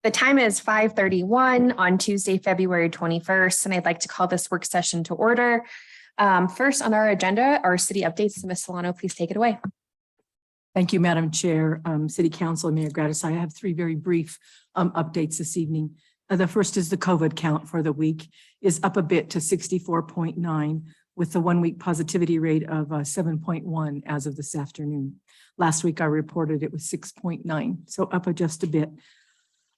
The time is 5:31 on Tuesday, February 21st, and I'd like to call this work session to order. First on our agenda are city updates. Ms. Solano, please take it away. Thank you, Madam Chair, City Council, Mayor Gratis. I have three very brief updates this evening. The first is the COVID count for the week is up a bit to 64.9 with the 1 week positivity rate of 7.1 as of this afternoon. Last week I reported it was 6.9, so up just a bit.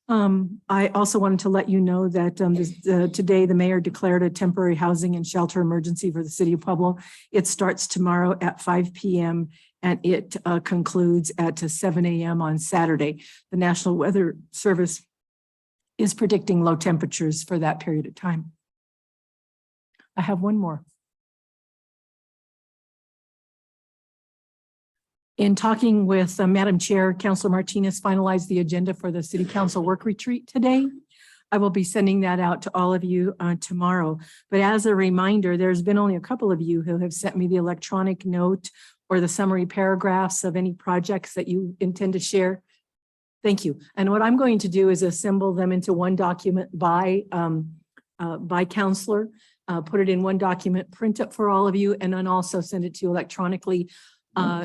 I also wanted to let you know that today the mayor declared a temporary housing and shelter emergency for the city of Pueblo. It starts tomorrow at 5 p.m. and it concludes at 7 a.m. on Saturday. The National Weather Service is predicting low temperatures for that period of time. I have one more. In talking with Madam Chair, Councilor Martinez finalized the agenda for the City Council work retreat today. I will be sending that out to all of you tomorrow. But as a reminder, there's been only a couple of you who have sent me the electronic note or the summary paragraphs of any projects that you intend to share. Thank you. And what I'm going to do is assemble them into one document by counselor, put it in one document, print it for all of you, and then also send it to you electronically.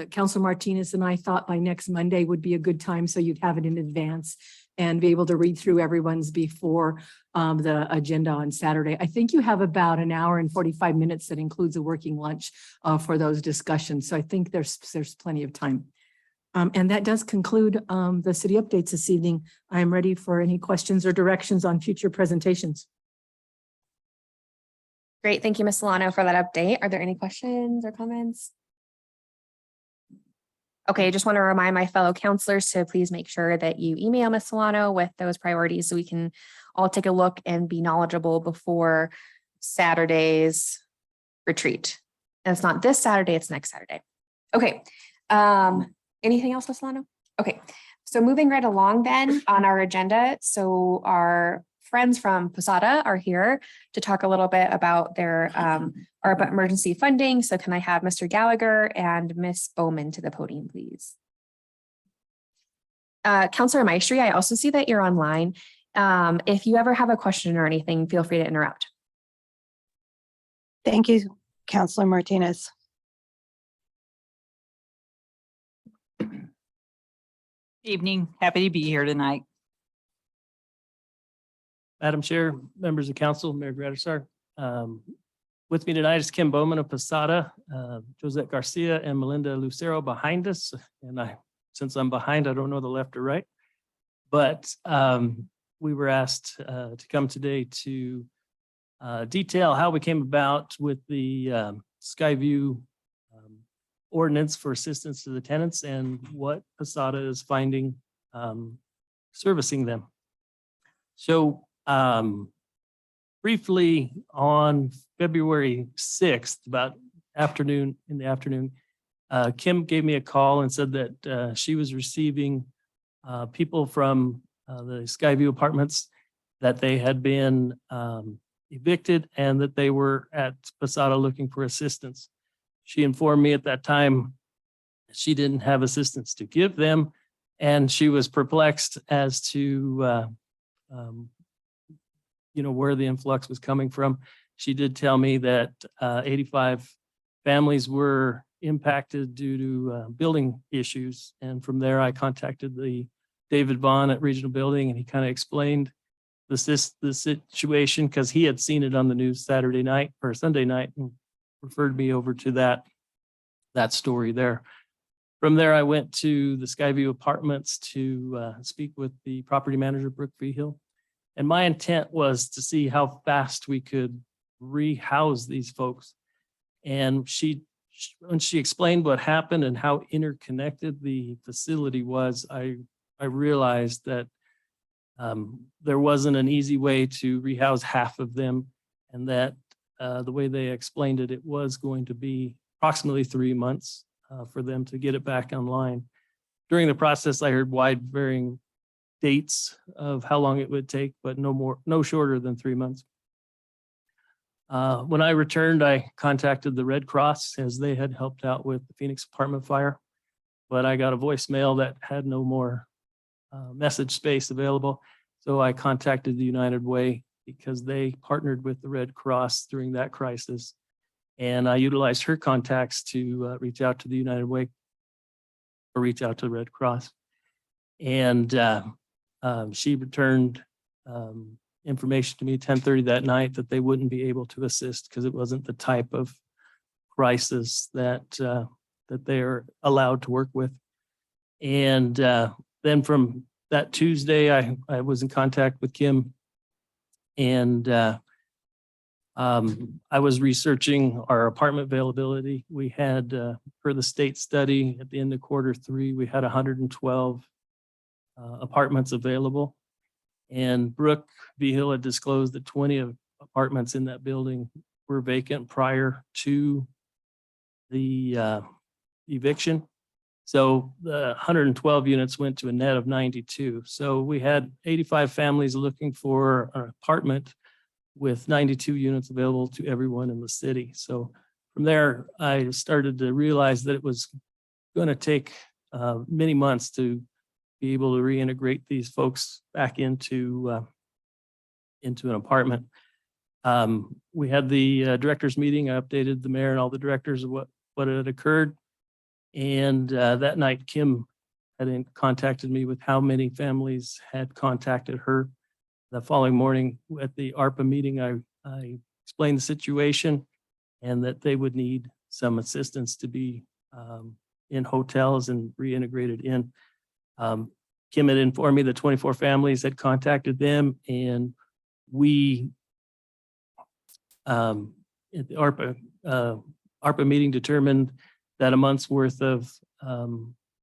Councilor Martinez and I thought by next Monday would be a good time so you'd have it in advance and be able to read through everyone's before the agenda on Saturday. I think you have about an hour and 45 minutes that includes a working lunch for those discussions. So I think there's plenty of time. And that does conclude the city updates this evening. I am ready for any questions or directions on future presentations. Great. Thank you, Ms. Solano, for that update. Are there any questions or comments? Okay, I just want to remind my fellow counselors to please make sure that you email Ms. Solano with those priorities so we can all take a look and be knowledgeable before Saturday's retreat. And it's not this Saturday, it's next Saturday. Okay. Anything else, Ms. Solano? Okay, so moving right along then on our agenda. So our friends from Posada are here to talk a little bit about their ARPA emergency funding. So can I have Mr. Gallagher and Ms. Bowman to the podium, please? Councilor Maestri, I also see that you're online. If you ever have a question or anything, feel free to interrupt. Thank you, Councilor Martinez. Evening, happy to be here tonight. Madam Chair, members of council, Mayor Gradisar. With me tonight is Kim Bowman of Posada, Josette Garcia and Melinda Lucero behind us. And since I'm behind, I don't know the left or right. But we were asked to come today to detail how we came about with the Skyview ordinance for assistance to the tenants and what Posada is finding servicing them. So briefly on February 6th, about in the afternoon, Kim gave me a call and said that she was receiving people from the Skyview apartments that they had been evicted and that they were at Posada looking for assistance. She informed me at that time she didn't have assistance to give them, and she was perplexed as to where the influx was coming from. She did tell me that 85 families were impacted due to building issues. And from there, I contacted the David Vaughn at Regional Building, and he kind of explained the situation because he had seen it on the news Saturday night or Sunday night and referred me over to that story there. From there, I went to the Skyview Apartments to speak with the property manager, Brooke Vigil. And my intent was to see how fast we could rehouse these folks. And when she explained what happened and how interconnected the facility was, I realized that there wasn't an easy way to rehouse half of them, and that the way they explained it, it was going to be approximately 3 months for them to get it back online. During the process, I heard wide varying dates of how long it would take, but no shorter than 3 months. When I returned, I contacted the Red Cross as they had helped out with the Phoenix apartment fire, but I got a voicemail that had no more message space available. So I contacted the United Way because they partnered with the Red Cross during that crisis. And I utilized her contacts to reach out to the United Way or reach out to the Red Cross. And she returned information to me 10:30 that night that they wouldn't be able to assist because it wasn't the type of crisis that that they are allowed to work with. And then from that Tuesday, I was in contact with Kim, and I was researching our apartment availability. We had, per the state study, at the end of Q3, we had 112 apartments available. And Brooke V. Hill had disclosed that 20 of apartments in that building were vacant prior to the eviction. So the 112 units went to a net of 92. So we had 85 families looking for an apartment with 92 units available to everyone in the city. So from there, I started to realize that it was going to take many months to be able to reintegrate these folks back into an apartment. We had the directors meeting. I updated the mayor and all the directors of what had occurred. And that night, Kim had contacted me with how many families had contacted her. The following morning at the ARPA meeting, I explained the situation and that they would need some assistance to be in hotels and reintegrated in. Kim had informed me that 24 families had contacted them, and we at the ARPA meeting determined that a month's worth of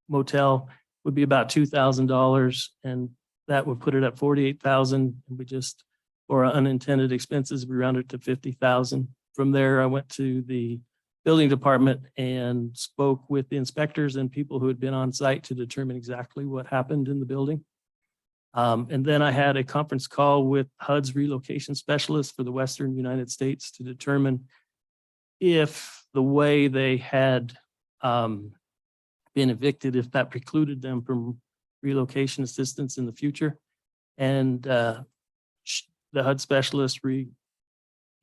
motel would be about $2,000, and that would put it at $48,000. And we just, for unintended expenses, we rounded to $50,000. From there, I went to the building department and spoke with the inspectors and people who had been on site to determine exactly what happened in the building. And then I had a conference call with HUD's relocation specialist for the Western United States to determine if the way they had been evicted, if that precluded them from relocation assistance in the future. And the HUD specialist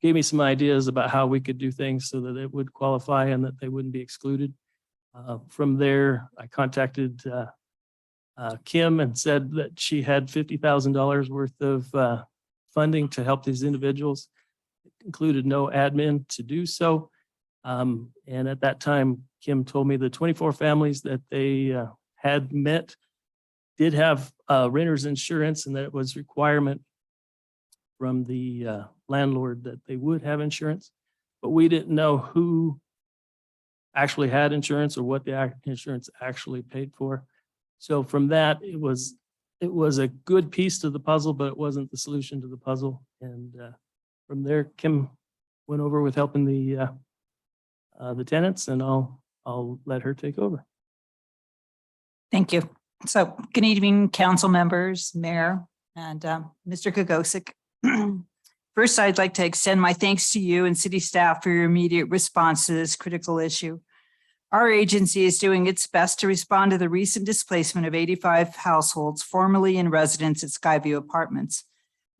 gave me some ideas about how we could do things so that it would qualify and that they wouldn't be excluded. From there, I contacted Kim and said that she had $50,000 worth of funding to help these individuals. It included no admin to do so. And at that time, Kim told me the 24 families that they had met did have renter's insurance, and that it was requirement from the landlord that they would have insurance, but we didn't know who actually had insurance or what the insurance actually paid for. So from that, it was a good piece to the puzzle, but it wasn't the solution to the puzzle. And from there, Kim went over with helping the tenants, and I'll let her take over. Thank you. So good evening, council members, mayor, and Mr. Kagosic. First, I'd like to extend my thanks to you and city staff for your immediate response to this critical issue. Our agency is doing its best to respond to the recent displacement of 85 households formerly in residence at Skyview Apartments.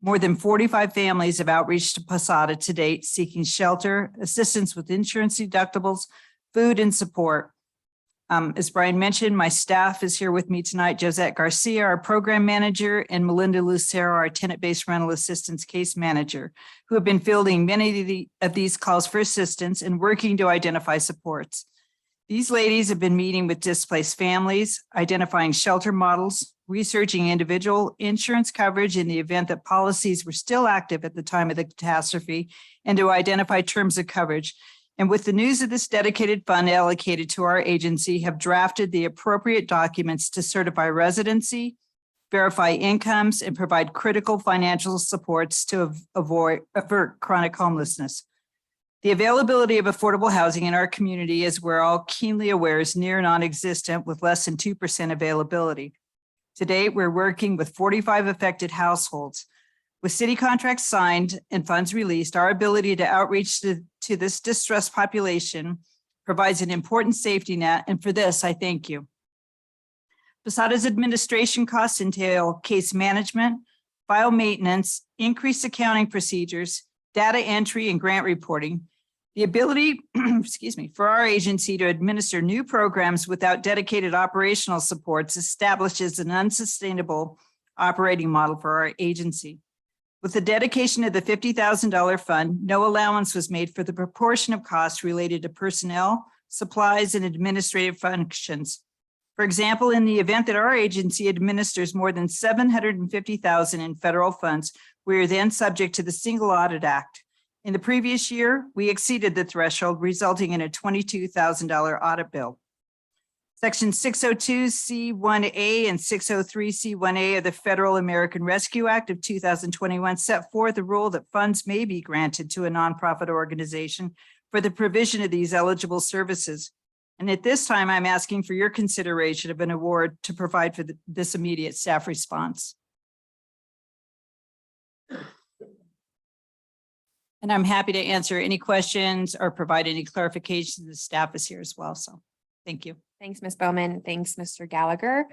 More than 45 families have outreached to Posada to date, seeking shelter, assistance with insurance deductibles, food, and support. As Brian mentioned, my staff is here with me tonight: Josette Garcia, our program manager, and Melinda Lucero, our tenant-based rental assistance case manager, who have been fielding many of these calls for assistance and working to identify supports. These ladies have been meeting with displaced families, identifying shelter models, researching individual insurance coverage in the event that policies were still active at the time of the catastrophe, and to identify terms of coverage. And with the news of this dedicated fund allocated to our agency, have drafted the appropriate documents to certify residency, verify incomes, and provide critical financial supports to avert chronic homelessness. The availability of affordable housing in our community, as we're all keenly aware, is near non-existent, with less than 2% availability. To date, we're working with 45 affected households. With city contracts signed and funds released, our ability to outreach to this distressed population provides an important safety net, and for this, I thank you. Posada's administration costs entail case management, file maintenance, increased accounting procedures, data entry and grant reporting, the ability, excuse me, for our agency to administer new programs without dedicated operational supports establishes an unsustainable operating model for our agency. With the dedication of the $50,000 fund, no allowance was made for the proportion of costs related to personnel, supplies, and administrative functions. For example, in the event that our agency administers more than $750,000 in federal funds, we are then subject to the Single Audit Act. In the previous year, we exceeded the threshold, resulting in a $22,000 audit bill. Section 602C1A and 603C1A of the Federal American Rescue Act of 2021 set forth a rule that funds may be granted to a nonprofit organization for the provision of these eligible services. And at this time, I'm asking for your consideration of an award to provide for this immediate staff response. And I'm happy to answer any questions or provide any clarifications. The staff is here as well. So thank you. Thanks, Ms. Bowman. Thanks, Mr. Gallagher,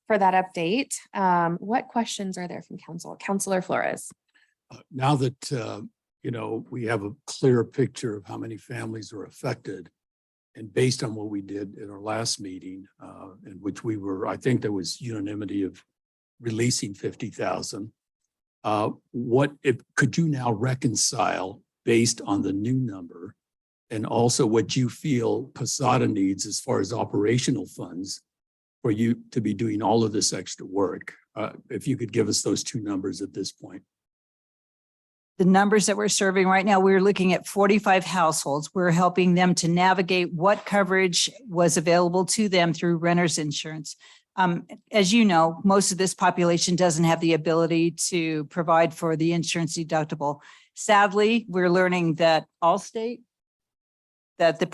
for that update. What questions are there from council? Councilor Flores. Now that, we have a clear picture of how many families are affected, and based on what we did in our last meeting, in which I think there was unanimity of releasing 50,000. Could you now reconcile based on the new number and also what you feel Posada needs as far as operational funds for you to be doing all of this extra work? If you could give us those two numbers at this point. The numbers that we're serving right now, we're looking at 45 households. We're helping them to navigate what coverage was available to them through renter's insurance. As you know, most of this population doesn't have the ability to provide for the insurance deductible. Sadly, we're learning that Allstate, that the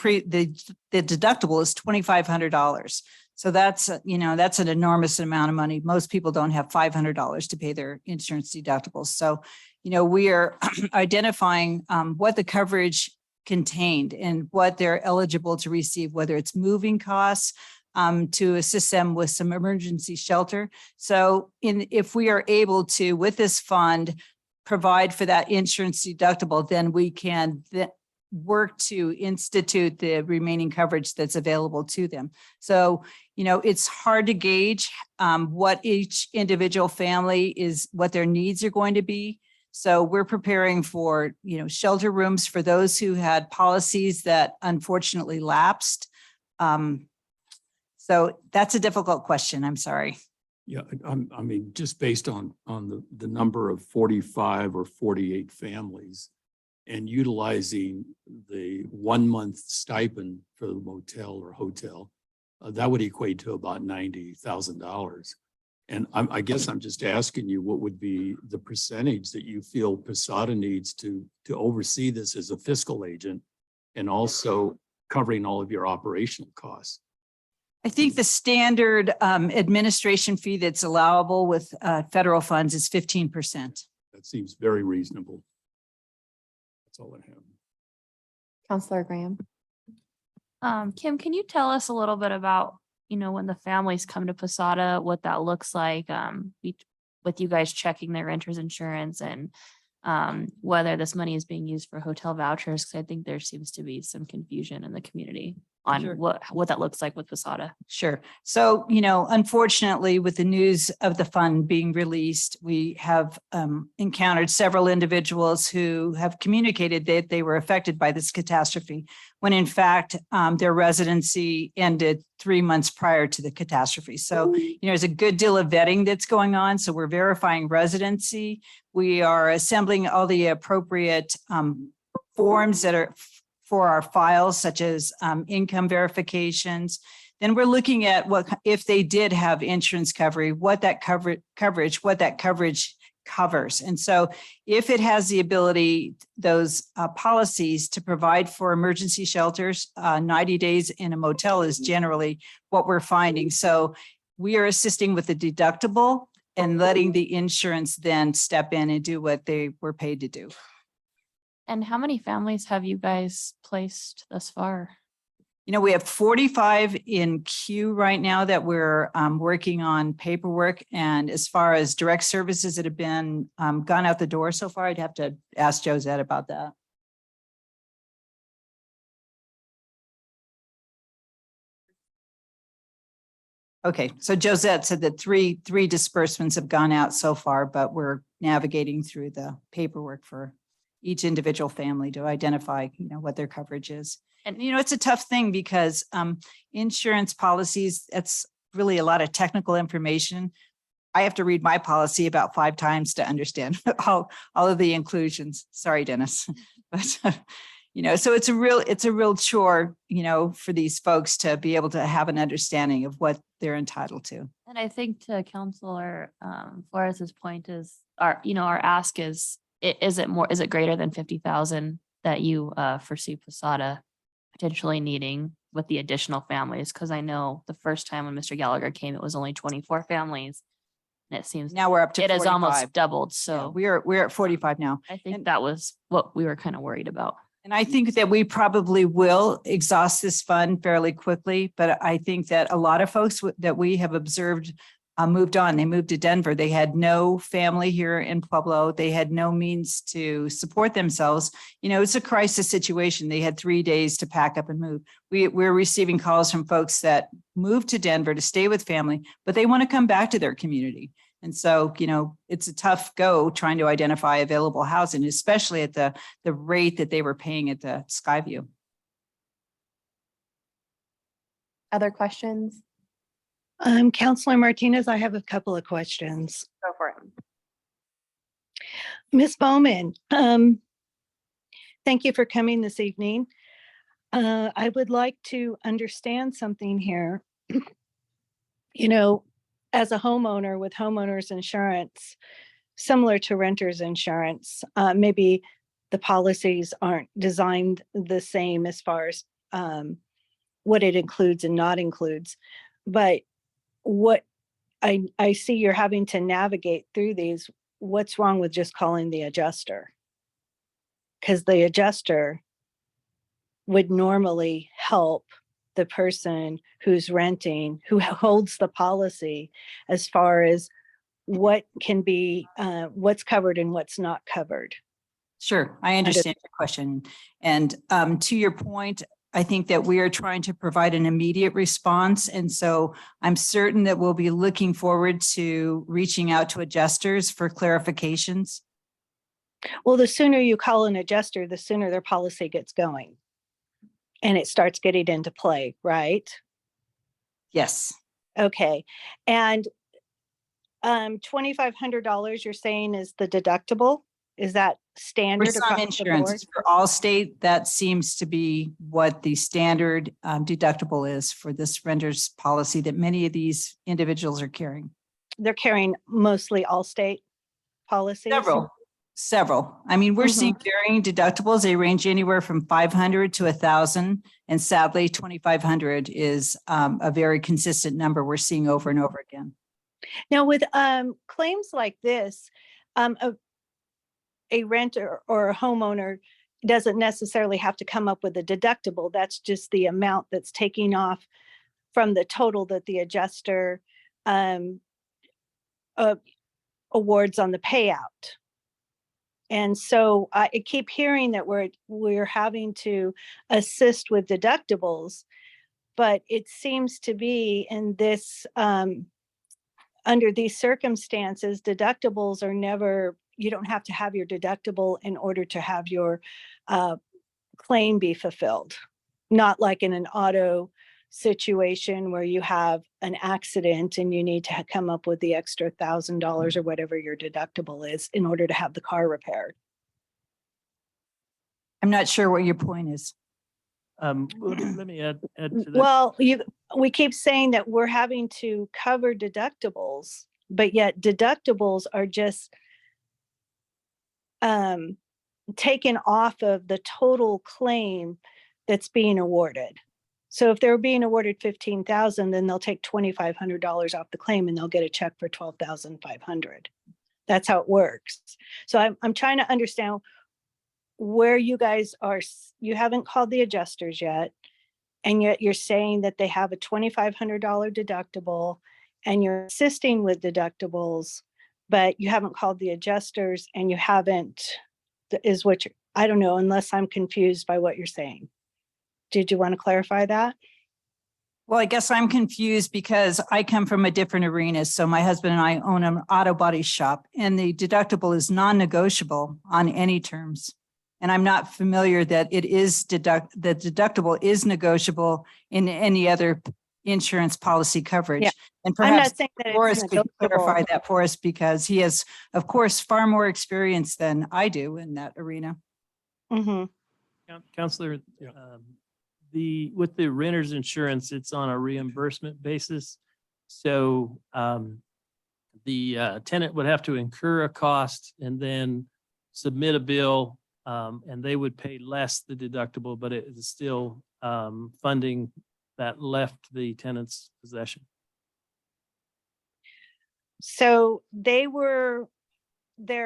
deductible is $2,500. So that's an enormous amount of money. Most people don't have $500 to pay their insurance deductibles. So, we are identifying what the coverage contained and what they're eligible to receive, whether it's moving costs, to assist them with some emergency shelter. So if we are able to, with this fund, provide for that insurance deductible, then we can work to institute the remaining coverage that's available to them. So, it's hard to gauge what each individual family what their needs are going to be. So we're preparing for, shelter rooms for those who had policies that unfortunately lapsed. So that's a difficult question. I'm sorry. Yeah, just based on the number of 45 or 48 families and utilizing the 1 month stipend for the motel or hotel, that would equate to about $90,000. And I guess I'm just asking you, what would be the percentage that you feel Posada needs to oversee this as a fiscal agent and also covering all of your operational costs? I think the standard administration fee that's allowable with federal funds is 15%. That seems very reasonable. That's all I have. Councilor Graham. Kim, can you tell us a little bit about, when the families come to Posada, what that looks like, with you guys checking their renter's insurance and whether this money is being used for hotel vouchers? Because I think there seems to be some confusion in the community on Sure. what that looks like with Posada. Sure. So, unfortunately, with the news of the fund being released, we have encountered several individuals who have communicated that they were affected by this catastrophe, when in fact, their residency ended 3 months prior to the catastrophe. So, there's a good deal of vetting that's going on. So we're verifying residency. We are assembling all the appropriate forms that are for our files, such as income verifications. Then we're looking at if they did have insurance coverage, what that coverage covers. And so if it has the ability, those policies to provide for emergency shelters, 90 days in a motel is generally what we're finding. So we are assisting with the deductible and letting the insurance then step in and do what they were paid to do. And how many families have you guys placed thus far? You know, we have 45 in queue right now that we're working on paperwork. And as far as direct services that have been gone out the door so far, I'd have to ask Josette about that. Okay, so Josette said that three disbursements have gone out so far, but we're navigating through the paperwork for each individual family to identify, what their coverage is. And, it's a tough thing because insurance policies, that's really a lot of technical information. I have to read my policy about 5 times to understand all of the inclusions. Sorry, Dennis. But, so it's a real chore, for these folks to be able to have an understanding of what they're entitled to. And I think to Counselor Flores's point is our ask is it greater than 50,000 that you foresee Posada potentially needing with the additional families? Because I know the first time when Mr. Gallagher came, it was only 24 families. And it seems Now we're up to it has 45. almost doubled. Yeah, So we're at 45 now. I think and- that was what we were kind of worried about. And I think that we probably will exhaust this fund fairly quickly, but I think that a lot of folks that we have observed moved on. They moved to Denver. They had no family here in Pueblo. They had no means to support themselves. It's a crisis situation. They had 3 days to pack up and move. We're receiving calls from folks that moved to Denver to stay with family, but they want to come back to their community. And so, it's a tough go trying to identify available housing, especially at the rate that they were paying at the Skyview. Other questions? Counselor Martinez, I have a couple of questions. Go for it. Ms. Bowman, thank you for coming this evening. I would like to understand something here. As a homeowner with homeowners insurance, similar to renters insurance, maybe the policies aren't designed the same as far as what it includes and not includes. But what I see you're having to navigate through these, what's wrong with just calling the adjuster? Because the adjuster would normally help the person who's renting, who holds the policy, as far as what can be, what's covered and what's not covered. Sure, I understand your question. And to your point, I think that we are trying to provide an immediate response. And so I'm certain that we'll be looking forward to reaching out to adjusters for clarifications. Well, the sooner you call an adjuster, the sooner their policy gets going. And it starts getting into play, right? Yes, Okay. And $2,500 you're saying is the deductible? Is that for standard some across the board? insurances, for Allstate, that seems to be what the standard deductible is for this renter's policy that many of these individuals are carrying. They're carrying mostly Allstate policies? Several. I mean, we're seeing Mhm. varying deductibles. They range anywhere from 500 to 1,000. And sadly, 2,500 is a very consistent number we're seeing over and over again. Now with claims like this, a renter or a homeowner doesn't necessarily have to come up with a deductible. That's just the amount that's taking off from the total that the adjuster awards on the payout. And so I keep hearing that we're having to assist with deductibles, but it seems to be in this under these circumstances, deductibles are never, you don't have to have your deductible in order to have your claim be fulfilled. Not like in an auto situation where you have an accident and you need to come up with the extra $1,000 or whatever your deductible is in order to have the car repaired. I'm not sure what your point is. Let me add to that. Well, we keep saying that we're having to cover deductibles, but yet deductibles are just taken off of the total claim that's being awarded. So if they're being awarded 15,000, then they'll take $2,500 off the claim and they'll get a check for 12,500. That's how it works. So I'm trying to understand where you guys are. You haven't called the adjusters yet. And yet you're saying that they have a $2,500 deductible and you're assisting with deductibles, but you haven't called the adjusters and you haven't, is what you, I don't know, unless I'm confused by what you're saying. Did you want to clarify that? Well, I guess I'm confused because I come from a different arena. So my husband and I own an auto body shop and the deductible is non-negotiable on any terms. And I'm not familiar that it is the deductible is negotiable in any other insurance policy coverage. Yeah. And I'm perhaps not saying that Boris it's could clarify negotiable. that for us because he has, of course, far more experience than I do in that arena. Mhm. Counselor, with the renter's insurance, it's on a reimbursement basis. So the tenant would have to incur a cost and then submit a bill, and they would pay less the deductible, but it is still funding that left the tenant's possession. So their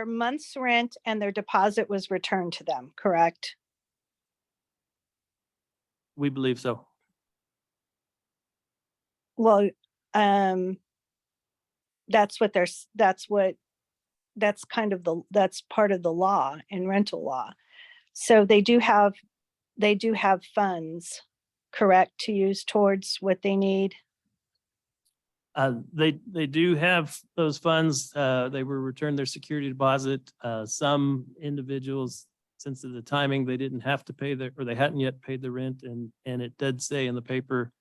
month's rent and their deposit was returned to them, correct? We believe so. Well, that's part of the law in rental law. So they do have funds, correct, to use towards what they need? They do have those funds. They were returned their security deposit. Some individuals, since of the timing, they didn't have to pay or they hadn't yet paid the rent, and it did say in the paper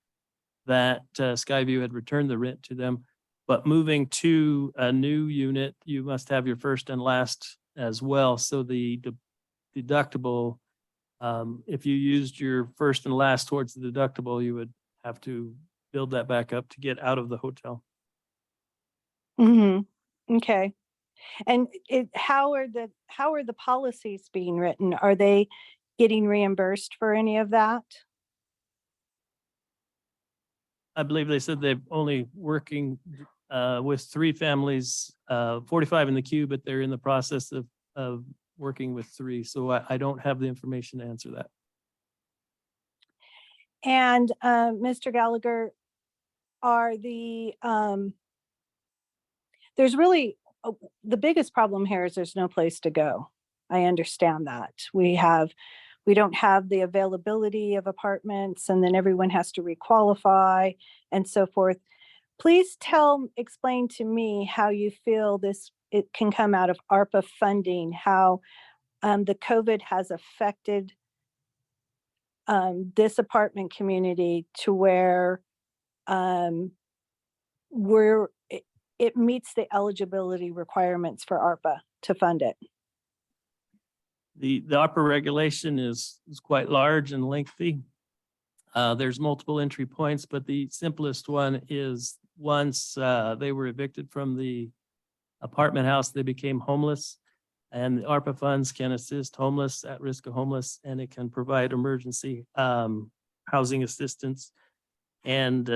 that Skyview had returned the rent to them. But moving to a new unit, you must have your first and last as well. So the deductible, if you used your first and last towards the deductible, you would have to build that back up to get out of the hotel. Mm-hmm. Okay. And how are the policies being written? Are they getting reimbursed for any of that? I believe they said they're only working with 3 families, 45 in the queue, but they're in the process of working with 3. So I don't have the information to answer that. And Mr. Gallagher, there's really, the biggest problem here is there's no place to go. I understand that. We don't have the availability of apartments, and then everyone has to requalify and so forth. Please explain to me how you feel it can come out of ARPA funding, how the COVID has affected this apartment community to where it meets the eligibility requirements for ARPA to fund it. The ARPA regulation is quite large and lengthy. There's multiple entry points, but the simplest one is once they were evicted from the apartment house, they became homeless. And the ARPA funds can assist homeless, at risk of homeless, and it can provide emergency housing assistance. And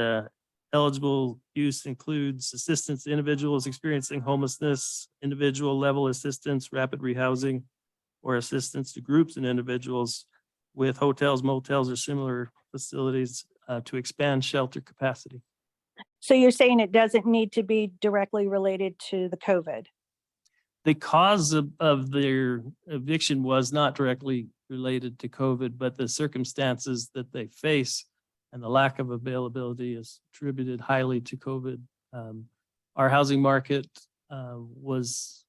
eligible use includes assistance to individuals experiencing homelessness, individual level assistance, rapid rehousing, or assistance to groups and individuals with hotels, motels, or similar facilities to expand shelter capacity. So you're saying it doesn't need to be directly related to the COVID? The cause of their eviction was not directly related to COVID, but the circumstances that they face and the lack of availability is attributed highly to COVID. Our housing market was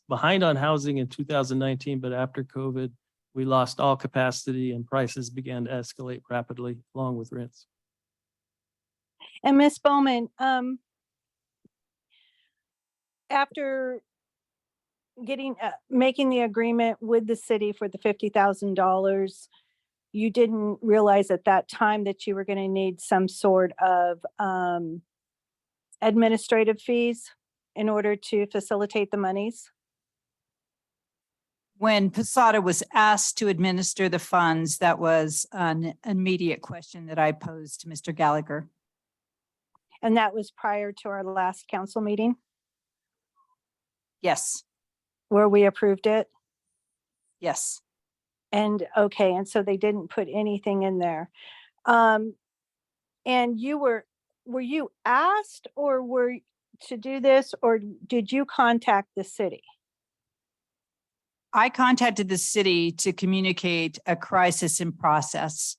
behind on housing in 2019, but after COVID, we lost all capacity and prices began to escalate rapidly along with rents. And Ms. Bowman, after making the agreement with the city for the $50,000, you didn't realize at that time that you were going to need some sort of administrative fees in order to facilitate the monies? When Posada was asked to administer the funds, that was an immediate question that I posed to Mr. Gallagher. And that was prior to our last council meeting Yes, where we approved it? yes. And okay, and so they didn't put anything in there. And were you asked to do this, or did you contact the city? I contacted the city to communicate a crisis in process.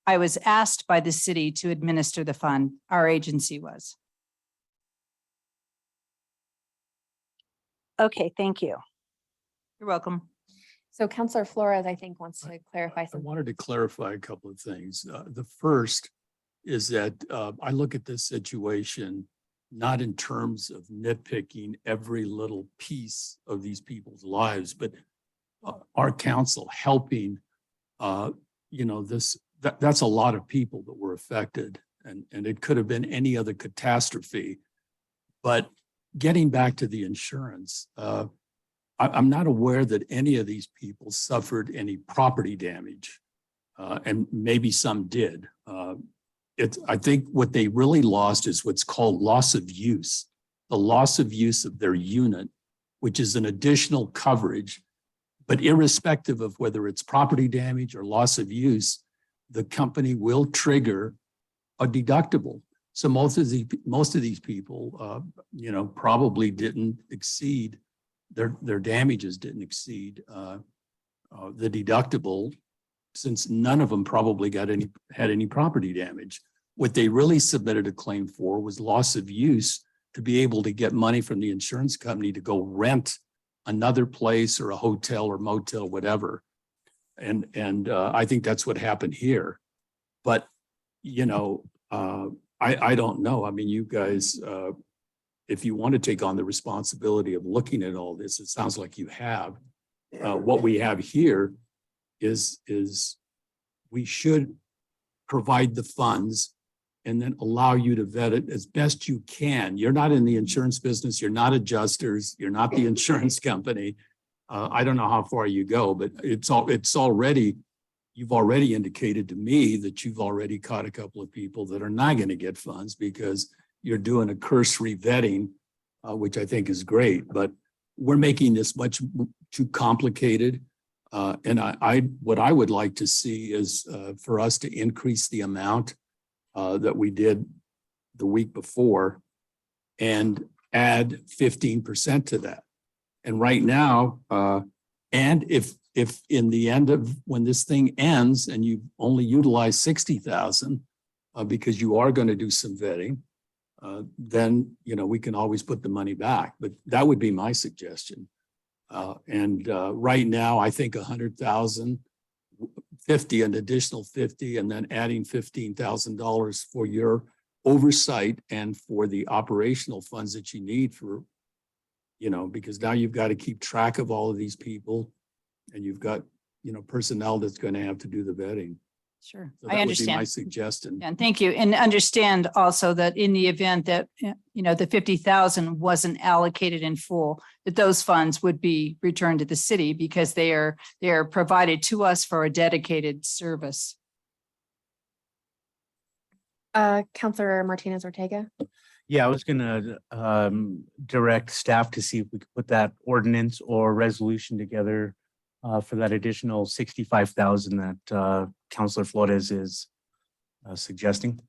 I was asked by the city to administer the fund. Our agency was. Okay, thank you. You're welcome. So Counselor Flores, I think, wants to clarify I some. wanted to clarify a couple of things. The first is that I look at this situation not in terms of nitpicking every little piece of these people's lives, but our council helping, that's a lot of people that were affected, and it could have been any other catastrophe. But getting back to the insurance, I'm not aware that any of these people suffered any property damage, and maybe some did. I think what they really lost is what's called loss of use, the loss of use of their unit, which is an additional coverage. But irrespective of whether it's property damage or loss of use, the company will trigger a deductible. So most of these people, probably didn't exceed their damages didn't exceed the deductible, since none of them probably had any property damage. What they really submitted a claim for was loss of use to be able to get money from the insurance company to go rent another place or a hotel or motel, whatever. And I think that's what happened here. But, I don't know. I mean, you guys, if you want to take on the responsibility of looking at all this, it sounds like you have. What we have here is we should provide the funds and then allow you to vet it as best you can. You're not in the insurance business. You're not adjusters. You're not the insurance company. I don't know how far you go, but you've already indicated to me that you've already caught a couple of people that are not going to get funds because you're doing a cursory vetting, which I think is great, but we're making this much too complicated. And what I would like to see is for us to increase the amount that we did the week before and add 15% to that. And right now, and if in the end of when this thing ends and you only utilize 60,000 because you are going to do some vetting, then, we can always put the money back, but that would be my suggestion. And right now, I think 100,000, 50, an additional 50, and then adding $15,000 for your oversight and for the operational funds that you need for, because now you've got to keep track of all of these people and you've got, personnel that's going to have to do the vetting. Sure. So I that would be my understand. suggestion. And thank you. And understand also that in the event that, the 50,000 wasn't allocated in full, that those funds would be returned to the city because they are provided to us for a dedicated service. Counselor Martinez Ortega. Yeah, I was gonna direct staff to see if we could put that ordinance or resolution together for that additional 65,000 that Councilor Flores is suggesting.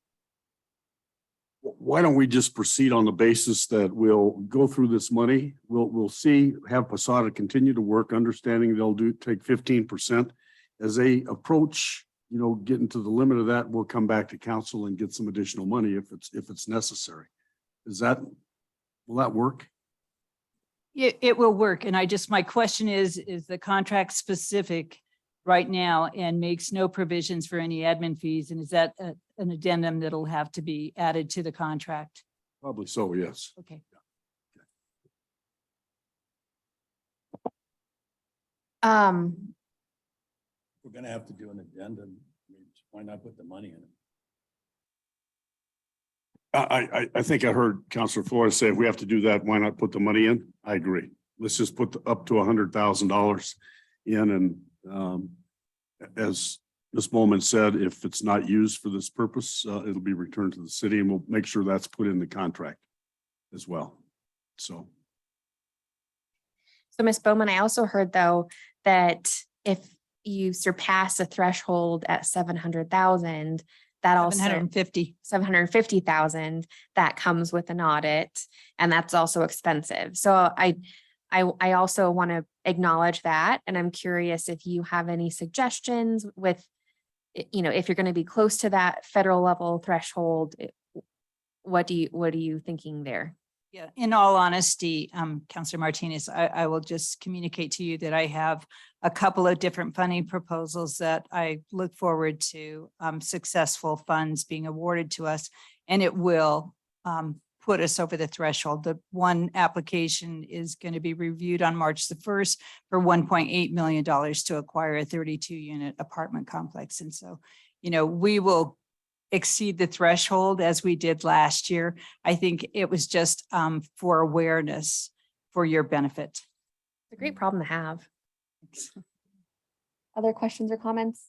Why don't we just proceed on the basis that we'll go through this money? We'll see, have Posada continue to work, understanding they'll take 15%. As they approach, getting to the limit of that, we'll come back to council and get some additional money if it's necessary. Will that work? It will work. And my question is the contract specific right now and makes no provisions for any admin fees? And is that an addendum that'll have to be added to the contract? Probably so, yes. Okay. We're going to have to do an addendum. Why not put the money in it? I think I heard Councilor Flores say, if we have to do that, why not put the money in? I agree. Let's just put up to $100,000 in. And as Ms. Bowman said, if it's not used for this purpose, it'll be returned to the city, and we'll make sure that's put in the contract as well. So Ms. Bowman, I also heard though, that if you surpass a threshold at 700,000, that also 750. 750,000 that comes with an audit, and that's also expensive. So I also want to acknowledge that, and I'm curious if you have any suggestions with, if you're going to be close to that federal level threshold, what are you thinking there? Yeah, in all honesty, Counselor Martinez, I will just communicate to you that I have a couple of different funding proposals that I look forward to successful funds being awarded to us, and it will put us over the threshold. The one application is going to be reviewed on March the 1st for $1.8 million to acquire a 32-unit apartment complex. And so, we will exceed the threshold as we did last year. I think it was just for awareness for your benefit. It's a great problem to have. Other questions or comments?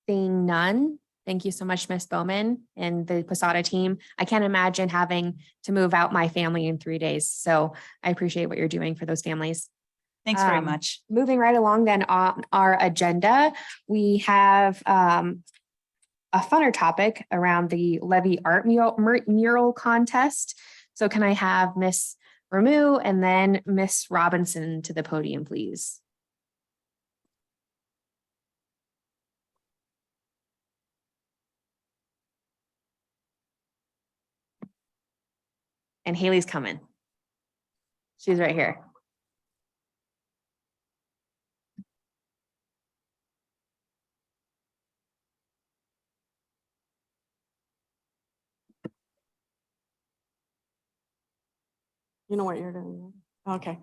Seeing none, thank you so much, Ms. Bowman and the Posada team. I can't imagine having to move out my family in 3 days. So I appreciate what you're doing for those families. Thanks very much. Moving right along then on our agenda, we have a funner topic around the Levy Art Mural Contest. So can I have Miss Ramu and then Miss Robinson to the podium, please? And Haley's coming. She's right here. You know what you're doing. Okay.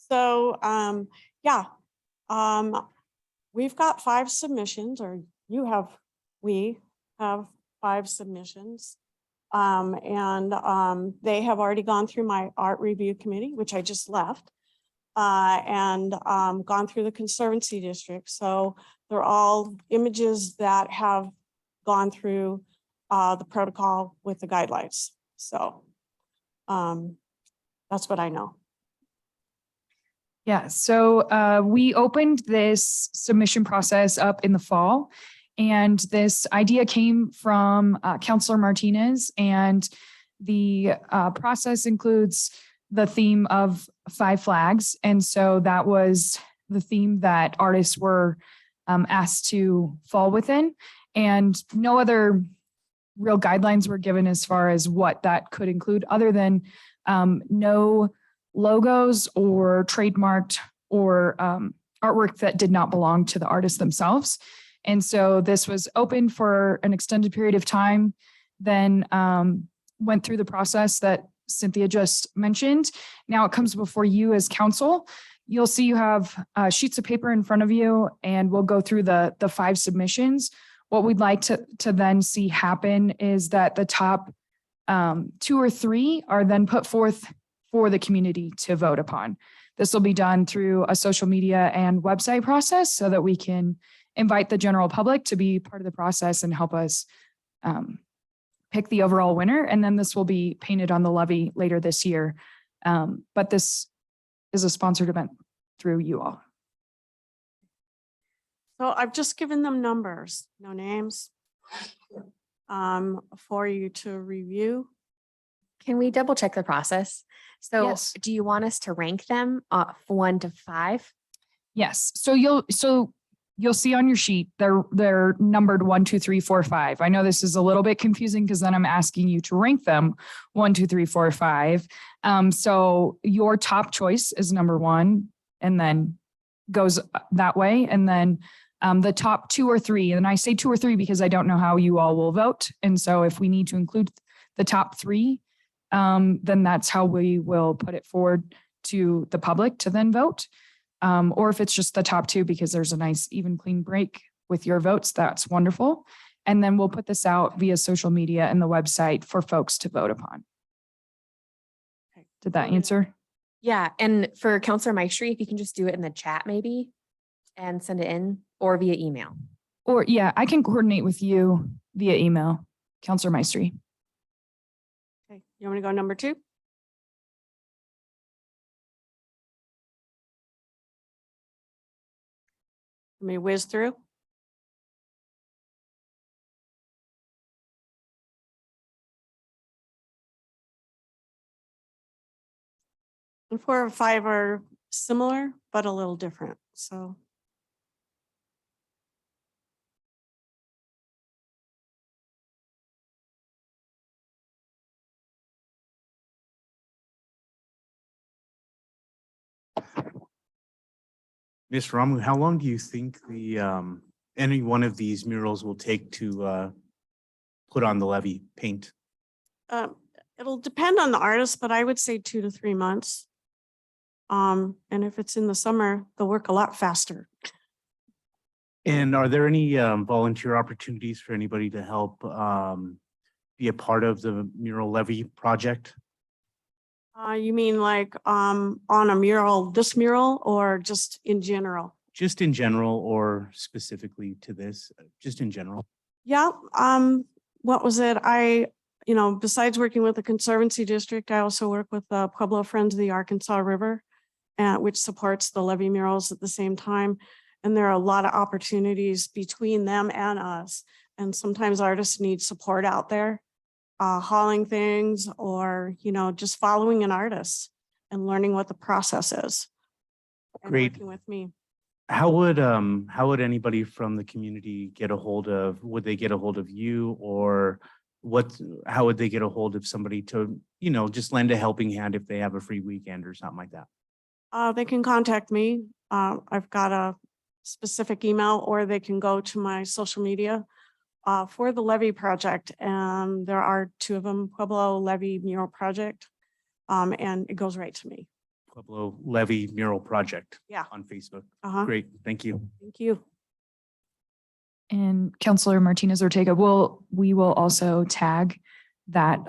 So, yeah, we've got 5 submissions, or we have 5 submissions. They have already gone through my art review committee, which I just left, and gone through the Conservancy District. So they're all images that have gone through the protocol with the guidelines. So that's what I know. Yeah, so we opened this submission process up in the fall, and this idea came from Councilor Martinez, and the process includes the theme of 5 flags. And so that was the theme that artists were asked to fall within, and no other real guidelines were given as far as what that could include, other than no logos or trademarked or artwork that did not belong to the artists themselves. And so this was open for an extended period of time, then went through the process that Cynthia just mentioned. Now it comes before you as council. You'll see you have sheets of paper in front of you, and we'll go through the 5 submissions. What we'd like to then see happen is that the top 2 or 3 are then put forth for the community to vote upon. This will be done through a social media and website process so that we can invite the general public to be part of the process and help us pick the overall winner. And then this will be painted on the levy later this year. But this is a sponsored event through you all. So I've just given them numbers, no names, for you to review. Can we double check the process? So Yes. do you want us to rank them 1 to 5? Yes. So you'll see on your sheet, they're numbered 1, 2, 3, 4, 5. I know this is a little bit confusing because then I'm asking you to rank them 1, 2, 3, 4, 5. So your top choice is number 1, and then goes that way. And then the top 2 or 3, and I say 2 or 3 because I don't know how you all will vote. And so if we need to include the top 3, then that's how we will put it forward to the public to then vote. Or if it's just the top 2, because there's a nice even clean break with your votes, that's wonderful. And then we'll put this out via social media and the website for folks to vote upon. Okay. Did that answer? Yeah, and for Counselor Maestri, if you can just do it in the chat maybe and send it in, or via email. Or yeah, I can coordinate with you via email, Counselor Maestri. Okay, you want me to go number 2? Let me whiz through. And 4 or 5 are similar, but a little different, so. Ms. Ramu, how long do you think any one of these murals will take to put on the levee, paint? It'll depend on the artist, but I would say 2 to 3 months. And if it's in the summer, they'll work a lot faster. And are there any volunteer opportunities for anybody to help be a part of the mural levee project? You mean like on a mural, this mural, or just in general? Just in general or specifically to this, just in general? Yeah, what was it? Besides working with the Conservancy District, I also work with the Pueblo Friends of the Arkansas River, which supports the levee murals at the same time. And there are a lot of opportunities between them and us. And sometimes artists need support out there, hauling things, or, just following an artist and learning what the process is. And Great. working with me. How would anybody from the community get a hold of, would they get a hold of you, or how would they get a hold of somebody to, just lend a helping hand if they have a free weekend or something like that? They can contact me. I've got a specific email, or they can go to my social media for the Levee Project. And there are 2 of them, Pueblo Levee Mural Project. And it goes right to me. Pueblo Levee Mural Project. Yeah. On Facebook. Uh-huh. Great, thank you. Thank you. And Councilor Martinez Ortega, we will also tag that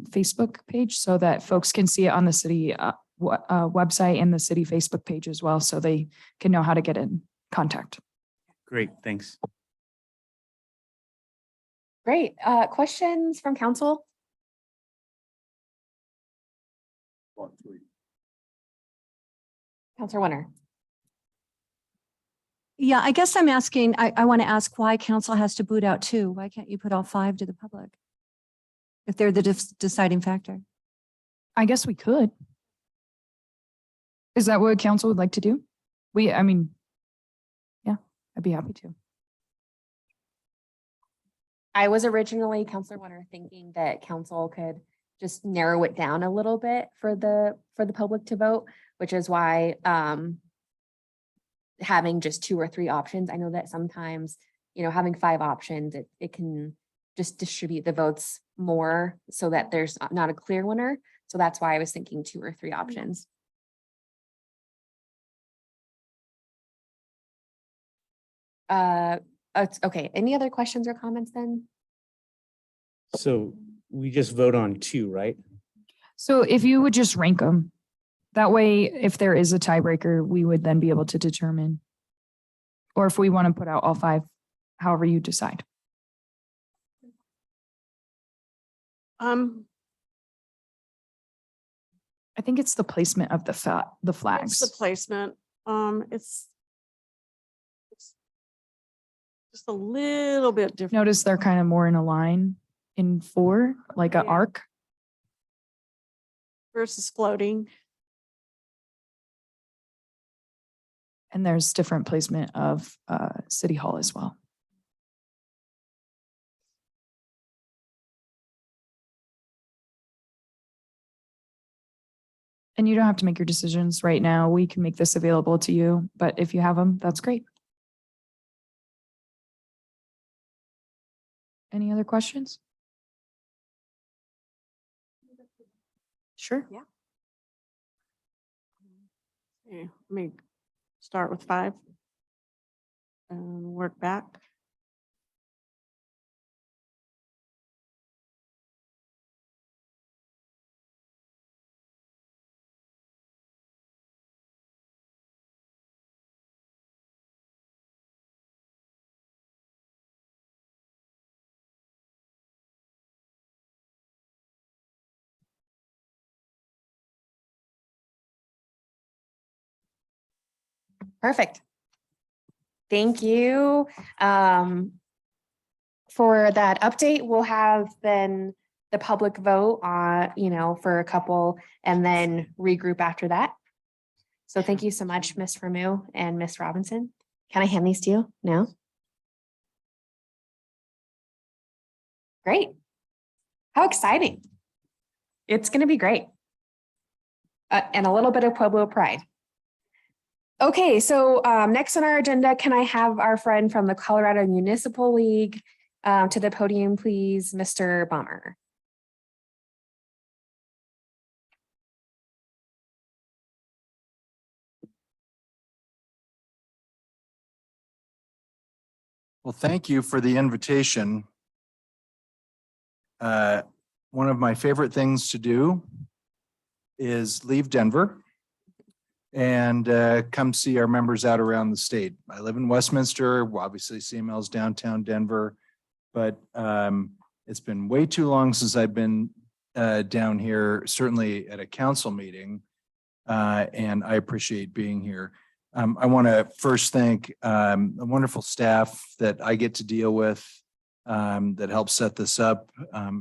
Facebook page so that folks can see it on the city website and the city Facebook page as well, so they can know how to get in contact. Great, thanks. Great. Questions from council? Counselor Winter. Yeah, I guess I'm asking, I want to ask why council has to boot out 2. Why can't you put all 5 to the public? If they're the deciding factor. I guess we could. Is that what council would like to do? Yeah, I'd be happy to. I was originally, Counselor Winter, thinking that council could just narrow it down a little bit for the public to vote, which is why having just 2 or 3 options. I know that sometimes, having 5 options, it can just distribute the votes more so that there's not a clear winner. So that's why I was thinking 2 or 3 options. Okay. Any other questions or comments then? So we just vote on 2, right? So if you would just rank them, that way, if there is a tiebreaker, we would then be able to determine. Or if we want to put out all 5, however you decide. I think it's the placement of the It's flags. the placement. It's just a little bit different. Notice they're kind of more in a line in 4, like an Yeah. arc. Versus floating. And there's different placement of City Hall as well. And you don't have to make your decisions right now. We can make this available to you, but if you have them, that's great. Any other questions? Sure. Okay, let me start with 5 and work back. Perfect. Thank you for that update. We'll have then the public vote, for a couple and then regroup after that. So thank you so much, Ms. Ramu and Ms. Robinson. Can I hand these to you now? Great. How exciting. It's going to be great. And a little bit of Pueblo pride. Okay, so next on our agenda, can I have our friend from the Colorado Municipal League to the podium, please, Mr. Bummer. Well, thank you for the invitation. One of my favorite things to do is leave Denver and come see our members out around the state. I live in Westminster, obviously CML is downtown Denver, but it's been way too long since I've been down here, certainly at a council meeting, and I appreciate being here. I want to first thank the wonderful staff that I get to deal with that helps set this up,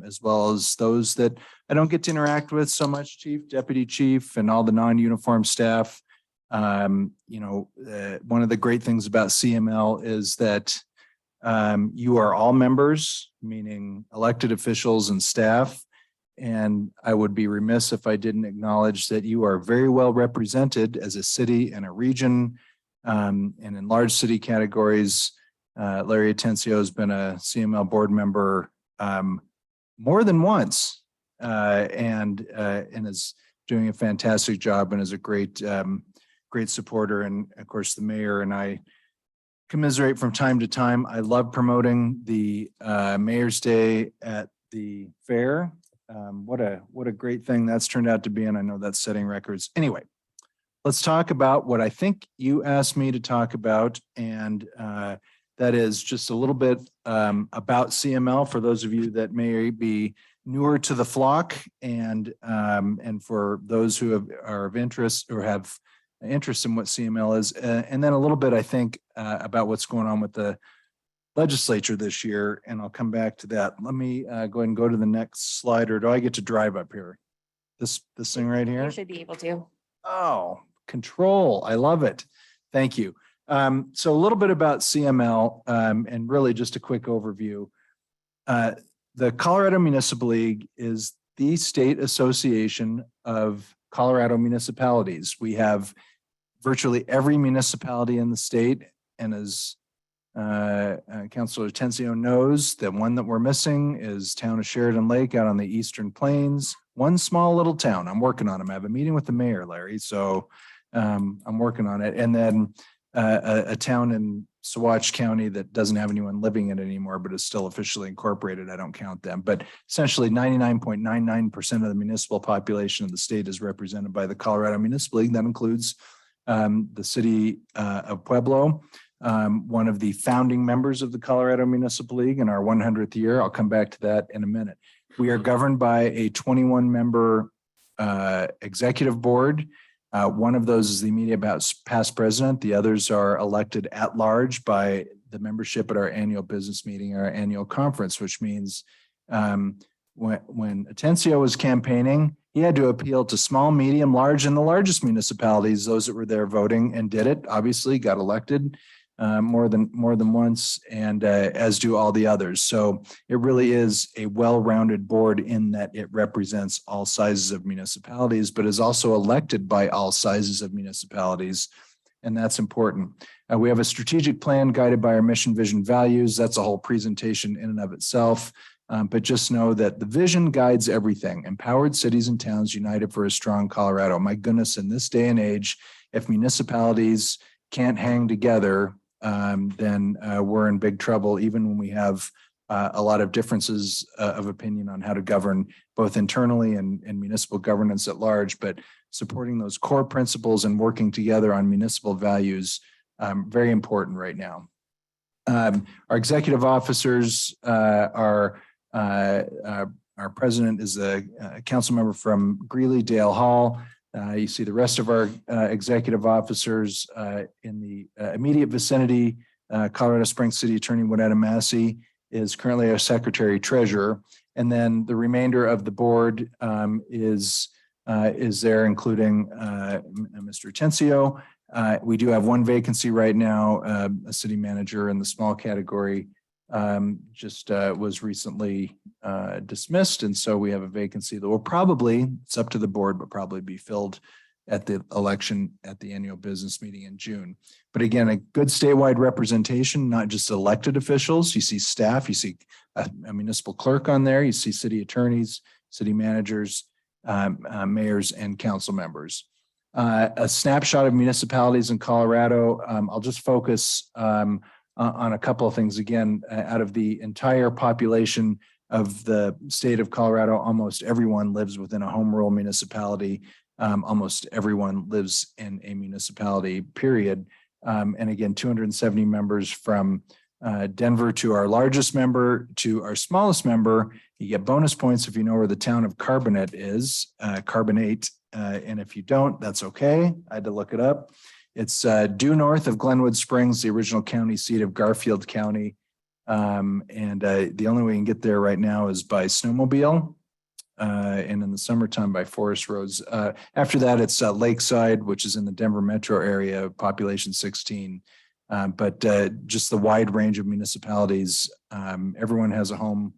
as well as those that I don't get to interact with so much, Chief, Deputy Chief, and all the non-uniform staff. One of the great things about CML is that you are all members, meaning elected officials and staff. And I would be remiss if I didn't acknowledge that you are very well represented as a city and a region, and in large city categories. Larry Atencio has been a CML board member more than once, and is doing a fantastic job and is a great supporter. And of course, the mayor and I commiserate from time to time. I love promoting the Mayor's Day at the fair. What a great thing that's turned out to be, and I know that's setting records. Anyway, let's talk about what I think you asked me to talk about, and that is just a little bit about CML for those of you that may be newer to the flock, and for those who are of interest or have interest in what CML is, and then a little bit, I think, about what's going on with the legislature this year, and I'll come back to that. Let me go ahead and go to the next slide, or do I get to drive up here? This thing right here? You should be able to. Oh, control. I love it. Thank you. So a little bit about CML, and really just a quick overview. The Colorado Municipal League is the state association of Colorado municipalities. We have virtually every municipality in the state, and as Councilor Atencio knows, the one that we're missing is town of Sheridan Lake out on the Eastern Plains. One small little town. I'm working on them. I have a meeting with the mayor, Larry, so I'm working on it. And then a town in Saguache County that doesn't have anyone living in it anymore, but is still officially incorporated. I don't count them, but essentially 99.99% of the municipal population of the state is represented by the Colorado Municipal League. That includes the city of Pueblo, one of the founding members of the Colorado Municipal League in our 100th year. I'll come back to that in a minute. We are governed by a 21-member executive board. One of those is the immediate past president. The others are elected at large by the membership at our annual business meeting, our annual conference, which means when Atencio was campaigning, he had to appeal to small, medium, large, and the largest municipalities, those that were there voting, and did it. Obviously, got elected more than once, and as do all the others. So it really is a well-rounded board in that it represents all sizes of municipalities, but is also elected by all sizes of municipalities, and that's important. We have a strategic plan guided by our mission, vision, values. That's a whole presentation in and of itself. But just know that the vision guides everything. Empowered cities and towns united for a strong Colorado. My goodness, in this day and age, if municipalities can't hang together, then we're in big trouble, even when we have a lot of differences of opinion on how to govern both internally and municipal governance at large. But supporting those core principles and working together on municipal values, very important right now. Our executive officers are our president is a council member from Greeley, Dale Hall. You see the rest of our executive officers in the immediate vicinity. Colorado Springs City Attorney Winetta Massey is currently our secretary treasurer. And then the remainder of the board is there, including Mr. Tencio. We do have one vacancy right now, a city manager in the small category just was recently dismissed. And so we have a vacancy that will probably, it's up to the board, but probably be filled at the election at the annual business meeting in June. But again, a good statewide representation, not just elected officials. You see staff, you see a municipal clerk on there, you see city attorneys, city managers, mayors, and council members. A snapshot of municipalities in Colorado. I'll just focus on a couple of things. Again, out of the entire population of the state of Colorado, almost everyone lives within a home rule municipality. Almost everyone lives in a municipality, period. And again, 270 members from Denver to our largest member to our smallest member. You get bonus points if you know where the town of Carbonate is, Carbonate. And if you don't, that's okay. I had to look it up. It's due north of Glenwood Springs, the original county seat of Garfield County. And the only way you can get there right now is by snowmobile. And in the summertime by forest roads. After that, it's Lakeside, which is in the Denver metro area, population 16. But just the wide range of municipalities, everyone has a home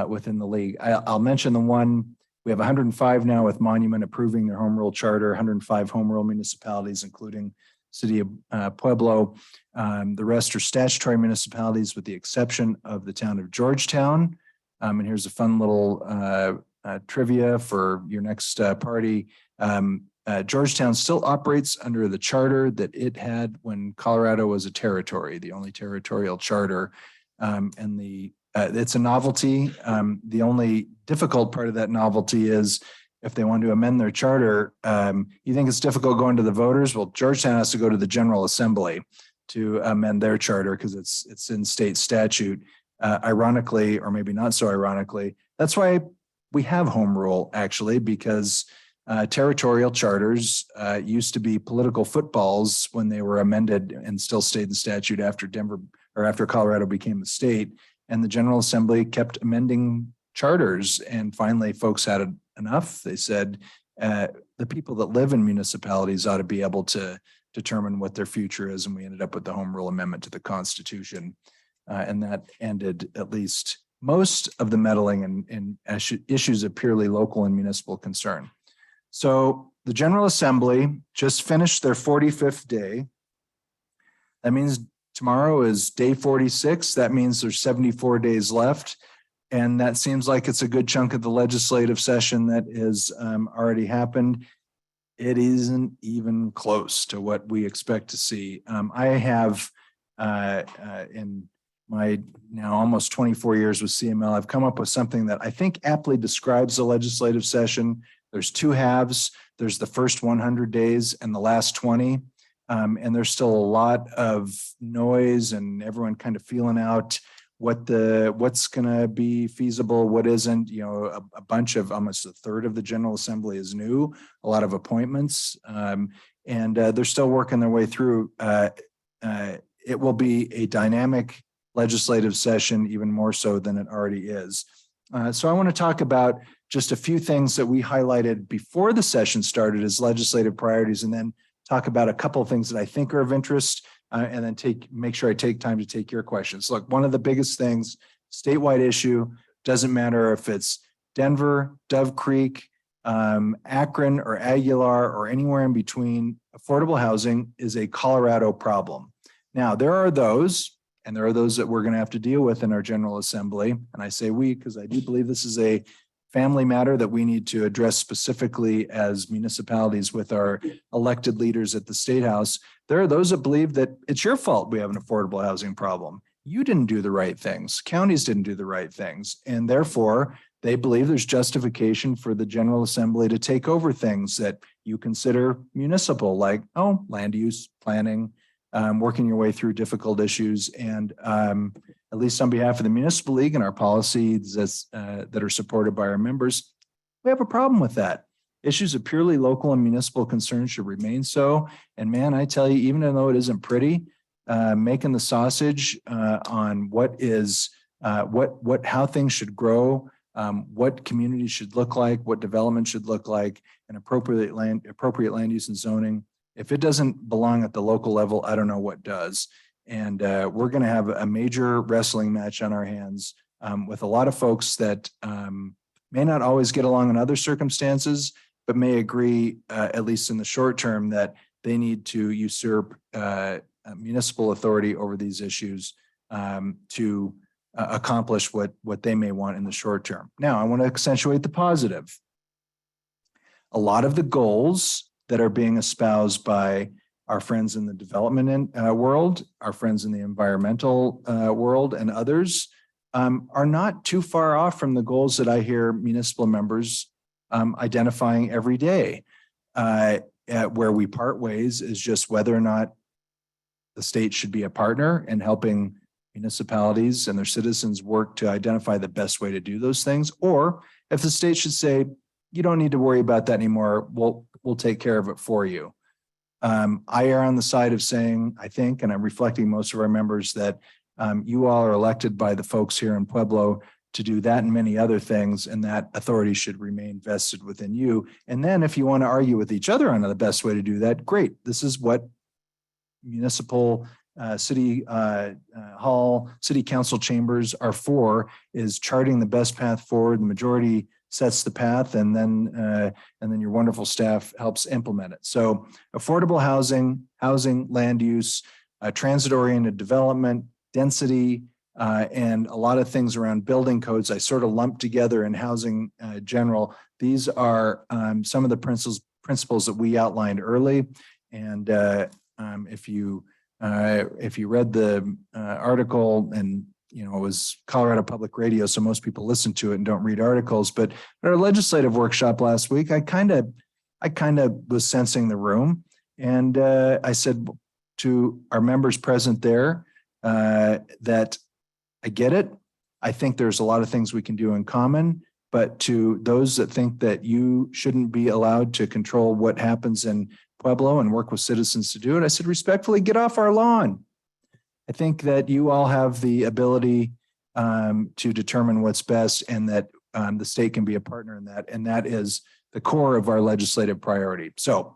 within the league. I'll mention the one, we have 105 now with Monument approving their home rule charter, 105 home rule municipalities, including City of Pueblo. The rest are statutory municipalities with the exception of the town of Georgetown. And here's a fun little trivia for your next party. Georgetown still operates under the charter that it had when Colorado was a territory, the only territorial charter. And it's a novelty. The only difficult part of that novelty is if they want to amend their charter, you think it's difficult going to the voters? Well, Georgetown has to go to the General Assembly to amend their charter because it's in state statute. Ironically, or maybe not so ironically, that's why we have home rule actually, because territorial charters used to be political footballs when they were amended and still stayed in statute after Denver or after Colorado became a state. And the General Assembly kept amending charters. And finally, folks had enough. They said the people that live in municipalities ought to be able to determine what their future is. And we ended up with the home rule amendment to the Constitution. And that ended at least most of the meddling in issues of purely local and municipal concern. So the General Assembly just finished their 45th day. That means tomorrow is day 46. That means there's 74 days left. And that seems like it's a good chunk of the legislative session that has already happened. It isn't even close to what we expect to see. I have in my now almost 24 years with CML, I've come up with something that I think aptly describes the legislative session. There's two halves. There's the first 100 days and the last 20. And there's still a lot of noise and everyone kind of feeling out what's going to be feasible, what isn't. You know, a bunch of almost a third of the General Assembly is new, a lot of appointments, and they're still working their way through. It will be a dynamic legislative session, even more so than it already is. So I want to talk about just a few things that we highlighted before the session started as legislative priorities, and then talk about a couple of things that I think are of interest, and then make sure I take time to take your questions. Look, one of the biggest things, statewide issue, doesn't matter if it's Denver, Dove Creek, Akron, or Aguilar, or anywhere in between, affordable housing is a Colorado problem. Now, there are those, and there are those that we're going to have to deal with in our General Assembly. And I say we, because I do believe this is a family matter that we need to address specifically as municipalities with our elected leaders at the State House. There are those that believe that it's your fault we have an affordable housing problem. You didn't do the right things. Counties didn't do the right things. And therefore, they believe there's justification for the General Assembly to take over things that you consider municipal, like, land use, planning, working your way through difficult issues. And at least on behalf of the Municipal League and our policies that are supported by our members, we have a problem with that. Issues of purely local and municipal concern should remain so. And man, I tell you, even though it isn't pretty, making the sausage on what is how things should grow, what communities should look like, what development should look like, and appropriate land use and zoning. If it doesn't belong at the local level, I don't know what does. And we're going to have a major wrestling match on our hands with a lot of folks that may not always get along in other circumstances, but may agree, at least in the short term, that they need to usurp municipal authority over these issues to accomplish what they may want in the short term. Now, I want to accentuate the positive. A lot of the goals that are being espoused by our friends in the development world, our friends in the environmental world, and others are not too far off from the goals that I hear municipal members identifying every day. Where we part ways is just whether or not the state should be a partner in helping municipalities and their citizens work to identify the best way to do those things, or if the state should say, you don't need to worry about that anymore, we'll take care of it for you. I err on the side of saying, I think, and I'm reflecting most of our members, that you all are elected by the folks here in Pueblo to do that and many other things, and that authority should remain vested within you. And then if you want to argue with each other on the best way to do that, great. This is what municipal city hall, city council chambers are for, is charting the best path forward. The majority sets the path, and then your wonderful staff helps implement it. So affordable housing, land use, transit-oriented development, density, and a lot of things around building codes I sort of lumped together in housing general. These are some of the principles that we outlined early. And if you read the article, and it was Colorado Public Radio, so most people listen to it and don't read articles, but at our legislative workshop last week, I kind of was sensing the room, and I said to our members present there that I get it. I think there's a lot of things we can do in common, but to those that think that you shouldn't be allowed to control what happens in Pueblo and work with citizens to do it, I said, respectfully, get off our lawn. I think that you all have the ability to determine what's best, and that the state can be a partner in that. And that is the core of our legislative priority. So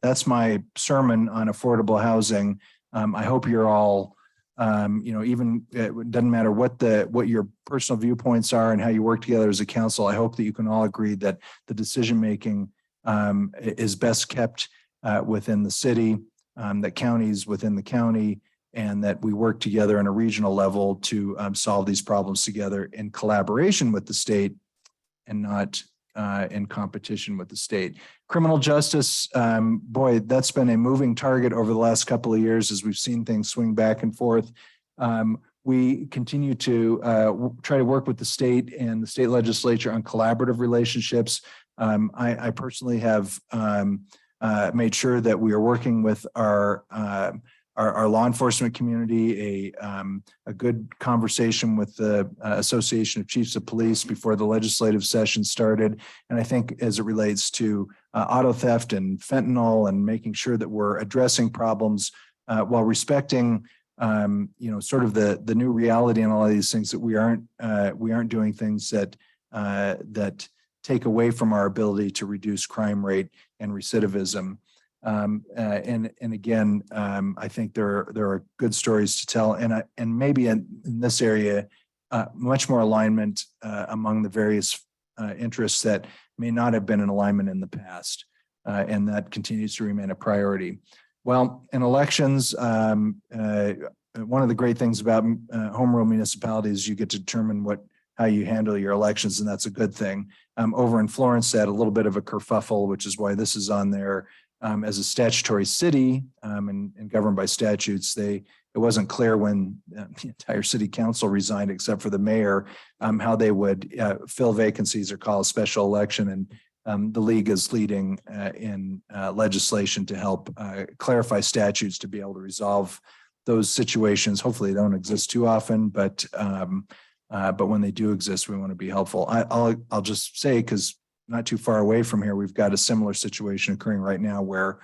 that's my sermon on affordable housing. I hope you're all, even it doesn't matter what your personal viewpoints are and how you work together as a council. I hope that you can all agree that the decision-making is best kept within the city, that counties within the county, and that we work together on a regional level to solve these problems together in collaboration with the state and not in competition with the state. Criminal justice, boy, that's been a moving target over the last couple of years as we've seen things swing back and forth. We continue to try to work with the state and the state legislature on collaborative relationships. I personally have made sure that we are working with our law enforcement community, a good conversation with the Association of Chiefs of Police before the legislative session started. And I think as it relates to auto theft and fentanyl, and making sure that we're addressing problems while respecting, sort of the new reality and all of these things, that we aren't doing things that take away from our ability to reduce crime rate and recidivism. And again, I think there are good stories to tell, and maybe in this area, much more alignment among the various interests that may not have been in alignment in the past, and that continues to remain a priority. Well, in elections, one of the great things about home rule municipalities, you get to determine how you handle your elections, and that's a good thing. Over in Florence, they had a little bit of a kerfuffle, which is why this is on there. As a statutory city and governed by statutes, it wasn't clear when the entire city council resigned, except for the mayor, how they would fill vacancies or call a special election. And the league is leading in legislation to help clarify statutes to be able to resolve those situations. Hopefully, they don't exist too often, but when they do exist, we want to be helpful. I'll just say, because not too far away from here, we've got a similar situation occurring right now where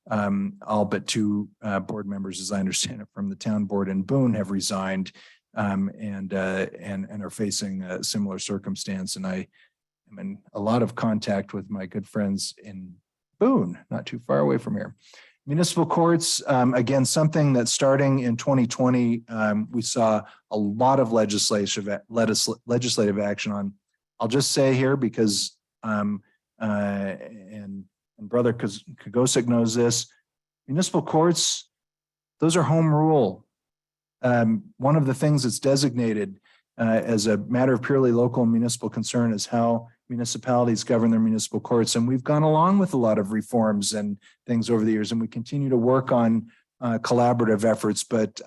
all but two board members, as I understand it, from the town board in Boone have resigned and are facing a similar circumstance. And I am in a lot of contact with my good friends in Boone, not too far away from here. Municipal courts, again, something that starting in 2020, we saw a lot of legislative action on. I'll just say here because, and Brother Kagosic knows this, municipal courts, those are home rule. One of the things that's designated as a matter of purely local and municipal concern is how municipalities govern their municipal courts. And we've gone along with a lot of reforms and things over the years, and we continue to work on collaborative efforts. But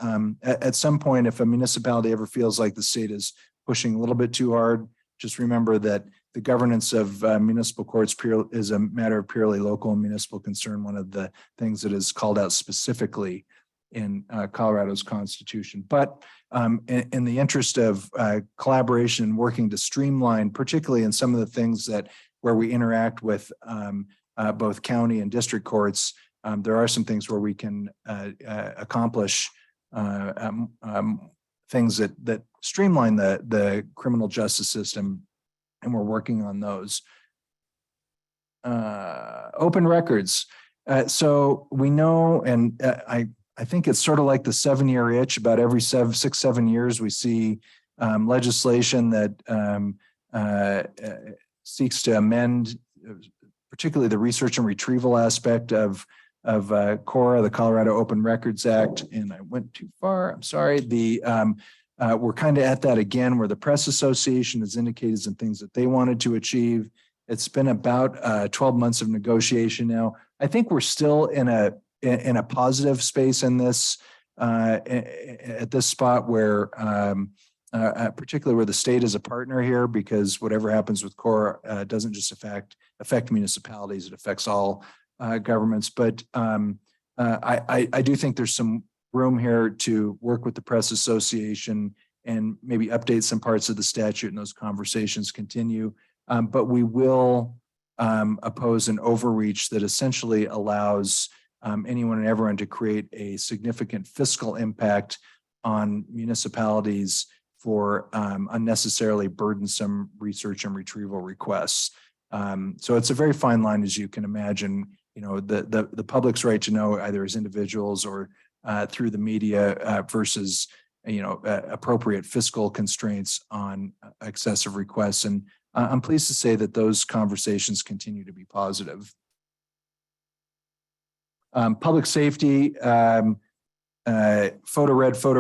at some point, if a municipality ever feels like the state is pushing a little bit too hard, just remember that the governance of municipal courts is a matter of purely local and municipal concern. One of the things that is called out specifically in Colorado's constitution. But in the interest of collaboration and working to streamline, particularly in some of the things where we interact with both county and district courts, there are some things where we can accomplish things that streamline the criminal justice system, and we're working on those. Open records. So we know, and I think it's sort of like the 7-year itch. About every 7 years, we see legislation that seeks to amend, particularly the research and retrieval aspect of CORA, the Colorado Open Records Act. And I went too far. I'm sorry. We're kind of at that again, where the Press Association has indicated some things that they wanted to achieve. It's been about 12 months of negotiation now. I think we're still in a positive space in this, at this spot where, particularly where the state is a partner here, because whatever happens with CORA doesn't just affect municipalities, it affects all governments. But I do think there's some room here to work with the Press Association and maybe update some parts of the statute, and those conversations continue. But we will oppose an overreach that essentially allows anyone and everyone to create a significant fiscal impact on municipalities for unnecessarily burdensome research and retrieval requests. So it's a very fine line, as you can imagine. You know, the public's right to know, either as individuals or through the media, versus appropriate fiscal constraints on excessive requests. And I'm pleased to say that those conversations continue to be positive. Public safety, photo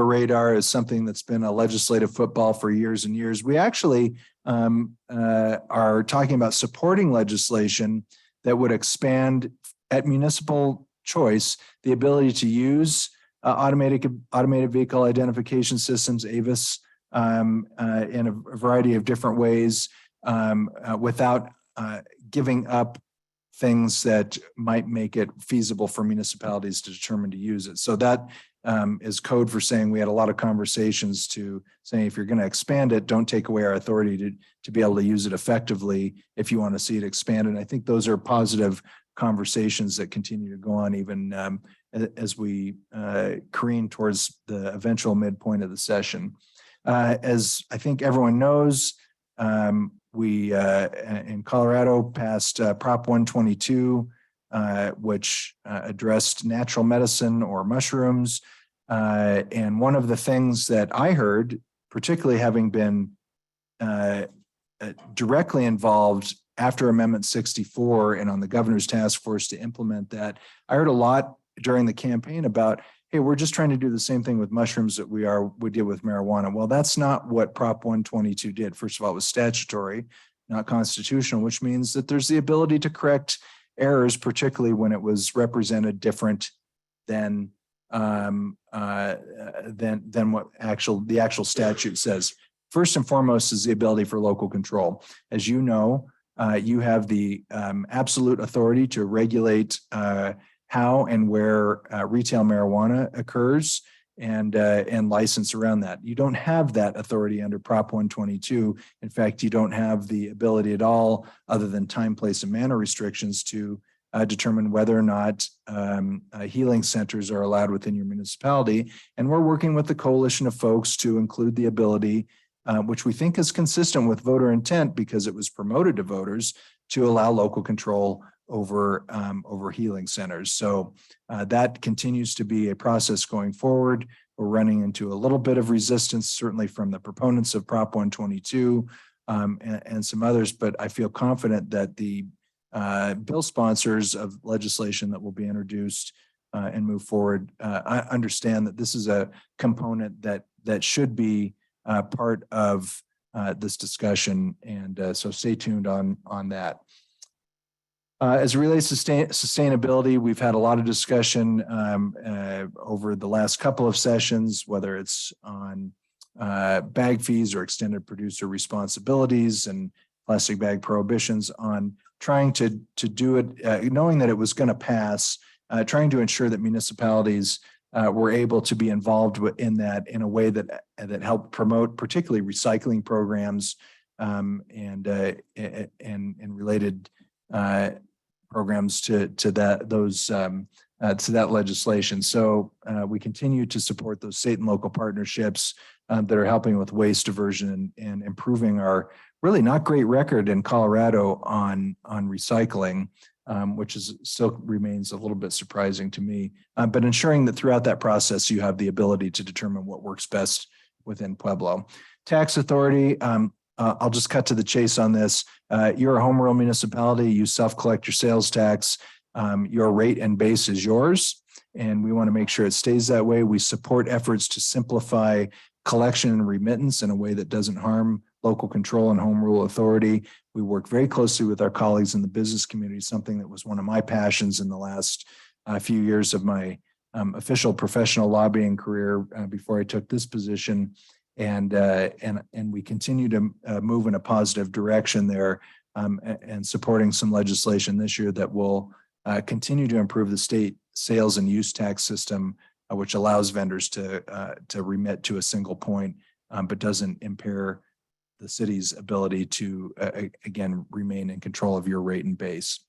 radar is something that's been a legislative football for years and years. We actually are talking about supporting legislation that would expand, at municipal choice, the ability to use automated vehicle identification systems, AVIS, in a variety of different ways, without giving up things that might make it feasible for municipalities to determine to use it. So that is code for saying we had a lot of conversations to saying, if you're going to expand it, don't take away our authority to be able to use it effectively if you want to see it expanded. And I think those are positive conversations that continue to go on even as we careen towards the eventual midpoint of the session. As I think everyone knows, we in Colorado passed Prop 122, which addressed natural medicine or mushrooms. And one of the things that I heard, particularly having been directly involved after Amendment 64 and on the governor's task force to implement that, I heard a lot during the campaign about, hey, we're just trying to do the same thing with mushrooms that we did with marijuana. Well, that's not what Prop 122 did. First of all, it was statutory, not constitutional, which means that there's the ability to correct errors, particularly when it was represented different than what the actual statute says. First and foremost is the ability for local control. As you know, you have the absolute authority to regulate how and where retail marijuana occurs and license around that. You don't have that authority under Prop 122. In fact, you don't have the ability at all, other than time, place, and manner restrictions, to determine whether or not healing centers are allowed within your municipality. And we're working with the coalition of folks to include the ability, which we think is consistent with voter intent because it was promoted to voters, to allow local control over healing centers. So that continues to be a process going forward. We're running into a little bit of resistance, certainly from the proponents of Prop 122 and some others, but I feel confident that the bill sponsors of legislation that will be introduced and move forward, I understand that this is a component that should be part of this discussion, and so stay tuned on that. As it relates to sustainability, we've had a lot of discussion over the last couple of sessions, whether it's on bag fees or extended producer responsibilities and plastic bag prohibitions, on trying to do it, knowing that it was going to pass, trying to ensure that municipalities were able to be involved in that in a way that helped promote particularly recycling programs and related programs to that legislation. So we continue to support those state and local partnerships that are helping with waste diversion and improving our really not great record in Colorado on recycling, which is still remains a little bit surprising to me. But ensuring that throughout that process, you have the ability to determine what works best within Pueblo. Tax authority, I'll just cut to the chase on this. You're a home rule municipality. You self-collect your sales tax. Your rate and base is yours, and we want to make sure it stays that way. We support efforts to simplify collection and remittance in a way that doesn't harm local control and home rule authority. We work very closely with our colleagues in the business community, something that was one of my passions in the last few years of my official professional lobbying career before I took this position. And we continue to move in a positive direction there and supporting some legislation this year that will continue to improve the state sales and use tax system, which allows vendors to remit to a single point, but doesn't impair the city's ability to, again, remain in control of your rate and base.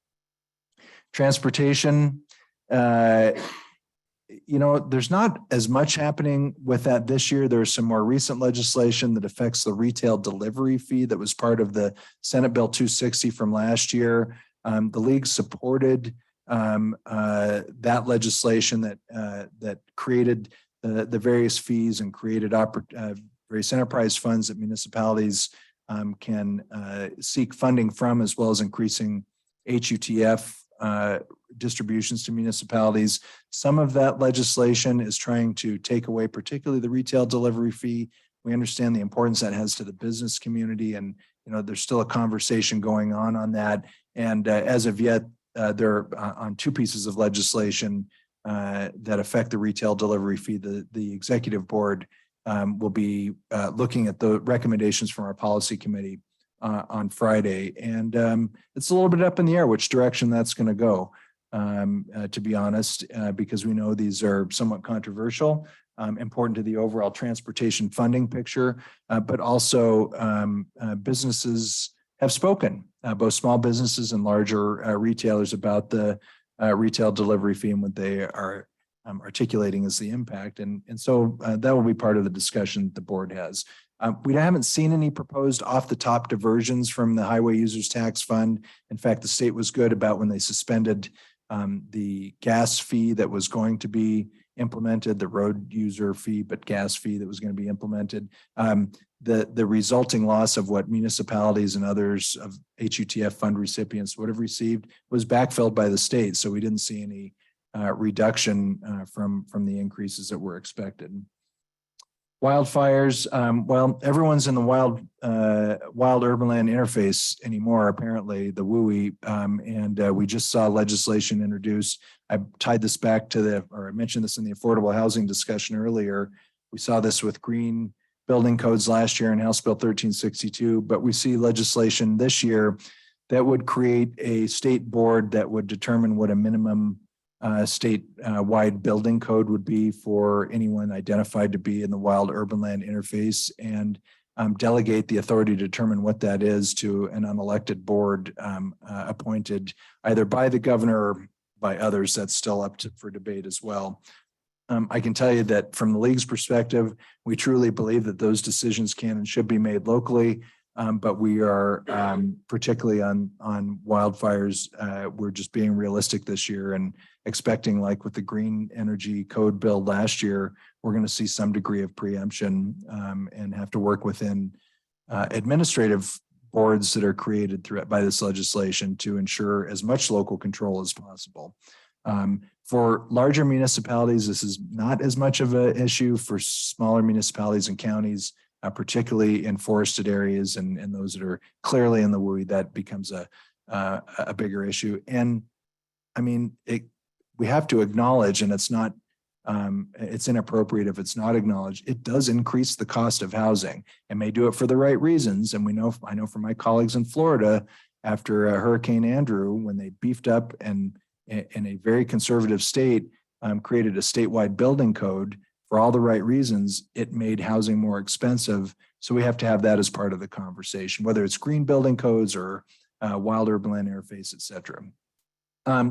Transportation, there's not as much happening with that this year. There's some more recent legislation that affects the retail delivery fee that was part of the Senate Bill 260 from last year. The league supported that legislation that created the various fees and created various enterprise funds that municipalities can seek funding from, as well as increasing HUTF distributions to municipalities. Some of that legislation is trying to take away particularly the retail delivery fee. We understand the importance that has to the business community, and there's still a conversation going on that. And as of yet, there are on two pieces of legislation that affect the retail delivery fee. The executive board will be looking at the recommendations from our policy committee on Friday. And it's a little bit up in the air which direction that's going to go, to be honest, because we know these are somewhat controversial, important to the overall transportation funding picture, but also businesses have spoken, both small businesses and larger retailers, about the retail delivery fee and what they are articulating as the impact. And so that will be part of the discussion the board has. We haven't seen any proposed off the top diversions from the Highway Users Tax Fund. In fact, the state was good about when they suspended the gas fee that was going to be implemented, the road user fee, but gas fee that was going to be implemented. The resulting loss of what municipalities and others of HUTF fund recipients would have received was backfilled by the state. So we didn't see any reduction from the increases that were expected. Wildfires, well, everyone's in the wild urban land interface anymore, apparently, the WUI, and we just saw legislation introduced. I tied this back to I mentioned this in the affordable housing discussion earlier. We saw this with green building codes last year in House Bill 1362, but we see legislation this year that would create a state board that would determine what a minimum state-wide building code would be for anyone identified to be in the wild urban land interface. And delegate the authority to determine what that is to an unelected board appointed either by the governor or by others. That's still up for debate as well. I can tell you that from the league's perspective, we truly believe that those decisions can and should be made locally. But we are particularly on wildfires, we're just being realistic this year and expecting, like with the green energy code bill last year, we're going to see some degree of preemption and have to work within administrative boards that are created by this legislation to ensure as much local control as possible. For larger municipalities, this is not as much of an issue. For smaller municipalities and counties, particularly in forested areas and those that are clearly in the WUI, that becomes a bigger issue. And I mean, we have to acknowledge, and it's inappropriate if it's not acknowledged, it does increase the cost of housing and may do it for the right reasons. And I know from my colleagues in Florida, after Hurricane Andrew, when they beefed up and in a very conservative state, created a statewide building code for all the right reasons, it made housing more expensive. So we have to have that as part of the conversation, whether it's green building codes or wild urban land interface, et cetera.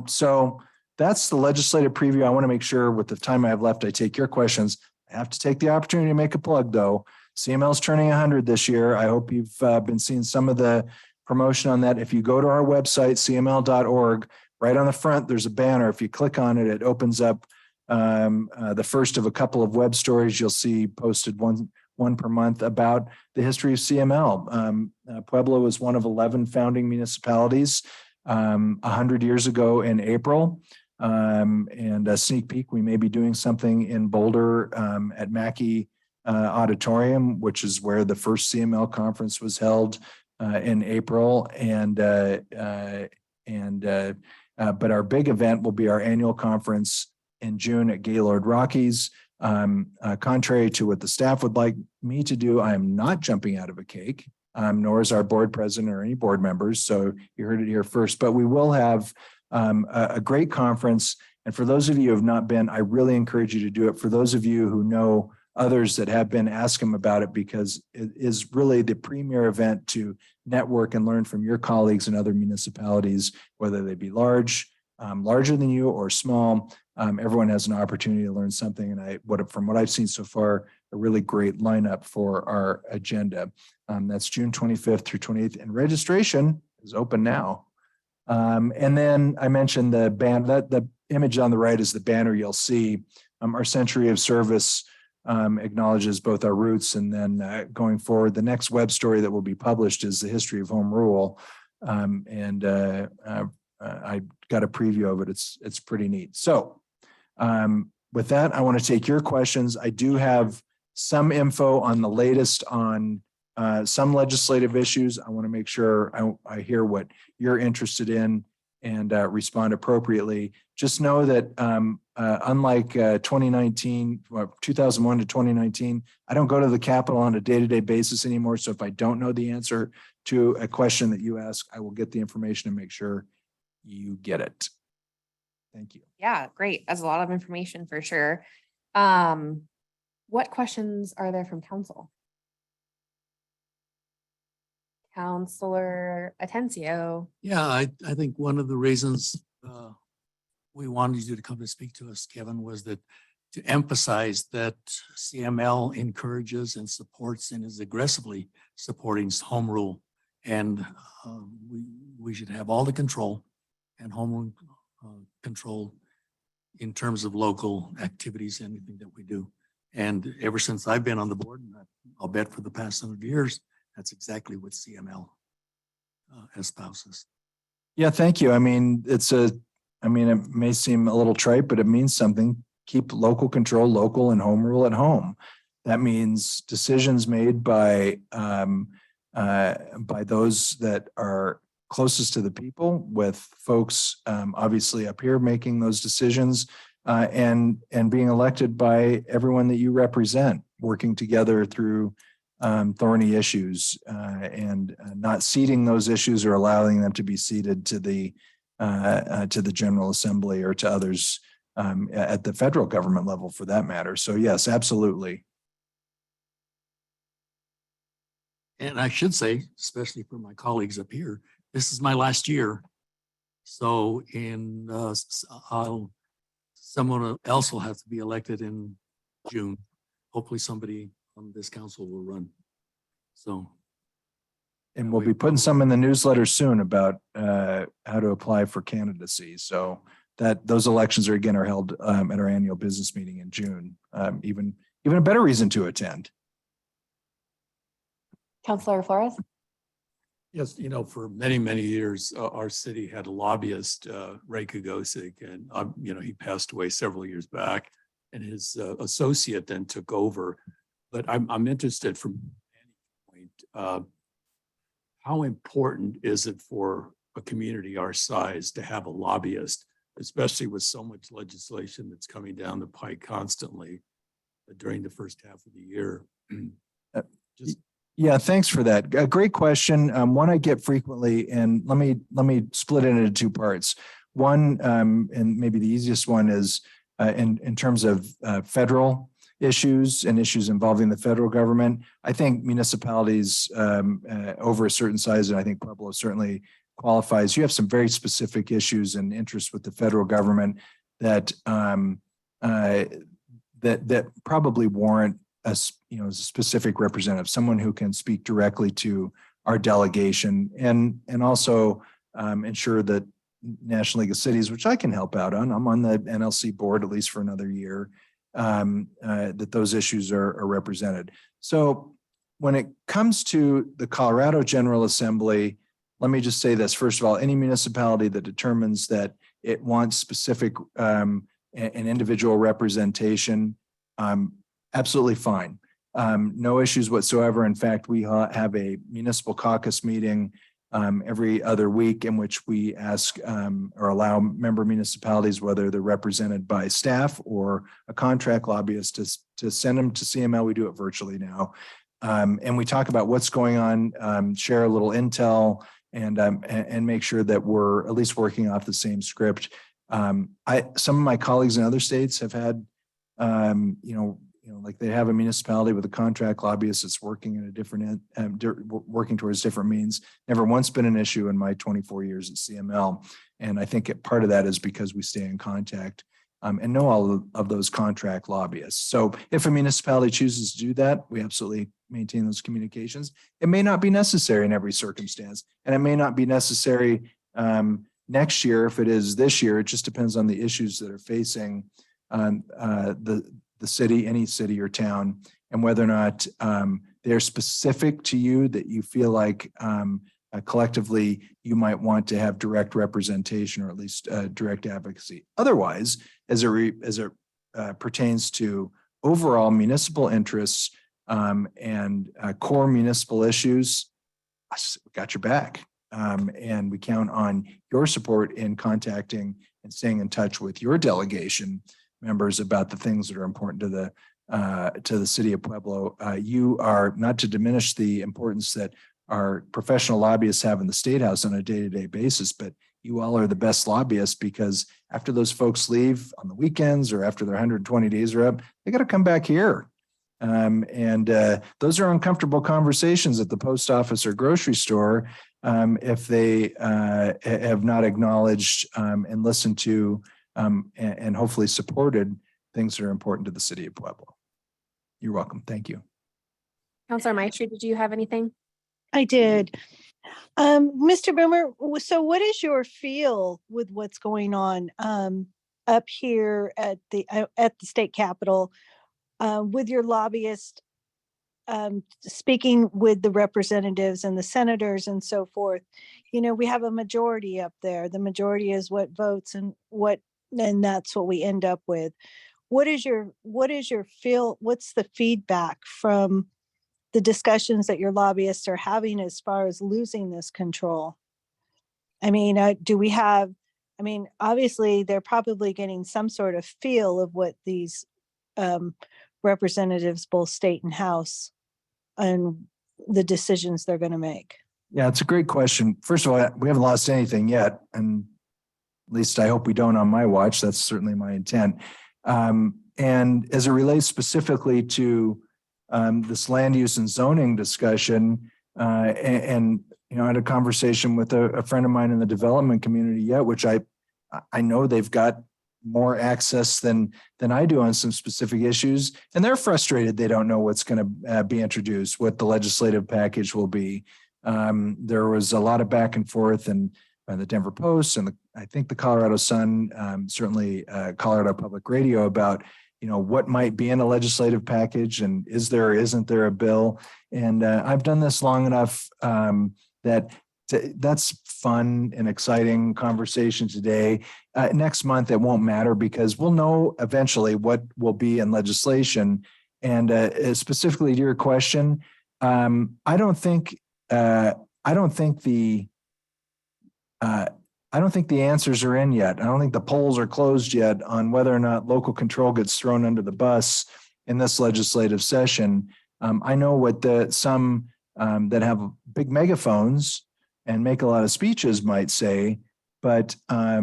So that's the legislative preview. I want to make sure with the time I have left, I take your questions. I have to take the opportunity to make a plug though. CML is turning 100 this year. I hope you've been seeing some of the promotion on that. If you go to our website, cml.org, right on the front, there's a banner. If you click on it, it opens up the first of a couple of web stories you'll see posted one per month about the history of CML. Pueblo was one of 11 founding municipalities 100 years ago in April. And a sneak peek, we may be doing something in Boulder at Mackey Auditorium, which is where the first CML conference was held in April. But our big event will be our annual conference in June at Gaylord Rockies. Contrary to what the staff would like me to do, I am not jumping out of a cake, nor is our board president or any board members. So you heard it here first, but we will have a great conference. And for those of you who have not been, I really encourage you to do it. For those of you who know others that have been, ask them about it, because it is really the premier event to network and learn from your colleagues in other municipalities, whether they be larger than you or small. Everyone has an opportunity to learn something. And from what I've seen so far, a really great lineup for our agenda. That's June 25th through 28th, and registration is open now. And then I mentioned the the image on the right is the banner you'll see. Our century of service acknowledges both our roots, and then going forward, the next web story that will be published is the history of home rule. I got a preview of it. It's pretty neat. So with that, I want to take your questions. I do have some info on the latest on some legislative issues. I want to make sure I hear what you're interested in and respond appropriately. Just know that unlike 2019, 2001 to 2019, I don't go to the Capitol on a day-to-day basis anymore. So if I don't know the answer to a question that you ask, I will get the information and make sure you get it. Thank you. Yeah, great. That's a lot of information for sure. What questions are there from council? Counselor Atencio. Yeah, I think one of the reasons we wanted you to come to speak to us, Kevin, was that to emphasize that CML encourages and supports and is aggressively supporting home rule. And we should have all the control and home rule control in terms of local activities, anything that we do. And ever since I've been on the board, and I'll bet for the past 100 years, that's exactly what CML espouses. Yeah, thank you. I mean, it may seem a little trite, but it means something. Keep local control local and home rule at home. That means decisions made by those that are closest to the people, with folks obviously up here making those decisions, and being elected by everyone that you represent, working together through thorny issues, and not ceding those issues or allowing them to be ceded to the General Assembly or to others at the federal government level, for that matter. So yes, absolutely. And I should say, especially for my colleagues up here, this is my last year. So someone else will have to be elected in June. Hopefully somebody on this council will run. So. And we'll be putting some in the newsletter soon about how to apply for candidacy. So that those elections are held at our annual business meeting in June. Even a better reason to attend. Counselor Flores? Yes, for many, many years, our city had a lobbyist, Ray Kagosik, and he passed away several years back, and his associate then took over. But I'm interested from any point, how important is it for a community our size to have a lobbyist, especially with so much legislation that's coming down the pike constantly during the first half of the year? Yeah, thanks for that. A great question. One I get frequently, and let me split it into two parts. One, and maybe the easiest one is in terms of federal issues and issues involving the federal government. I think municipalities over a certain size, and I think Pueblo certainly qualifies. You have some very specific issues and interests with the federal government that that probably warrant a specific representative, someone who can speak directly to our delegation and also ensure that National League of Cities, which I can help out on. I'm on the NLC board at least for another year. That those issues are represented. So when it comes to the Colorado General Assembly, let me just say this. First of all, any municipality that determines that it wants specific an individual representation, absolutely fine. No issues whatsoever. In fact, we have a municipal caucus meeting every other week in which we ask or allow member municipalities, whether they're represented by staff or a contract lobbyist, to send them to CML. We do it virtually now. And we talk about what's going on, share a little intel, and make sure that we're at least working off the same script. Some of my colleagues in other states have had, like they have a municipality with a contract lobbyist that's working in a different, working towards different means. Never once been an issue in my 24 years at CML. And I think part of that is because we stay in contact and know all of those contract lobbyists. So if a municipality chooses to do that, we absolutely maintain those communications. It may not be necessary in every circumstance, and it may not be necessary next year. If it is this year, it just depends on the issues that are facing the city, any city or town, and whether or not they're specific to you that you feel like collectively you might want to have direct representation or at least direct advocacy. Otherwise, as it pertains to overall municipal interests and core municipal issues, we got your back. And we count on your support in contacting and staying in touch with your delegation members about the things that are important to the city of Pueblo. You are, not to diminish the importance that our professional lobbyists have in the State House on a day-to-day basis, but you all are the best lobbyists, because after those folks leave on the weekends or after their 120 days are up, they got to come back here. And those are uncomfortable conversations at the post office or grocery store if they have not acknowledged and listened to and hopefully supported things that are important to the city of Pueblo. You're welcome. Thank you. Counselor Maestri, did you have anything? I did. Mr. Boomer, so what is your feel with what's going on up here at the state capitol with your lobbyist speaking with the representatives and the senators and so forth? You know, we have a majority up there. The majority is what votes, and that's what we end up with. What is your feel? What's the feedback from the discussions that your lobbyists are having as far as losing this control? I mean, obviously they're probably getting some sort of feel of what these representatives, both state and House, and the decisions they're going to make. Yeah, it's a great question. First of all, we haven't lost anything yet, and at least I hope we don't on my watch. That's certainly my intent. And as it relates specifically to this land use and zoning discussion, And, you know, I had a conversation with a friend of mine in the development community yet, which I know they've got more access than I do on some specific issues. And they're frustrated. They don't know what's going to be introduced, what the legislative package will be. There was a lot of back and forth and the Denver Post and I think the Colorado Sun, certainly Colorado Public Radio about, you know, what might be in a legislative package and is there or isn't there a bill? And I've done this long enough that's fun and exciting conversation today. Next month, it won't matter because we'll know eventually what will be in legislation. And specifically to your question, I don't think the answers are in yet. I don't think the polls are closed yet on whether or not local control gets thrown under the bus in this legislative session. I know what some that have big megaphones and make a lot of speeches might say, but I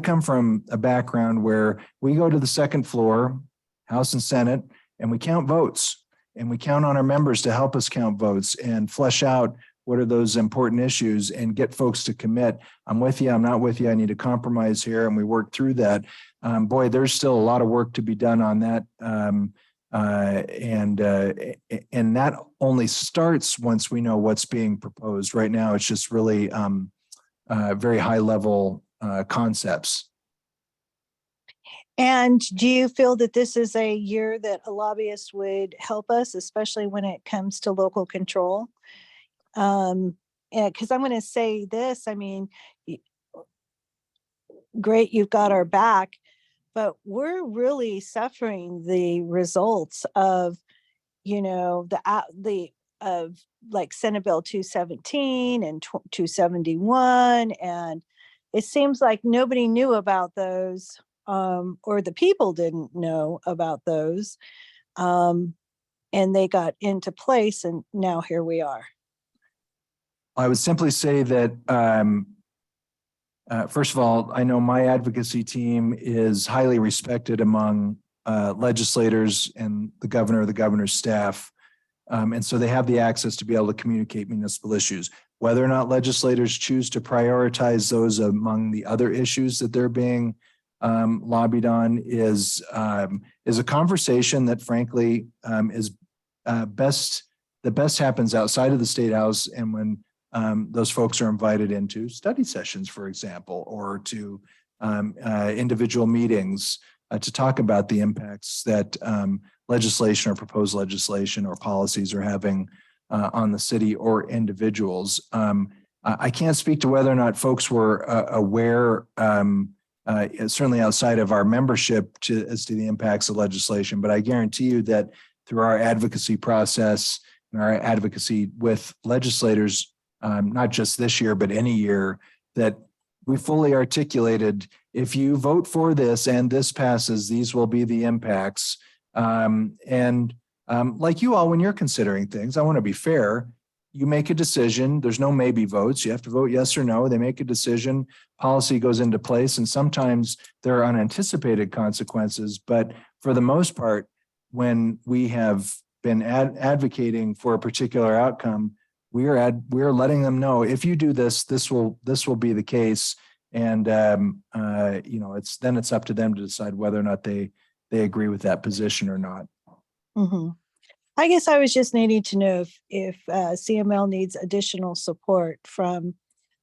come from a background where we go to the second floor, House and Senate, and we count votes, and we count on our members to help us count votes and flesh out what are those important issues and get folks to commit. I'm with you, I'm not with you, I need a compromise here, and we work through that. Boy, there's still a lot of work to be done on that. And that only starts once we know what's being proposed. Right now, it's just really very high level concepts. And do you feel that this is a year that a lobbyist would help us, especially when it comes to local control? Because I'm going to say this, I mean, great, you've got our back, but we're really suffering the results of, you know, of like Senate Bill 217 and 271. And it seems like nobody knew about those, or the people didn't know about those. And they got into place and now here we are. I would simply say that, first of all, I know my advocacy team is highly respected among legislators and the governor's staff. And so they have the access to be able to communicate municipal issues. Whether or not legislators choose to prioritize those among the other issues that they're being lobbied on is a conversation that frankly is best happens outside of the State House and when those folks are invited into study sessions, for example, or to individual meetings to talk about the impacts that legislation or proposed legislation or policies are having on the city or individuals. I can't speak to whether or not folks were aware, certainly outside of our membership as to the impacts of legislation, but I guarantee you that through our advocacy process and our advocacy with legislators, not just this year, but any year, that we fully articulated, if you vote for this and this passes, these will be the impacts. Like you all, when you're considering things, I want to be fair. You make a decision. There's no maybe votes. You have to vote yes or no. They make a decision. Policy goes into place. And sometimes there are unanticipated consequences. But for the most part, when we have been advocating for a particular outcome, we're letting them know if you do this, this will be the case, and you know, it's up to them to decide whether or not they agree with that position or not. Mm-hmm. I guess I was just needing to know if CML needs additional support from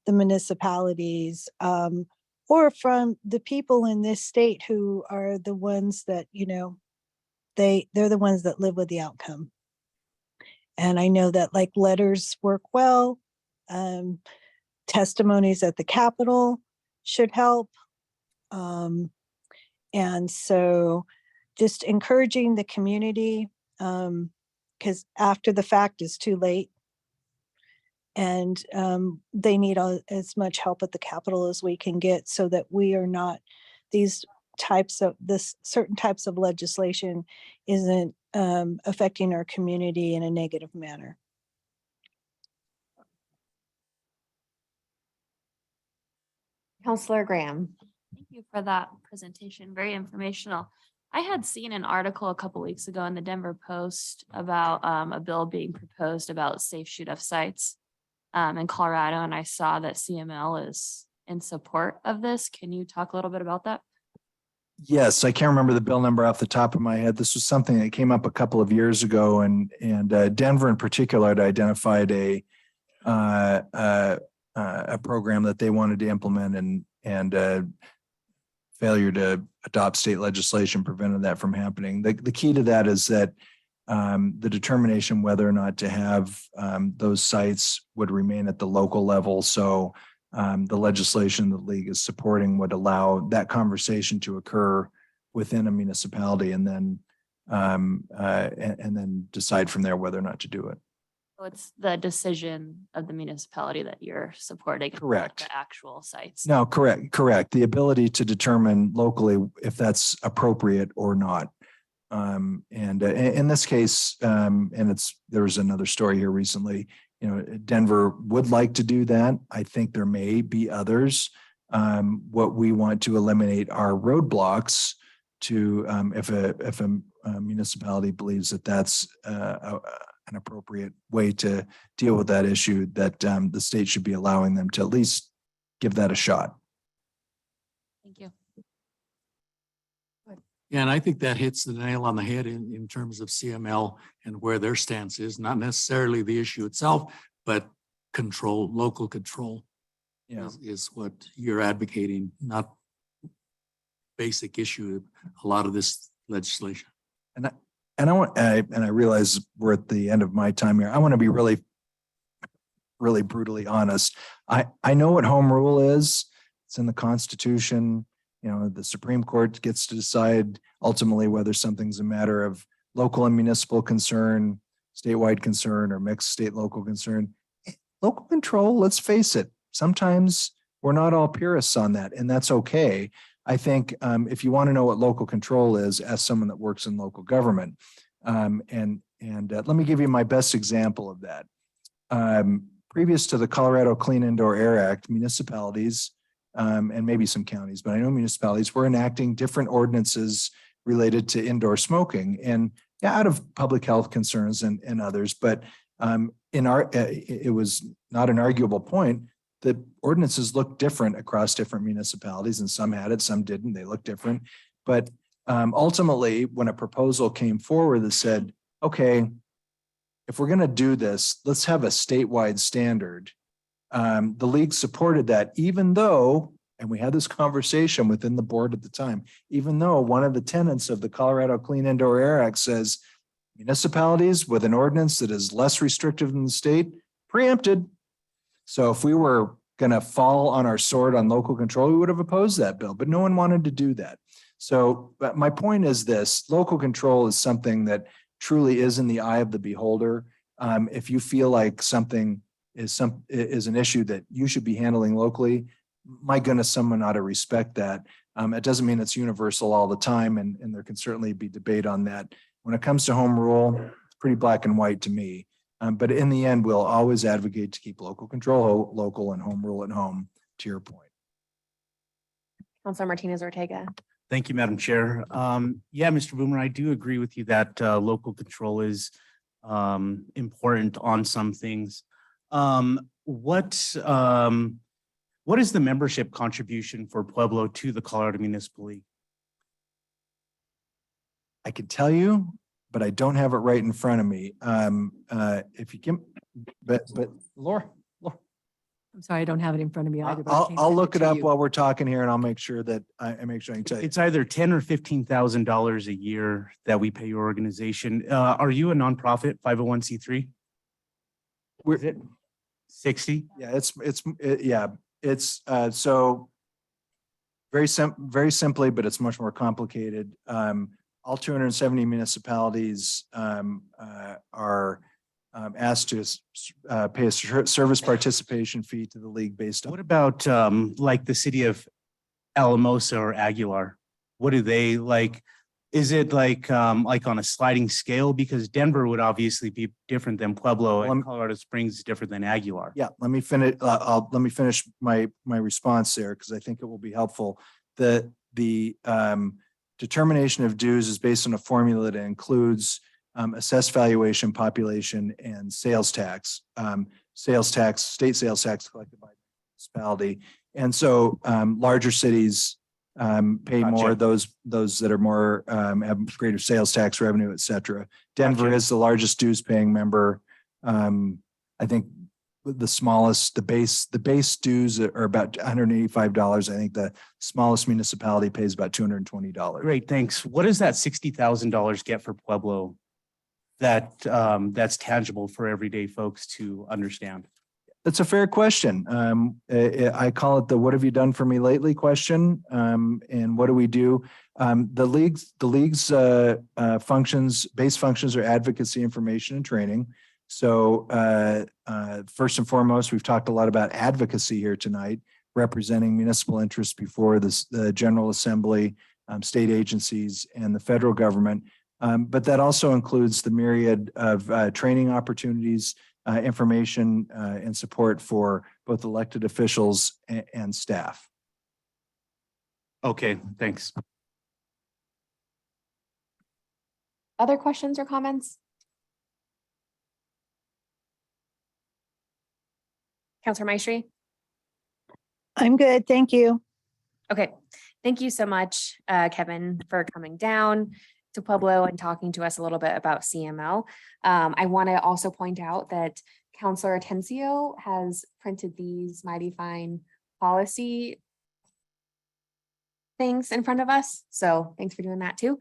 the municipalities or from the people in this state who are the ones that, you know, they're the ones that live with the outcome. And I know that like letters work well, testimonies at the Capitol should help. And so just encouraging the community, because after the fact is too late. And they need as much help at the Capitol as we can get so that we are not, certain types of legislation isn't affecting our community in a negative manner. Counselor Graham. Thank you for that presentation. Very informational. I had seen an article a couple weeks ago in the Denver Post about a bill being proposed about safe shoot off sites in Colorado, and I saw that CML is in support of this. Can you talk a little bit about that? Yes, I can't remember the bill number off the top of my head. This was something that came up a couple of years ago, and Denver in particular had identified a program that they wanted to implement, and failure to adopt state legislation prevented that from happening. The key to that is that the determination whether or not to have those sites would remain at the local level. So the legislation the league is supporting would allow that conversation to occur within a municipality, and then decide from there whether or not to do it. So it's the decision of the municipality that you're supporting. not Correct. The actual sites. No, correct. The ability to determine locally if that's appropriate or not. And in this case, and there was another story here recently, Denver would like to do that. I think there may be others. What we want to eliminate are roadblocks to, if a municipality believes that that's an appropriate way to deal with that issue, that the state should be allowing them to at least give that a shot. Thank you. Yeah, and I think that hits the nail on the head in terms of CML and where their stance is, not necessarily the issue itself, but control, local control Yeah. is what you're advocating, not basic issue, a lot of this legislation. And I realize we're at the end of my time here. I want to be really brutally honest. I know what home rule is. It's in the Constitution. The Supreme Court gets to decide ultimately whether something's a matter of local and municipal concern, statewide concern, or mixed state local concern. Local control, let's face it, sometimes we're not all purists on that, and that's okay. I think if you want to know what local control is, ask someone that works in local government. And let me give you my best example of that. Previous to the Colorado Clean Indoor Air Act, municipalities and maybe some counties, but I know municipalities were enacting different ordinances related to indoor smoking, and out of public health concerns and others. But it was not an arguable point. The ordinances looked different across different municipalities, and some had it, some didn't. They looked different. But ultimately, when a proposal came forward that said, okay, if we're going to do this, let's have a statewide standard. The league supported that, even though, and we had this conversation within the board at the time, even though one of the tenets of the Colorado Clean Indoor Air Act says municipalities with an ordinance that is less restrictive than the state, preempted. So if we were going to fall on our sword on local control, we would have opposed that bill, but no one wanted to do that. So but my point is this: local control is something that truly is in the eye of the beholder. If you feel like something is an issue that you should be handling locally, my goodness, someone ought to respect that. It doesn't mean it's universal all the time, and there can certainly be debate on that. When it comes to home rule, it's pretty black and white to me. But in the end, we'll always advocate to keep local control local and home rule at home, to your point. Counselor Martinez Ortega. Thank you, Madam Chair. Yeah, Mr. Boomer, I do agree with you that local control is important on some things. What is the membership contribution for Pueblo to the Colorado Municipal League? I could tell you, but I don't have it right in front of me. If you can, but Laura, I'm sorry, I don't have it in front of me either. but I can I'll send look it to up you. while we're talking here, and I'll make sure that I make sure I can tell you. It's either $10,000 or $15,000 a year that we pay your organization. Are you a nonprofit 501c3? Is it 60? Yeah, it's so very simply, but it's much more complicated. All 270 municipalities are asked to pay a service participation fee to the league based on. What about like the city of Alamosa or Aguilar? What do they like? Is it like on a sliding scale? Because Denver would obviously be different than Pueblo, and Colorado Springs is different than Aguilar. Yeah, let me finish. Let me finish my response there, because I think it will be helpful. The Determination of dues is based on a formula that includes assessed valuation, population, and sales tax. State sales tax collected by municipality. And so larger cities pay more, those that are more, have greater sales tax revenue, et cetera. Denver Gotcha. is the largest dues paying member. I think the smallest, the base dues are about $185. I think the smallest municipality pays about $220. Great, thanks. What does that $60,000 get for Pueblo? That's tangible for everyday folks to understand. That's a fair question. I call it the "What have you done for me lately?" question. And what do we do? The league's functions, base functions are advocacy, information, and training. So first and foremost, we've talked a lot about advocacy here tonight, representing municipal interests before the General Assembly, state agencies, and the federal government. But that also includes the myriad of training opportunities, information, and support for both elected officials and staff. Okay, thanks. Other questions or comments? Counselor Maestri? I'm good. Thank you. Okay, thank you so much, Kevin, for coming down to Pueblo and talking to us a little bit about CML. I want to also point out that Counselor Atencio has printed these mighty fine policy things in front of us. So thanks for doing that too.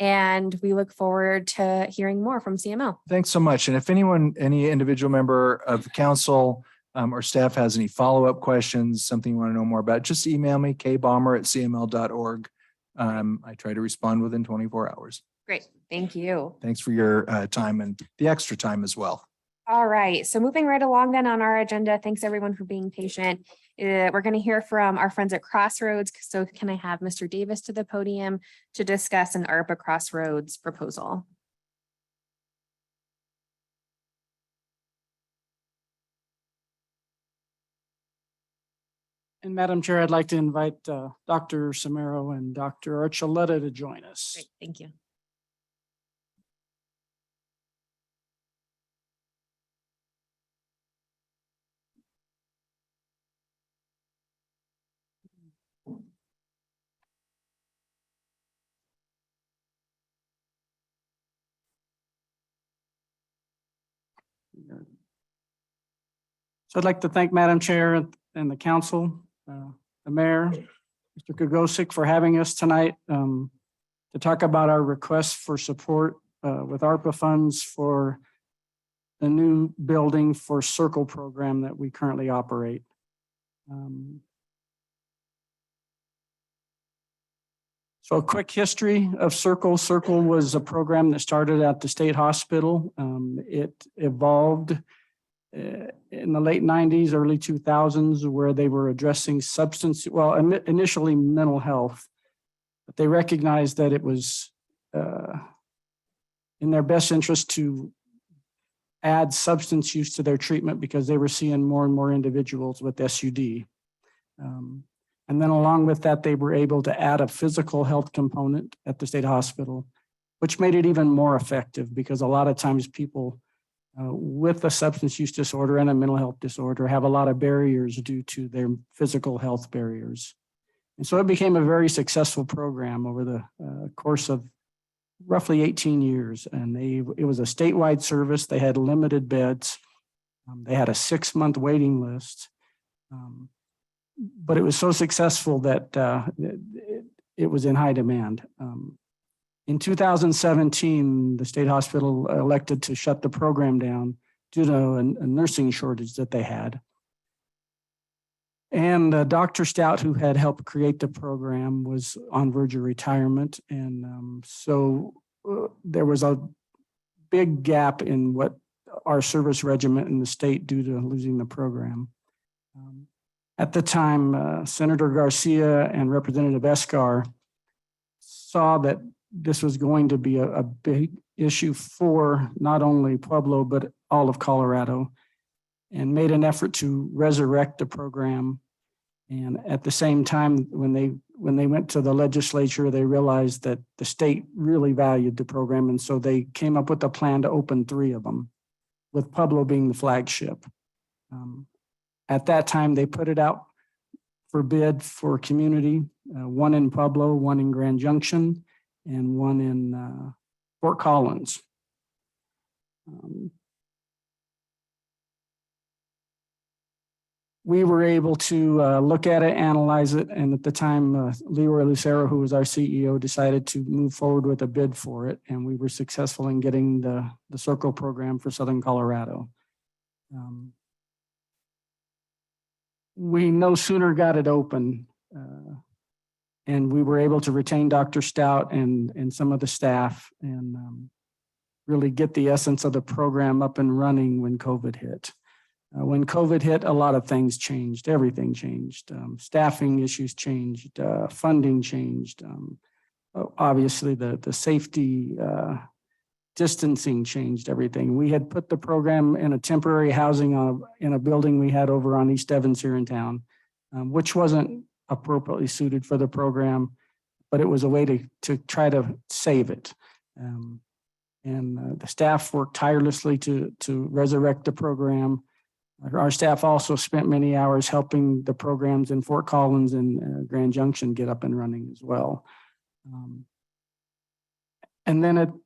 And we look forward to hearing more from CML. Thanks so much. And if any individual member of the council or staff has any follow-up questions, something you want to know more about, just email me, kbomber@cml.org. I try to respond within 24 hours. Great, thank you. Thanks for your time and the extra time as well. All right, so moving right along then on our agenda, thanks everyone for being patient. We're going to hear from our friends at Crossroads. So can I have Mr. Davis to the podium to discuss an ARPA Crossroads proposal? And Madam Chair, I'd like to invite Dr. Samaro and Dr. Archuleta to join us. Great, thank you. So I'd like to thank Madam Chair and the council, the mayor, Mr. Kagosik, for having us tonight to talk about our request for support with ARPA funds for the new building for Circle program that we currently operate. So a quick history of Circle. Circle was a program that started at the state hospital. It evolved in the late 90s, early 2000s, where they were addressing initially mental health, but they recognized that it was in their best interest to add substance use to their treatment because they were seeing more and more individuals with SUD. And then along with that, they were able to add a physical health component at the state hospital, which made it even more effective because a lot of times people with a substance use disorder and a mental health disorder have a lot of barriers due to their physical health barriers. And so it became a very successful program over the course of roughly 18 years. And it was a statewide service. They had limited beds. They had a 6-month waiting list. But it was so successful that it was in high demand. In 2017, the state hospital elected to shut the program down due to a nursing shortage that they had. And Dr. Stout, who had helped create the program, was on verge of retirement. And so there was a big gap in what our service regimen in the state due to losing the program. At the time, Senator Garcia and Representative Escar saw that this was going to be a big issue for not only Pueblo, but all of Colorado, and made an effort to resurrect the program And at the same time, when they went to the legislature, they realized that the state really valued the program. And so they came up with a plan to open 3 of them, with Pueblo being the flagship. At that time, they put it out for bid for community, 1 in Pueblo, 1 in Grand Junction, and 1 in Fort Collins. We were able to look at it, analyze it, and at the time, Leroy Lucero, who was our CEO, decided to move forward with a bid for it, and we were successful in getting the Circle program for Southern Colorado. We no sooner got it open, and we were able to retain Dr. Stout and some of the staff and really get the essence of the program up and running when COVID hit. When COVID hit, a lot of things changed. Everything changed. Staffing issues changed. Funding changed. Obviously, the safety distancing changed everything. We had put the program in a temporary housing in a building we had over on East Evans here in town, which wasn't appropriately suited for the program, but it was a way to try to save it. And the staff worked tirelessly to resurrect the program. Our staff also spent many hours helping the programs in Fort Collins and Grand Junction get up and running as well. And then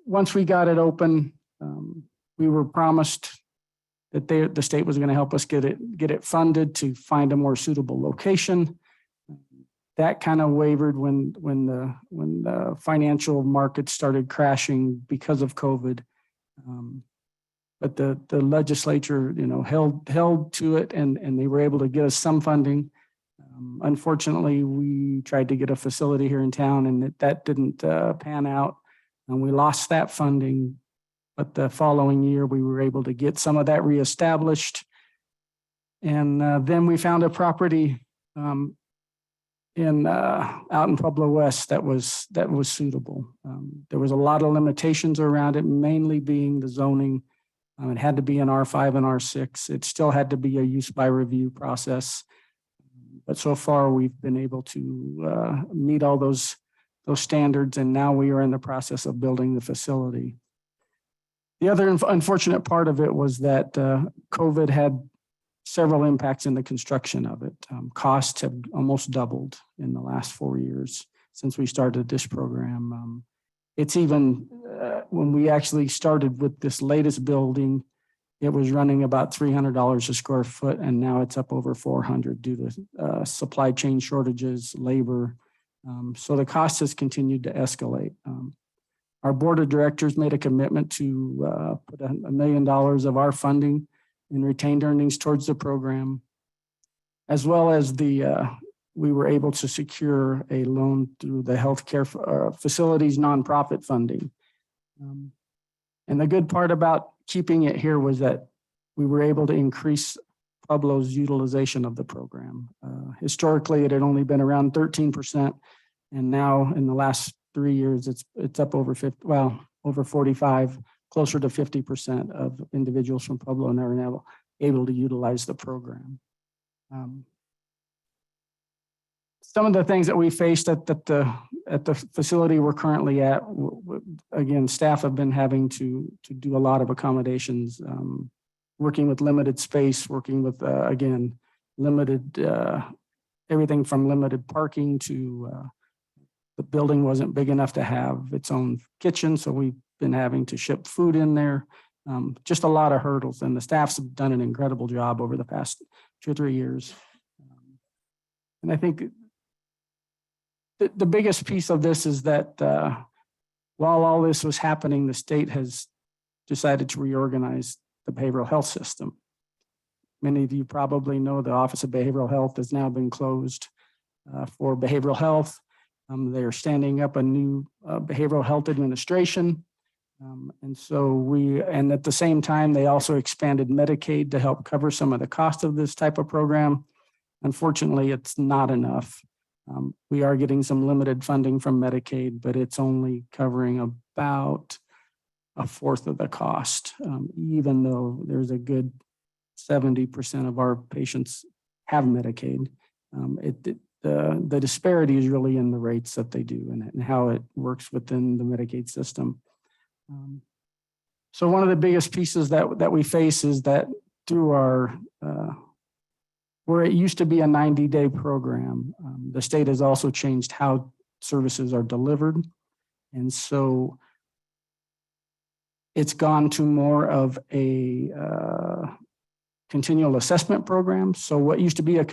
once we got it open, we were promised that the state was going to help us get it funded to find a more suitable location. That kind of wavered when the financial markets started crashing because of COVID. But the legislature, held to it, and they were able to get us some funding. Unfortunately, we tried to get a facility here in town, and that didn't pan out, and we lost that funding. But the following year, we were able to get some of that reestablished, and then we found a property out in Pueblo West that was suitable. There was a lot of limitations around it, mainly being the zoning. It had to be an R5 and R6. It still had to be a use by review process. But so far, we've been able to meet all those standards, and now we are in the process of building the facility. The other unfortunate part of it was that COVID had several impacts in the construction of it. Costs have almost doubled in the last 4 years since we started this program. It's even when we actually started with this latest building, it was running about $300 a square foot, and now it's up over $400 due to supply chain shortages, labor. So the cost has continued to escalate. Our board of directors made a commitment to put $1 million of our funding in retained earnings towards the program, as well as we were able to secure a loan through the healthcare facilities nonprofit funding. And the good part about keeping it here was that we were able to increase Pueblo's utilization of the program. Historically, it had only been around 13%, and now in the last 3 years, it's up over 45, closer to 50% of individuals from Pueblo and are now able to utilize the program. Some of the things that we faced at the facility we're currently at, again, staff have been having to do a lot of accommodations, working with limited space, working with, again, limited, everything from limited parking to the building wasn't big enough to have its own kitchen, so we've been having to ship food in there. Just a lot of hurdles, and the staffs have done an incredible job over the past 2 or 3 years. And I think the biggest piece of this is that while all this was happening, the state has decided to reorganize the behavioral health system. Many of you probably know the Office of Behavioral Health has now been closed for behavioral health. They're standing up a new behavioral health administration. And at the same time, they also expanded Medicaid to help cover some of the cost of this type of program. Unfortunately, it's not enough. We are getting some limited funding from Medicaid, but it's only covering about 1/4 of the cost, even though there's a good 70% of our patients have Medicaid. The disparity is really in the rates that they do and how it works within the Medicaid system. So one of the biggest pieces that we face is that through our, where it used to be a 90-day program, the state has also changed how services are delivered. And so it's gone to more of a continual assessment program. So what used to be a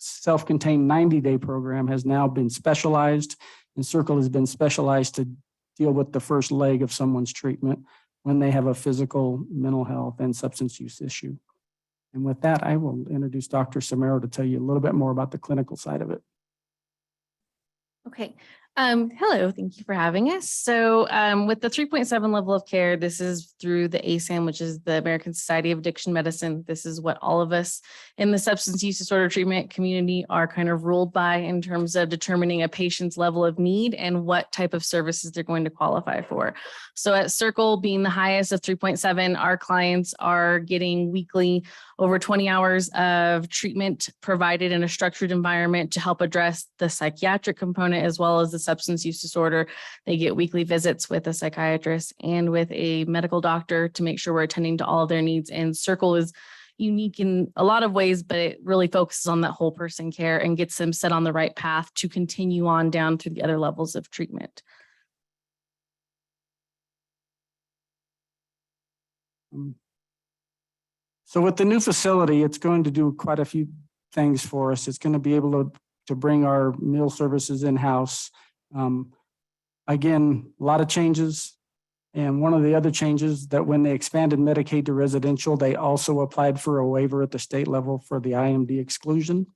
self-contained 90-day program has now been specialized, and Circle has been specialized to deal with the first leg of someone's treatment when they have a physical, mental health, and substance use issue. And with that, I will introduce Dr. Samaro to tell you a little bit more about the clinical side of it. Okay. Hello, thank you for having us. So with the 3.7 level of care, this is through the ASAM, which is the American Society of Addiction Medicine. This is what all of us in the substance use disorder treatment community are kind of ruled by in terms of determining a patient's level of need and what type of services they're going to qualify for. So at Circle, being the highest of 3.7, our clients are getting weekly over 20 hours of treatment provided in a structured environment to help address the psychiatric component as well as the substance use disorder. They get weekly visits with a psychiatrist and with a medical doctor to make sure we're attending to all of their needs. And Circle is unique in a lot of ways, but it really focuses on that whole person care and gets them set on the right path to continue on down through the other levels of treatment. So with the new facility, it's going to do quite a few things for us. It's going to be able to bring our meal services in-house. Again, a lot of changes. And one of the other changes that when they expanded Medicaid to residential, they also applied for a waiver at the state level for the IMD exclusion.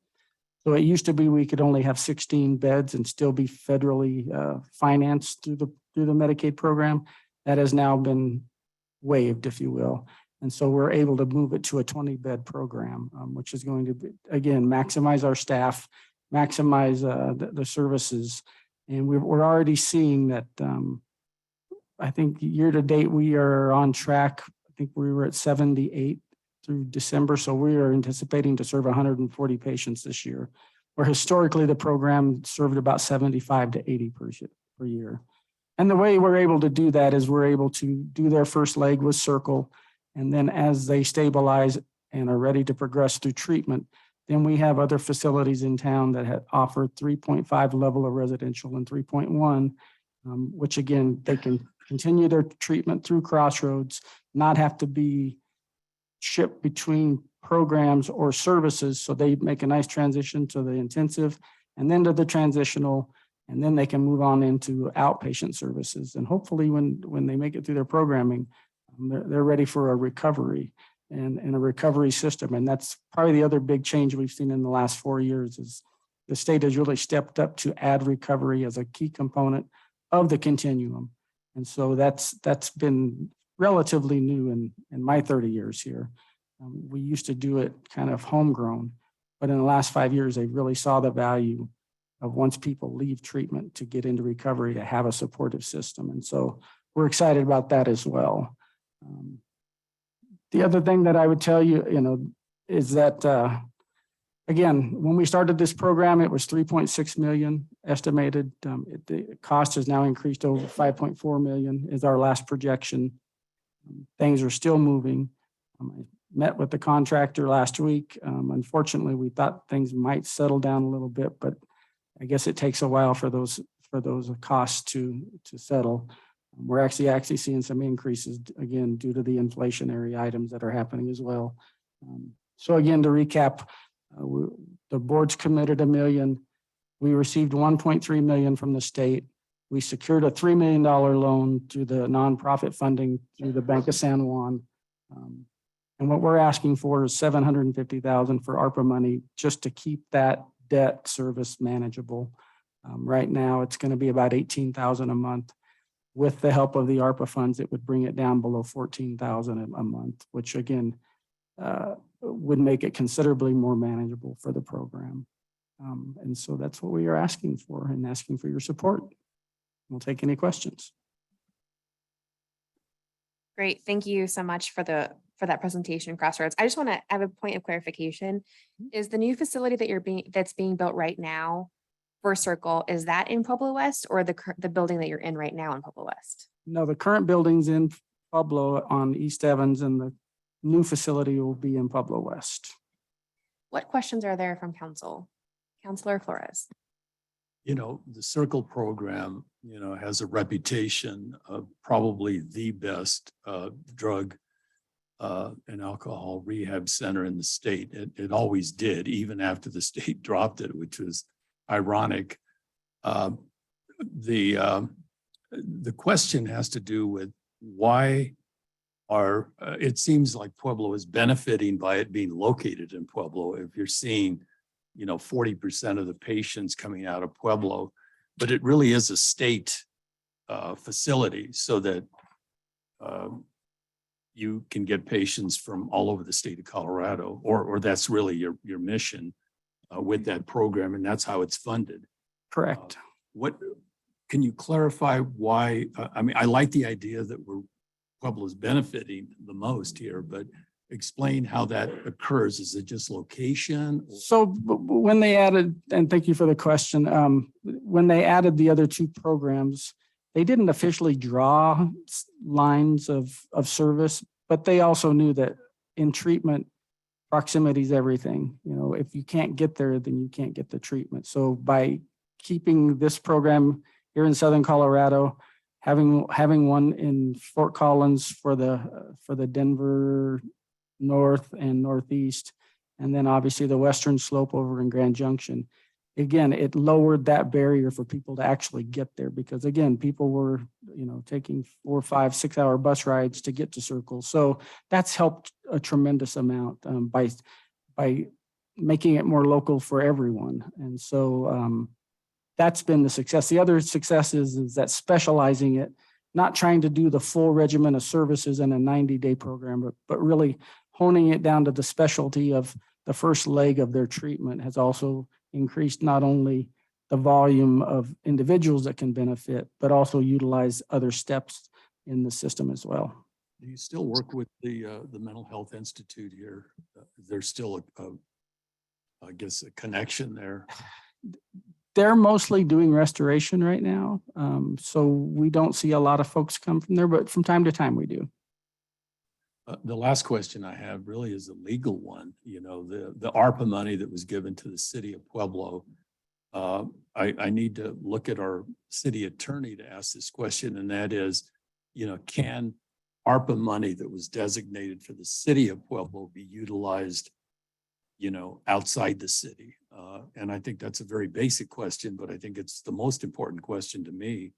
So it used to be we could only have 16 beds and still be federally financed through the Medicaid program. That has now been waived, if you will. And so we're able to move it to a 20-bed program, which is going to, be, again, maximize our staff, maximize the services. And we're already seeing that, I think year to date, we are on track. I think we were at 78 through December. So we are anticipating to serve 140 patients this year, where historically the program served about 75 to 80 per year. And the way we're able to do that is we're able to do their first leg with Circle. And then as they stabilize and are ready to progress through treatment, then we have other facilities in town that offer 3.5 level of residential and 3.1, which again, they can continue their treatment through Crossroads, not have to be shipped between programs or services. So they make a nice transition to the intensive and then to the transitional, and then they can move on into outpatient services. And hopefully when they make it through their programming, they're ready for a recovery and a recovery system. And that's probably the other big change we've seen in the last 4 years is the state has really stepped up to add recovery as a key component of the continuum. And so that's been relatively new in my 30 years here. We used to do it kind of homegrown, but in the last 5 years, they really saw the value of once people leave treatment to get into recovery to have a supportive system. And so we're excited about that as well. The other thing that I would tell you, is that, again, when we started this program, it was 3.6 million estimated. The cost has now increased over 5.4 million is our last projection. Things are still moving. I met with the contractor last week. Unfortunately, we thought things might settle down a little bit, but I guess it takes a while for those costs to settle. We're actually seeing some increases again due to the inflationary items that are happening as well. So again, to recap, the board's committed $1 million. We received 1.3 million from the state. We secured a $3 million loan through the nonprofit funding through the Bank of San Juan. And what we're asking for is $750,000 for ARPA money just to keep that debt service manageable. Right now, it's going to be about $18,000 a month. With the help of the ARPA funds, it would bring it down below $14,000 a month, which again, would make it considerably more manageable for the program. And so that's what we are asking for and asking for your support. We'll take any questions. Great. Thank you so much for the for that presentation, Crossroads. I just want to have a point of clarification. Is the new facility that's being built right now for Circle, is that in Pueblo West or the building that you're in right now in Pueblo West? No, the current building's in Pueblo on East Evans and the new facility will be in Pueblo West. What questions are there from council? Councilor Flores. You know, the Circle program, you know, has a reputation of probably the best drug and alcohol rehab center in the state. It always did, even after the state dropped it, which was ironic. The question has to do with why it seems like Pueblo is benefiting by it being located in Pueblo. If you're seeing, you know, 40% of the patients coming out of Pueblo, but it really is a state facility so that you can get patients from all over the state of Colorado, or that's really your mission with that program, and that's how it's funded. Correct. What, can you clarify why, I mean, I like the idea that Pueblo is benefiting the most here, but explain how that occurs. Is it just location? So when they added, and thank you for the question, when they added the other two programs, they didn't officially draw lines of service, but they also knew that in treatment, proximity is everything. You know, if you can't get there, then you can't get the treatment. So by keeping this program here in Southern Colorado, having one in Fort Collins for the Denver North and Northeast, and then obviously the Western Slope over in Grand Junction. Again, it lowered that barrier for people to actually get there because again, people were, you know, taking 4, 5, 6 hour bus rides to get to Circle. So that's helped a tremendous amount by making it more local for everyone. And so that's been the success. The other success is that specializing it, not trying to do the full regimen of services in a 90-day program, but really honing it down to the specialty of the first leg of their treatment has also increased not only the volume of individuals that can benefit, but also utilize other steps in the system as well. Do you still work with the Mental Health Institute here? There's still I guess, a connection there. They're mostly doing restoration right now. So we don't see a lot of folks come from there, but from time to time we do. The last question I have really is a legal one. You know, the ARPA money that was given to the city of Pueblo. I need to look at our city attorney to ask this question, and that is, you know, can ARPA money that was designated for the city of Pueblo be utilized, you know, outside the city? And I think that's a very basic question, but I think it's the most important question to me.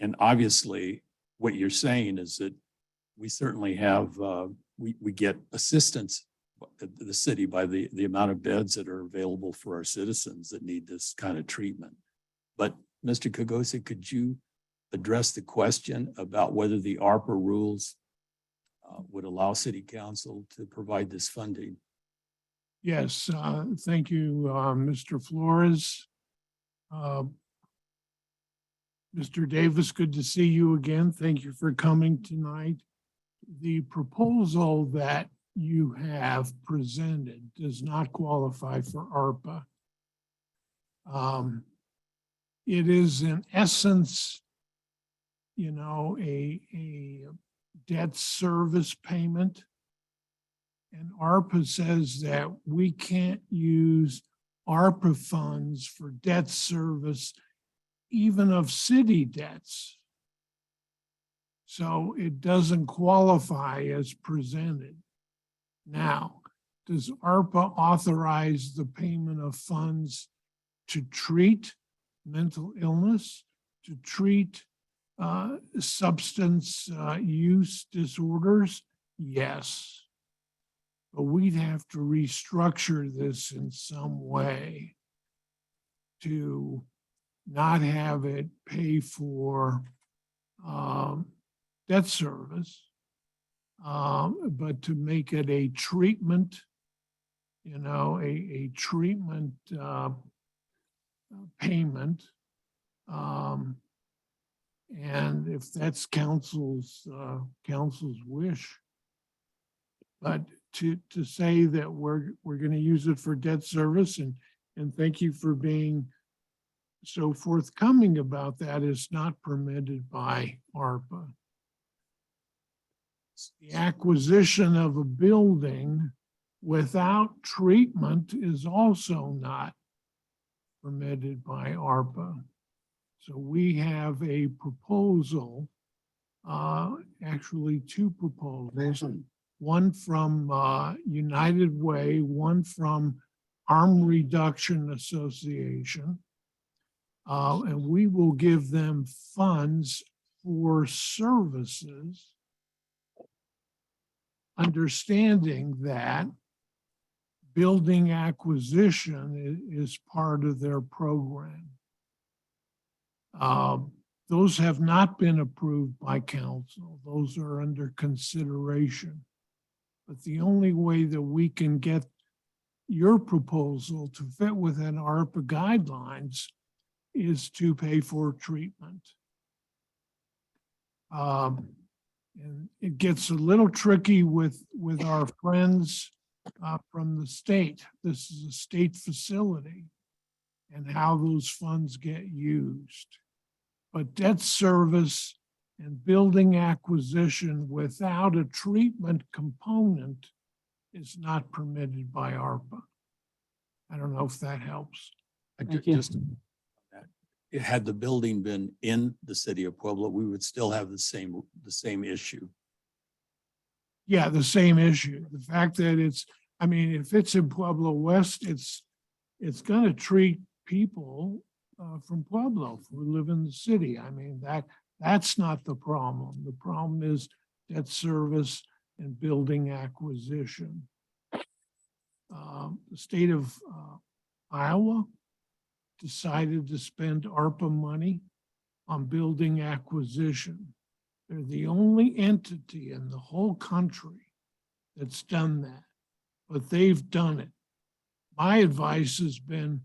And obviously, what you're saying is that we certainly have, we get assistance at the city by the amount of beds that are available for our citizens that need this kind of treatment. But Mr. Kogosic, could you address the question about whether the ARPA rules would allow city council to provide this funding? Yes, thank you, Mr. Flores. Mr. Davis, good to see you again. Thank you for coming tonight. The proposal that you have presented does not qualify for ARPA. It is in essence, you know, a debt service payment. And ARPA says that we can't use ARPA funds for debt service, even of city debts. So it doesn't qualify as presented. Now, does ARPA authorize the payment of funds to treat mental illness, to treat substance use disorders? Yes. But we'd have to restructure this in some way to not have it pay for debt service, but to make it a treatment, you know, a treatment payment. And if that's council's wish, But to say that we're going to use it for debt service and thank you for being so forthcoming about that is not permitted by ARPA. The acquisition of a building without treatment is also not permitted by ARPA. So we have a proposal, actually two proposals, one from United Way, one from Harm Reduction Association. And we will give them funds for services, understanding that building acquisition is part of their program. Those have not been approved by council. Those are under consideration. But the only way that we can get your proposal to fit within ARPA guidelines is to pay for treatment. And it gets a little tricky with our friends from the state. This is a state facility and how those funds get used. But debt service and building acquisition without a treatment component is not permitted by ARPA. I don't know if that helps. Thank you. Just had the building been in the city of Pueblo, we would still have the same issue. Yeah, the same issue. The fact that it's, I mean, if it's in Pueblo West, it's gonna treat people from Pueblo who live in the city. I mean, that's not the problem. The problem is debt service and building acquisition. The state of Iowa decided to spend ARPA money on building acquisition. They're the only entity in the whole country that's done that, but they've done it. My advice has been,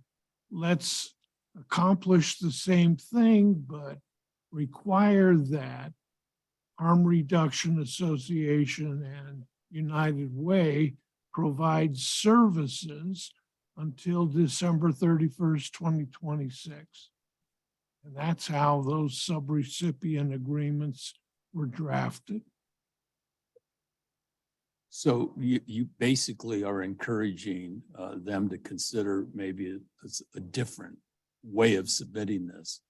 let's accomplish the same thing, but require that Harm Reduction Association and United Way provide services until December 31st, 2026. And that's how those subrecipient agreements were drafted. So you basically are encouraging them to consider maybe a different way of submitting this.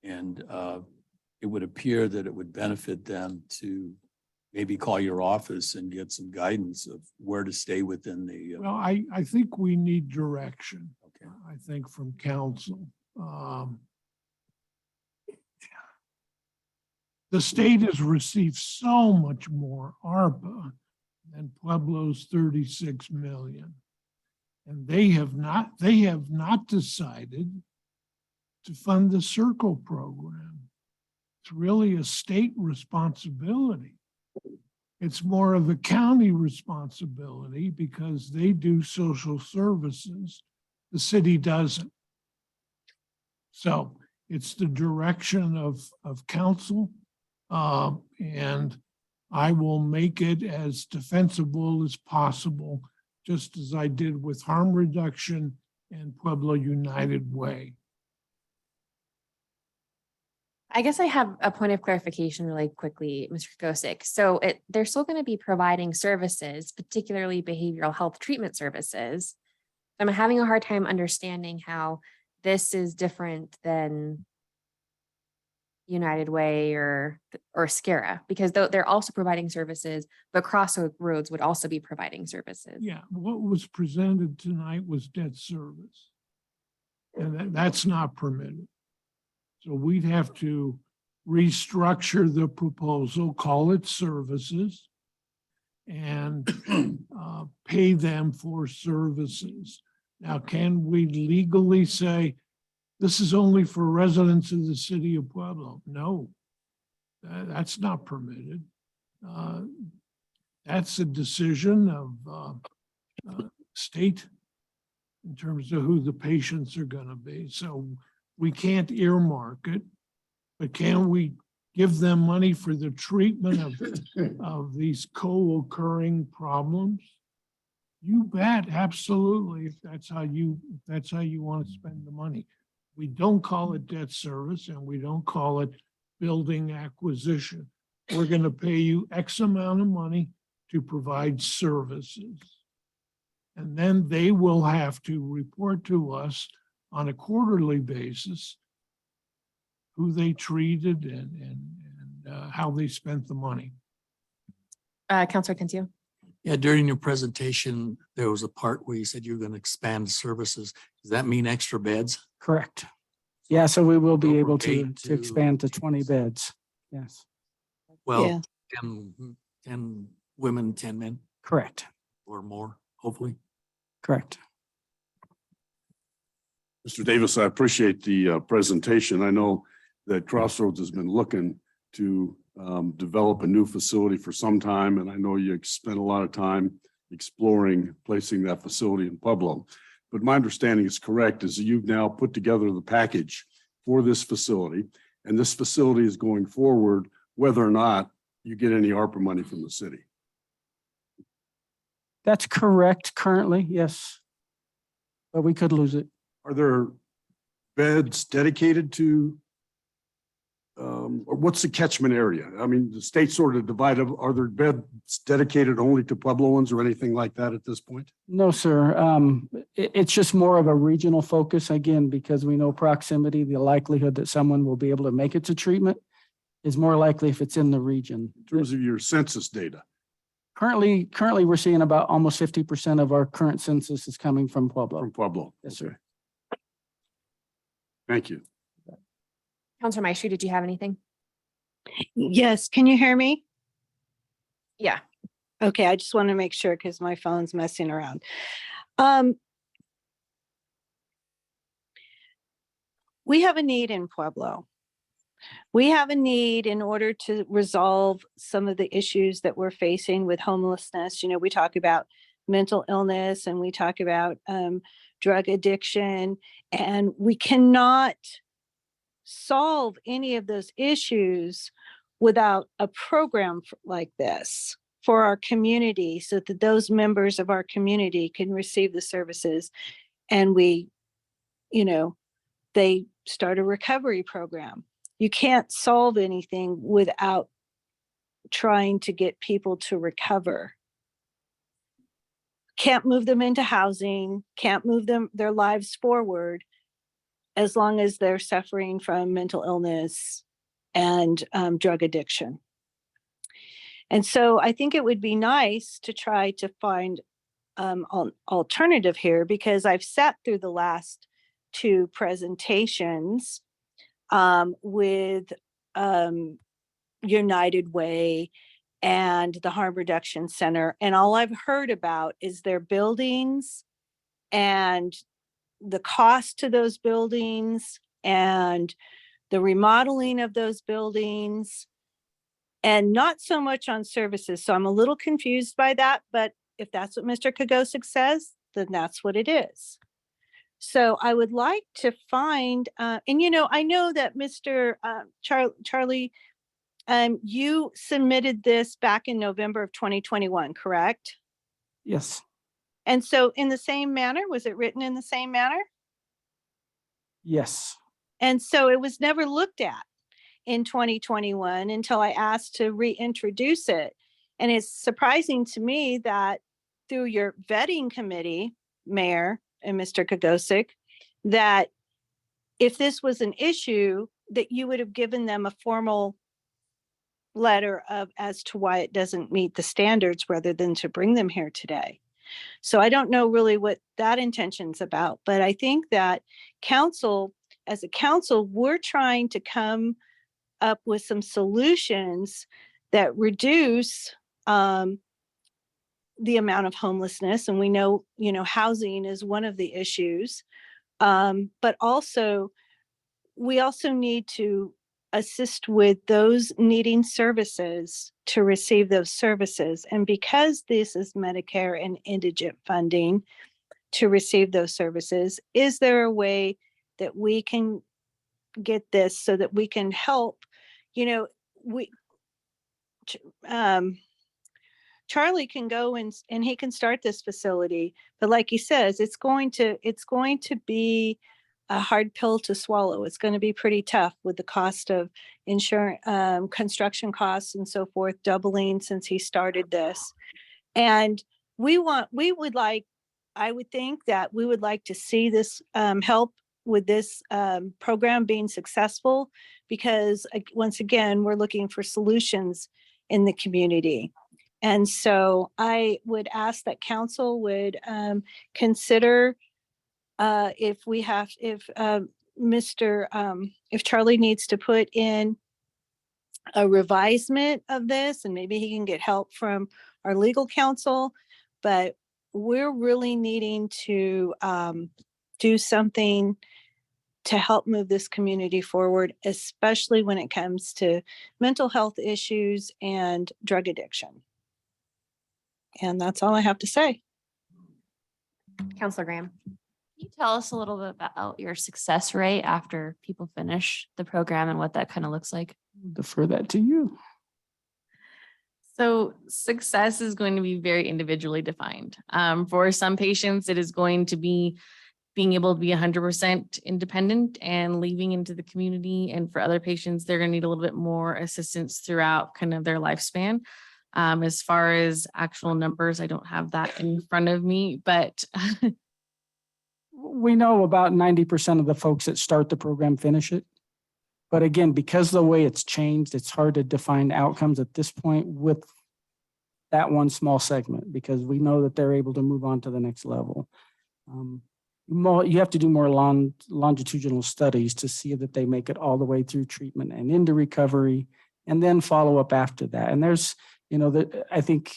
And it would appear that it would benefit them to maybe call your office and get some guidance of where to stay within the. Well, I think we need direction. Okay. I think from council. The state has received so much more ARPA than Pueblo's 36 million. And they have not decided to fund the Circle program. It's really a state responsibility. It's more of a county responsibility because they do social services. The city doesn't. So it's the direction of council. And I will make it as defensible as possible, just as I did with harm reduction and Pueblo United Way. I guess I have a point of clarification really quickly, Mr. Gosick. So they're still going to be providing services, particularly behavioral health treatment services. I'm having a hard time understanding how this is different than United Way or SCARA, because they're also providing services, but Crossroads would also be providing services. Yeah, what was presented tonight was debt service. And that's not permitted. So we'd have to restructure the proposal, call it services, and pay them for services. Now, can we legally say, this is only for residents of the city of Pueblo? No, that's not permitted. That's a decision of state in terms of who the patients are going to be. So we can't earmark it, but can we give them money for the treatment of these co-occurring problems? You bet, absolutely, if that's how you want to spend the money. We don't call it debt service and we don't call it building acquisition. We're going to pay you X amount of money to provide services. And then they will have to report to us on a quarterly basis who they treated and how they spent the money. Counselor Cantu. Yeah, during your presentation, there was a part where you said you're going to expand services. Does that mean extra beds? Correct. Yeah, so we will be Over able to, eight to expand to 20 beds. Yes, Yeah. Well, 10 women, 10 men correct, or more, hopefully. correct. Mr. Davis, I appreciate the presentation. I know that Crossroads has been looking to develop a new facility for some time, and I know you spent a lot of time exploring placing that facility in Pueblo. But my understanding is correct, is that you've now put together the package for this facility, and this facility is going forward whether or not you get any ARPA money from the city. That's correct currently, yes. But we could lose it. Are there beds dedicated to, or what's the catchment area? I mean, the state sort of divided, are there beds dedicated only to Puebloans or anything like that at this point? No, sir. It's just more of a regional focus again, because we know proximity, the likelihood that someone will be able to make it to treatment is more likely if it's in the region. In terms of your census data? Currently, we're seeing about almost 50% of our current census is coming from Pueblo. From Pueblo? Yes, sir. Thank you. Counselor Maestri, did you have anything? Yes, can you hear me? Yeah. Okay, I just want to make sure because my phone's messing around. We have a need in Pueblo. We have a need in order to resolve some of the issues that we're facing with homelessness. You know, we talk about mental illness and we talk about drug addiction, and we cannot solve any of those issues without a program like this for our community, so that those members of our community can receive the services, and we, you know, they start a recovery program. You can't solve anything without trying to get people to recover. Can't move them into housing, can't move their lives forward as long as they're suffering from mental illness and drug addiction. And so I think it would be nice to try to find an alternative here, because I've sat through the last two presentations with United Way and the Harm Reduction Center. And all I've heard about is their buildings and the cost to those buildings and the remodeling of those buildings, and not so much on services. So I'm a little confused by that, but if that's what Mr. Kogosic says, then that's what it is. So I would like to find, and you know, I know that Mr. Charlie, you submitted this back in November of 2021, correct? Yes, And so in the same manner, was it written in the same manner? yes. And so it was never looked at in 2021 until I asked to reintroduce it. And it's surprising to me that through your vetting committee, Mayor and Mr. Kogosic, that if this was an issue, that you would have given them a formal letter of as to why it doesn't meet the standards rather than to bring them here today. So I don't know really what that intention's about, but I think that council, as a council, we're trying to come up with some solutions that reduce the amount of homelessness. And we know, you know, housing is one of the issues. But also, we also need to assist with those needing services to receive those services. And because this is Medicare and indigent funding to receive those services, is there a way that we can get this so that we can help? You know, we, Ch- um, Charlie can go and he can start this facility, but like he says, it's going to be a hard pill to swallow. It's going to be pretty tough with the cost of insurance, construction costs and so forth, doubling since he started this. And we would like, I would think that we would like to see this help with this program being successful, because once again, we're looking for solutions in the community. And so I would ask that council would consider if Charlie needs to put in a revisement of this, and maybe he can get help from our legal counsel, but we're really needing to do something to help move this community forward, especially when it comes to mental health issues and drug addiction. And that's all I have to say. Counselor Graham. Can you tell us a little bit about your success rate after people finish the program and what that kind of looks like? Defer that to you. So success is going to be very individually defined. For some patients, it is going to be being able to be 100% independent and leaving into the community. And for other patients, they're going to need a little bit more assistance throughout kind of their lifespan. As far as actual numbers, I don't have that in front of me, but We know about 90% of the folks that start the program finish it. But again, because of the way it's changed, it's hard to define outcomes at this point with that one small segment, because we know that they're able to move on to the next level. You have to do more longitudinal studies to see that they make it all the way through treatment and into recovery, and then follow up after that. And there's, I think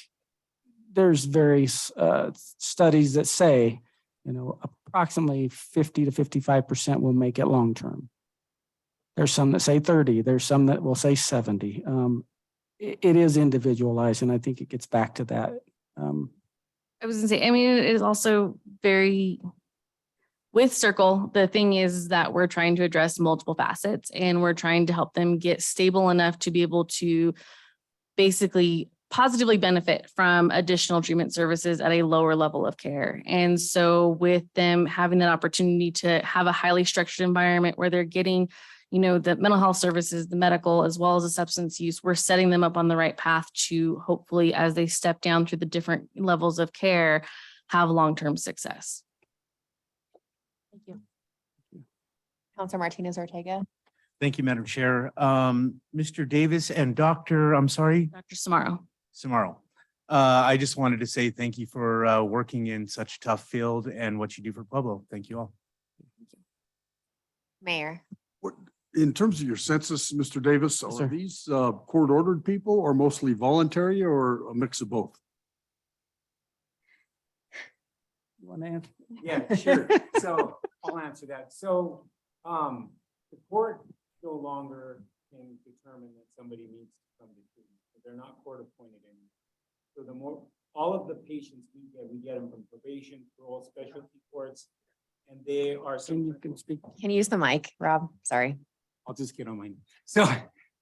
there's various studies that say, approximately 50 to 55% will make it long-term. There's some that say 30, there's some that will say 70. It is individualized, and I think it gets back to that. I was gonna say, I mean, it is also very, with Circle, the thing is that we're trying to address multiple facets, and we're trying to help them get stable enough to be able to basically positively benefit from additional treatment services at a lower level of care. And so with them having that opportunity to have a highly structured environment where they're getting, the mental health services, the medical, as well as the substance use, we're setting them up on the right path to hopefully, as they step down through the different levels of care, have long-term success. Thank you. Counselor Martinez Ortega. Thank you, Madam Chair. Mr. Davis and I'm sorry? Dr. Samaro. Samaro. I just wanted to say thank you for working in such a tough field and what you do for Pueblo. Thank you all. Mayor. In terms of your census, Mr. Davis, Yes, are sir. these court-ordered people or mostly voluntary or a mix of both? You want to answer? Yeah, sure. So I'll answer that. So the court no longer can determine that somebody needs to come to treatment. They're not court appointed anymore. So all of the patients we get them from probation, parole, specialty courts, and they are. You can speak. Can you use the mic, Rob? Sorry. I'll just get on mine. So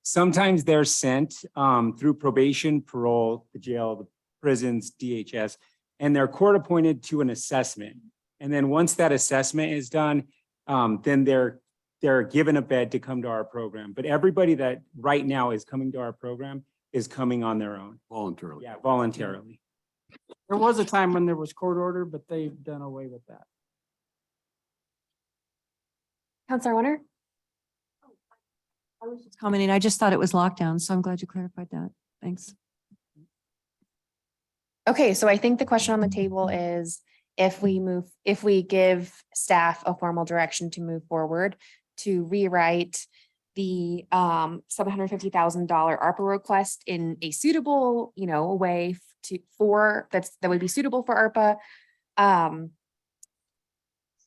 sometimes they're sent through probation, parole, the jail, the prisons, DHS, and they're court appointed to an assessment. And then once that assessment is done, then they're given a bed to come to our program. But everybody that right now is coming to our program is coming on their own. Voluntarily. Yeah, voluntarily. There was a time when there was court order, but they've done away with that. Counselor Winter. I was just commenting, I just thought it was lockdown, so I'm glad you clarified that. Thanks. Okay, so I think the question on the table is if we give staff a formal direction to move forward to rewrite the $750,000 ARPA request in a suitable, way that would be suitable for ARPA.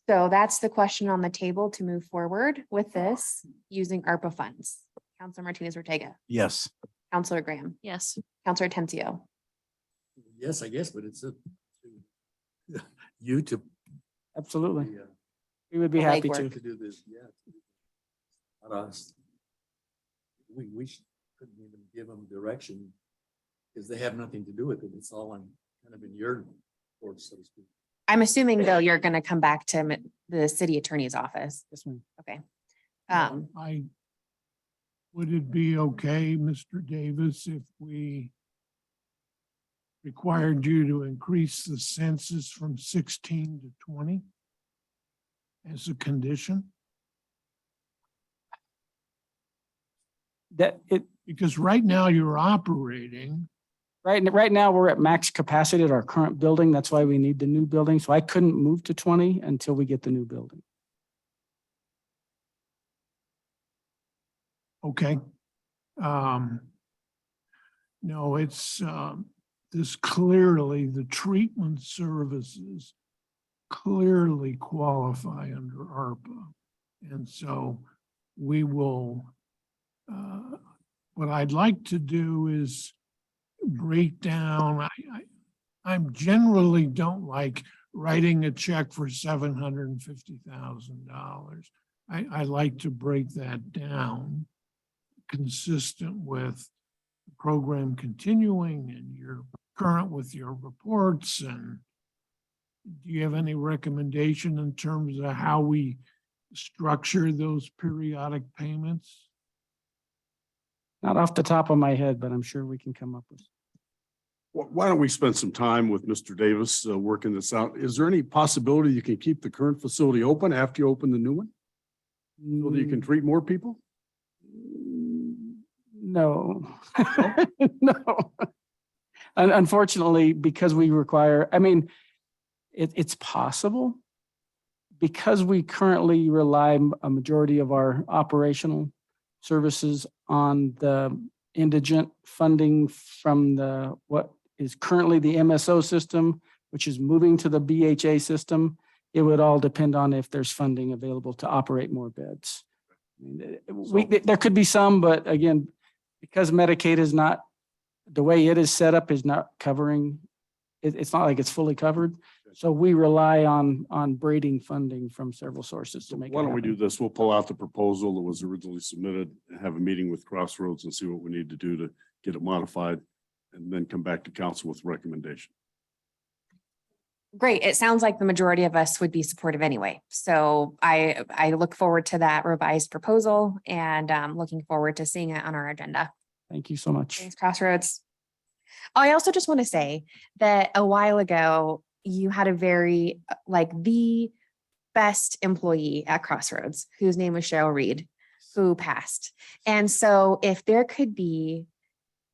So that's the question on the table to move forward with this using ARPA funds. Counselor Martinez Ortega, Yes. Counselor Graham, Yes. Counselor Tencio. Yes, I guess, but it's you to. Absolutely. We would be The happy legwork. to. To do this, yeah. Not us. We should couldn't even give them direction because they have nothing to do with it. It's all on kind of in your court, so to speak. I'm assuming though, you're gonna come back to the city attorney's office. Yes, ma'am. Okay. Would it be okay, Mr. Davis, if we required you to increase the census from 16 to 20 as a condition? Because right now you're operating. Right now, we're at max capacity at our current building. That's why we need the new building. So I couldn't move to 20 until we get the new building. Okay. No, it's, this clearly, the treatment services clearly qualify under ARPA. And so we will, what I'd like to do is break down, I'm generally don't like writing a check for $750,000. I like to break that down consistent with the program continuing and you're current with your reports. And do you have any recommendation in terms of how we structure those periodic payments? Not off the top of my head, but I'm sure we can come up with. Why don't we spend some time with Mr. Davis working this out? Is there any possibility you can keep the current facility open after you open the new one? So that you can treat more people? No. No. Unfortunately, because we require, I mean, it's possible. Because we currently rely a majority of our operational services on the indigent funding from what is currently the MSO system, which is moving to the BHA system. It would all depend on if there's funding available to operate more beds. I mean, there could be some, but again, because Medicaid is not, the way it is set up is not covering, it's not like it's fully covered. So we rely on braiding funding from several sources to make it Why don't we happen. do this? We'll pull out the proposal that was originally submitted and have a meeting with Crossroads and see what we need to do to get it modified and then come back to council with recommendation. Great. It sounds like the majority of us would be supportive anyway. So I look forward to that revised proposal and looking forward to seeing it on our agenda. Thank you so much. Thanks, Crossroads. I also just want to say that a while ago, you had a very, the best employee at Crossroads, whose name was Cheryl Reed, who passed. And so if there could be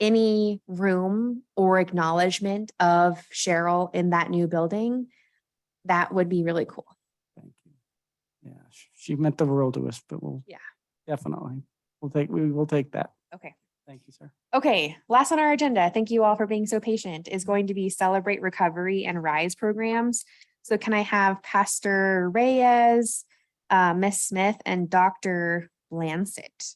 any room or acknowledgement of Cheryl in that new building, that would be really cool. Thank you. Yeah, she meant the world to us, but Yeah. definitely, we will take that. Okay. Thank you, sir. Okay, last on our agenda, thank you all for being so patient, is going to be Celebrate Recovery and Rise programs. So can I have Pastor Reyes, Miss Smith, and Dr. Lancet?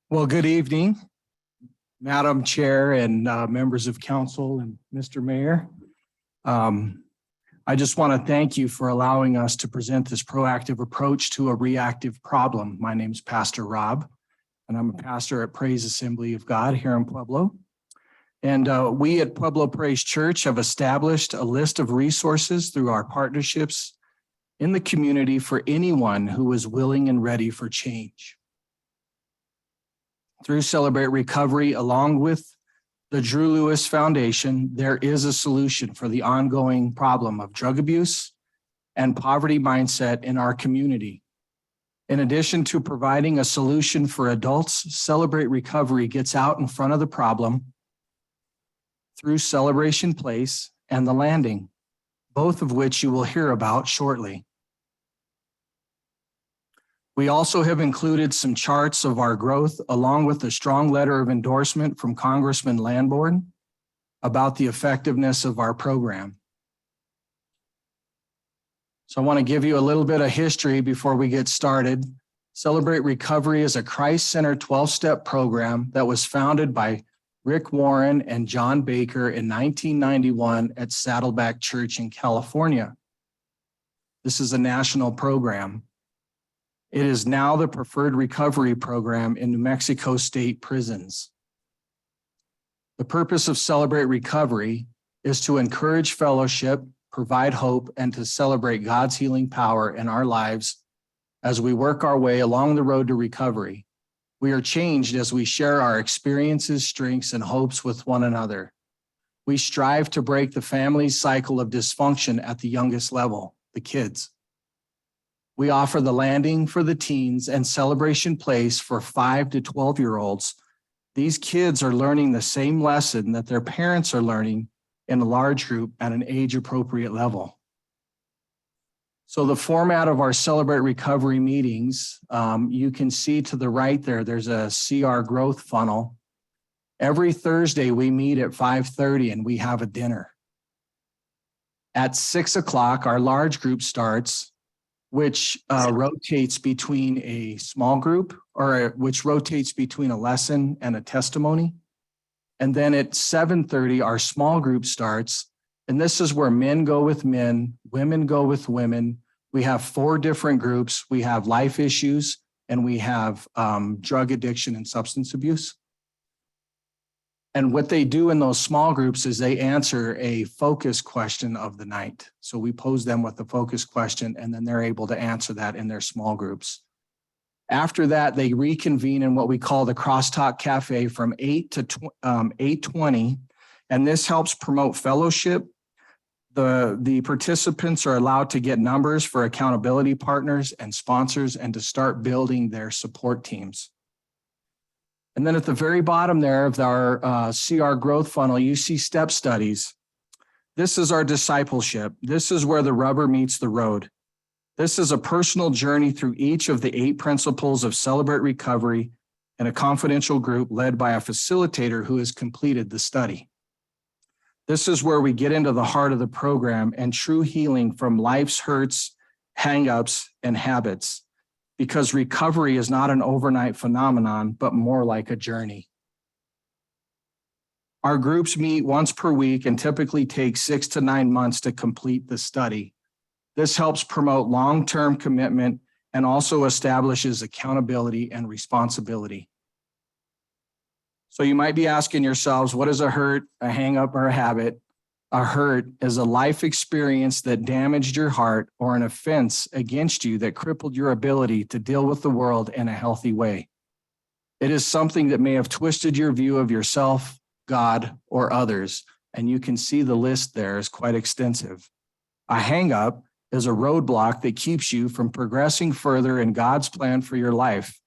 Well, good evening, Madam Chair and members of council and Mr. Mayor. I just want to thank you for allowing us to present this proactive approach to a reactive problem. My name is Pastor Rob, and I'm a pastor at Praise Assembly of God here in Pueblo. And we at Pueblo Praise Church have established a list of resources through our partnerships in the community for anyone who is willing and ready for change. Through Celebrate Recovery, along with the Drew Lewis Foundation, there is a solution for the ongoing problem of drug abuse and poverty mindset in our community. In addition to providing a solution for adults, Celebrate Recovery gets out in front of the problem through Celebration Place and The Landing, both of which you will hear about shortly. We also have included some charts of our growth along with a strong letter of endorsement from Congressman Lamborn about the effectiveness of our program. So I want to give you a little bit of history before we get started. Celebrate Recovery is a Christ-centered 12-step program that was founded by Rick Warren and John Baker in 1991 at Saddleback Church in California. This is a national program. It is now the preferred recovery program in New Mexico state prisons. The purpose of Celebrate Recovery is to encourage fellowship, provide hope, and to celebrate God's healing power in our lives as we work our way along the road to recovery. We are changed as we share our experiences, strengths, and hopes with one another. We strive to break the family's cycle of dysfunction at the youngest level, the kids. We offer The Landing for the teens and Celebration Place for 5 to 12-year-olds. These kids are learning the same lesson that their parents are learning in a large group at an age-appropriate level. So the format of our Celebrate Recovery meetings, you can see to the right there, there's a CR growth funnel. Every Thursday we meet at 5:30 and we have a dinner. At 6 o'clock, our large group starts, which rotates between a small group or which rotates between a lesson and a testimony. And then at 7:30, our small group starts. And this is where men go with men, women go with women. We have 4 different groups. We have life issues and we have drug addiction and substance abuse. And what they do in those small groups is they answer a focus question of the night. So we pose them with the focus question and then they're able to answer that in their small groups. After that, they reconvene in what we call the Crosstalk Cafe from 8 to 8:20, and this helps promote fellowship. The participants are allowed to get numbers for accountability partners and sponsors and to start building their support teams. And then at the very bottom there of our CR growth funnel, you see step studies. This is our discipleship. This is where the rubber meets the road. This is a personal journey through each of the 8 principles of Celebrate Recovery in a confidential group led by a facilitator who has completed the study. This is where we get into the heart of the program and true healing from life's hurts, hang-ups, and habits, because recovery is not an overnight phenomenon, but more like a journey. Our groups meet once per week and typically take 6 to 9 months to complete the study. This helps promote long-term commitment and also establishes accountability and responsibility. So you might be asking yourselves, what is a hurt, a hang-up, or a habit? A hurt is a life experience that damaged your heart or an offense against you that crippled your ability to deal with the world in a healthy way. It is something that may have twisted your view of yourself, God, or others, and you can see the list there is quite extensive. A hang-up is a roadblock that keeps you from progressing further in God's plan for your life.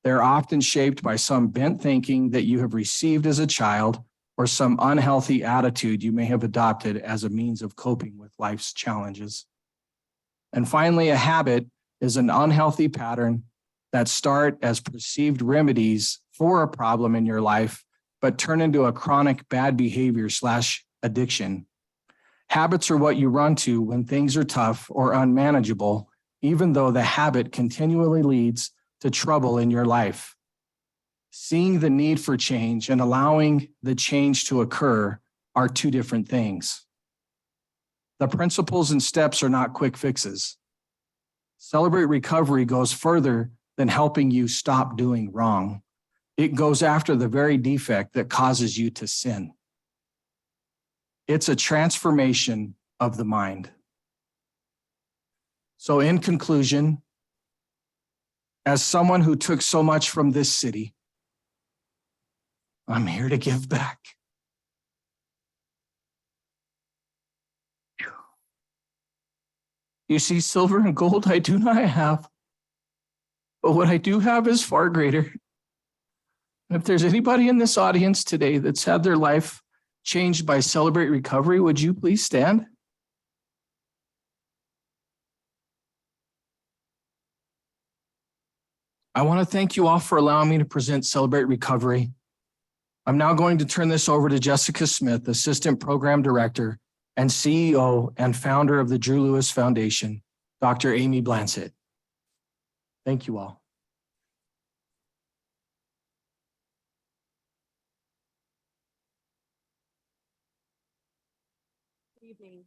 They're often shaped by some bent thinking that you have received as a child or some unhealthy attitude you may have adopted as a means of coping with life's challenges. And finally, a habit is an unhealthy pattern that start as perceived remedies for a problem in your life, but turn into a chronic bad behavior / addiction. Habits are what you run to when things are tough or unmanageable, even though the habit continually leads to trouble in your life. Seeing the need for change and allowing the change to occur are 2 different things. The principles and steps are not quick fixes. Celebrate Recovery goes further than helping you stop doing wrong. It goes after the very defect that causes you to sin. It's a transformation of the mind. So in conclusion, as someone who took so much from this city, I'm here to give back. You see, silver and gold I do not have, but what I do have is far greater. If there's anybody in this audience today that's had their life changed by Celebrate Recovery, would you please stand? I want to thank you all for allowing me to present Celebrate Recovery. I'm now going to turn this over to Jessica Smith, Assistant Program Director and CEO and founder of the Drew Lewis Foundation, Dr. Amy Blansett. Thank you all. Good evening.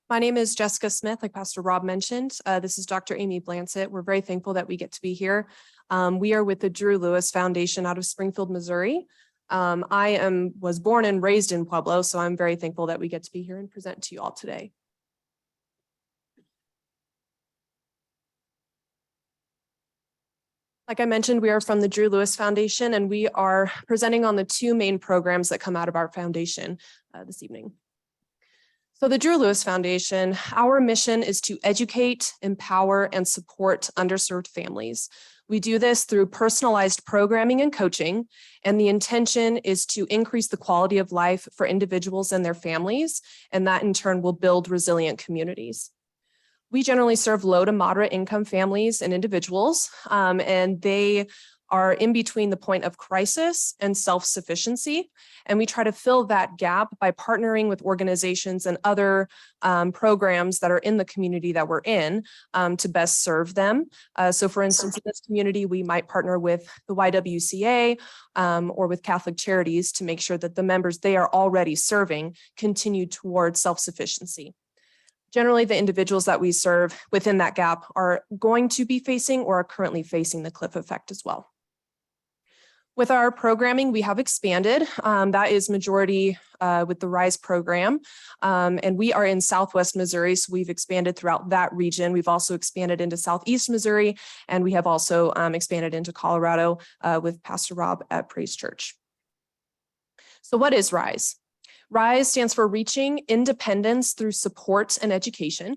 My name is Jessica Smith, like Pastor Rob mentioned. This is Dr. Amy Blansett. We're very thankful that we get to be here. We are with the Drew Lewis Foundation out of Springfield, Missouri. I was born and raised in Pueblo, so I'm very thankful that we get to be here and present to you all today. Like I mentioned, we are from the Drew Lewis Foundation, and we are presenting on the two main programs that come out of our foundation this evening. So the Drew Lewis Foundation, our mission is to educate, empower, and support underserved families. We do this through personalized programming and coaching, and the intention is to increase the quality of life for individuals and their families, and that in turn will build resilient communities. We generally serve low to moderate income families and individuals, and they are in between the point of crisis and self-sufficiency. And we try to fill that gap by partnering with organizations and other programs that are in the community that we're in to best serve them. So for instance, in this community, we might partner with the YWCA or with Catholic Charities to make sure that the members they are already serving continue towards self-sufficiency. Generally, the individuals that we serve within that gap are going to be facing or are currently facing the cliff effect as well. With our programming, we have expanded. That is majority with the RISE program. And we are in Southwest Missouri, so we've expanded throughout that region. We've also expanded into Southeast Missouri, and we have also expanded into Colorado with Pastor Rob at Praise Church. So what is RISE? RISE stands for Reaching Independence Through Support and Education.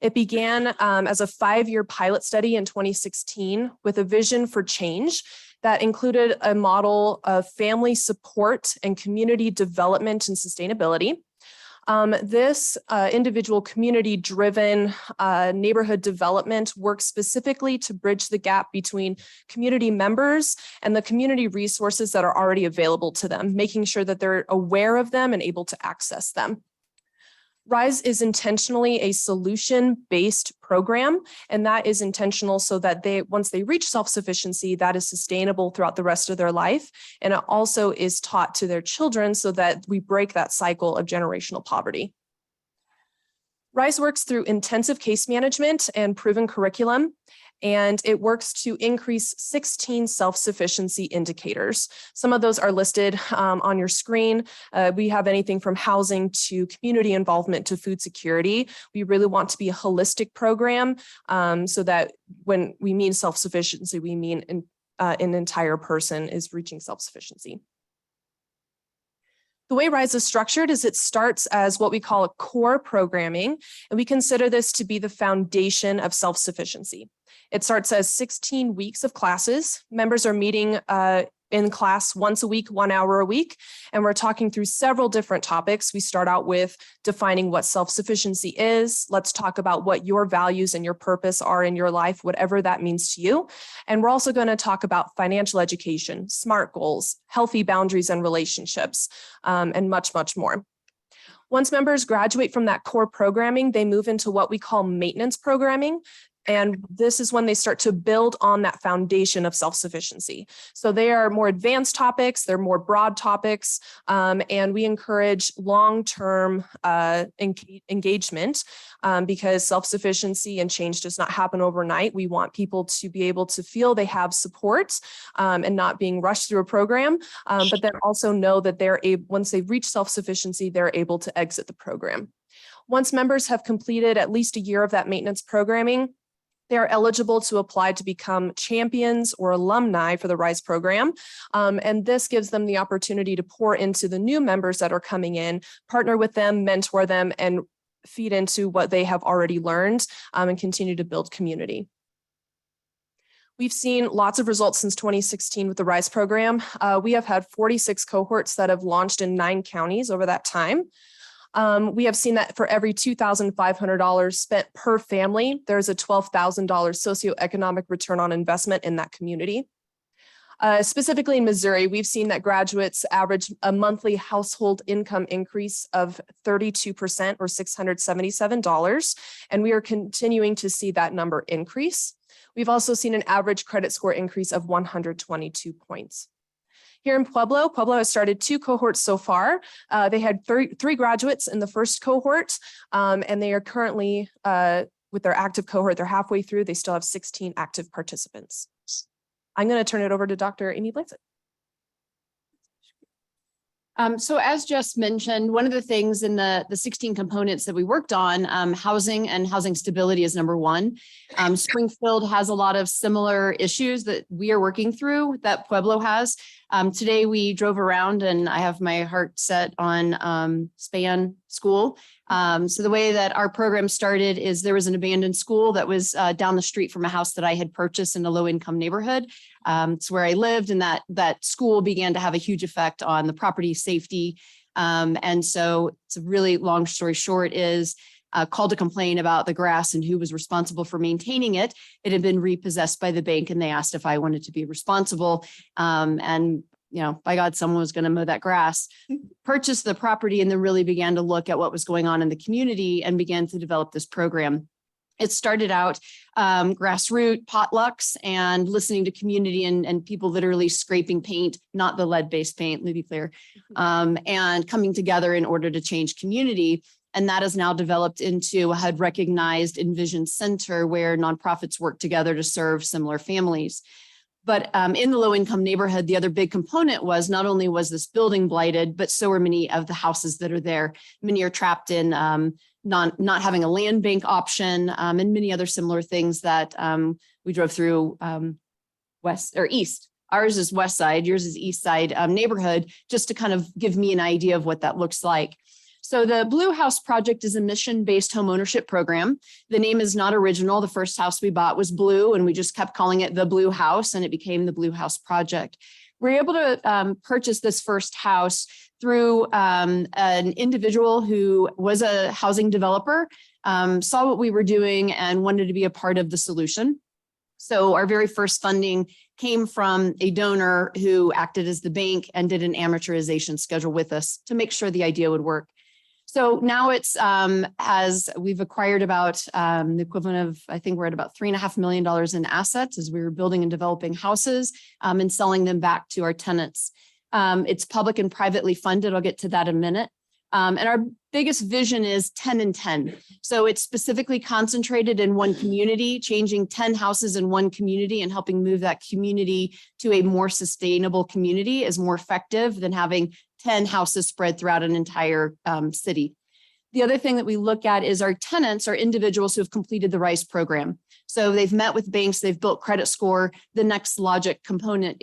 It began as a 5-year pilot study in 2016 with a vision for change that included a model of family support and community development and sustainability. This individual community-driven neighborhood development works specifically to bridge the gap between community members and the community resources that are already available to them, making sure that they're aware of them and able to access them. RISE is intentionally a solution-based program, and that is intentional so that once they reach self-sufficiency, that is sustainable throughout the rest of their life. And it also is taught to their children so that we break that cycle of generational poverty. RISE works through intensive case management and proven curriculum, and it works to increase 16 self-sufficiency indicators. Some of those are listed on your screen. We have anything from housing to community involvement to food security. We really want to be a holistic program so that when we mean self-sufficiency, we mean an entire person is reaching self-sufficiency. The way RISE is structured is it starts as what we call a core programming, and we consider this to be the foundation of self-sufficiency. It starts as 16 weeks of classes. Members are meeting in class once a week, 1 hour a week, and we're talking through several different topics. We start out with defining what self-sufficiency is. Let's talk about what your values and your purpose are in your life, whatever that means to you. And we're also going to talk about financial education, SMART goals, healthy boundaries and relationships, and much, much more. Once members graduate from that core programming, they move into what we call maintenance programming. And this is when they start to build on that foundation of self-sufficiency. So they are more advanced topics, they're more broad topics, and we encourage long-term engagement because self-sufficiency and change does not happen overnight. We want people to be able to feel they have support and not being rushed through a program, but then also know that they're able, once they reach self-sufficiency, they're able to exit the program. Once members have completed at least a year of that maintenance programming, they are eligible to apply to become champions or alumni for the RISE program. And this gives them the opportunity to pour into the new members that are coming in, partner with them, mentor them, and feed into what they have already learned and continue to build community. We've seen lots of results since 2016 with the RISE program. We have had 46 cohorts that have launched in 9 counties over that time. We have seen that for every $2,500 spent per family, there's a $12,000 socioeconomic return on investment in that community. Specifically in Missouri, we've seen that graduates average a monthly household income increase of 32% or $677. And we are continuing to see that number increase. We've also seen an average credit score increase of 122 points. Here in Pueblo has started 2 cohorts so far. They had 3 graduates in the first cohort, and they are currently, with their active cohort, they're halfway through. They still have 16 active participants. I'm going to turn it over to Dr. Amy Blanchett. So as just mentioned, one of the things in the 16 components that we worked on, housing and housing stability is number 1. Springfield has a lot of similar issues that we are working through that Pueblo has. Today we drove around and I have my heart set on Span School. So the way that our program started is there was an abandoned school that was down the street from a house that I had purchased in a low income neighborhood. It's where I lived, and that school began to have a huge effect on the property safety. And so it's a really long story short is called to complain about the grass and who was responsible for maintaining it. It had been repossessed by the bank and they asked if I wanted to be responsible. And you know, by God, someone was going to mow that grass, purchased the property, and then really began to look at what was going on in the community and began to develop this program. It started out grassroots potlucks and listening to community and people literally scraping paint, not the lead-based paint, let me be clear, and coming together in order to change community. And that has now developed into a HUD recognized Envision Center where nonprofits work together to serve similar families. But in the low income neighborhood, the other big component was not only was this building blighted, but so are many of the houses that are there. Many are trapped in not having a land bank option and many other similar things that we drove through west or east. Ours is west side, yours is east side neighborhood, just to kind of give me an idea of what that looks like. So the Blue House Project is a mission-based home ownership program. The name is not original. The first house we bought was blue, and we just kept calling it the Blue House, and it became the Blue House Project. We were able to purchase this first house through an individual who was a housing developer, saw what we were doing and wanted to be a part of the solution. So our very first funding came from a donor who acted as the bank and did an amortization schedule with us to make sure the idea would work. So now it's as we've acquired about the equivalent of, I think we're at about $3.5 million in assets as we were building and developing houses and selling them back to our tenants. It's public and privately funded. I'll get to that in a minute. And our biggest vision is 10 and 10. So it's specifically concentrated in one community, changing 10 houses in one community and helping move that community to a more sustainable community is more effective than having 10 houses spread throughout an entire city. The other thing that we look at is our tenants are individuals who have completed the RISE program. So they've met with banks, they've built credit score. The next logic component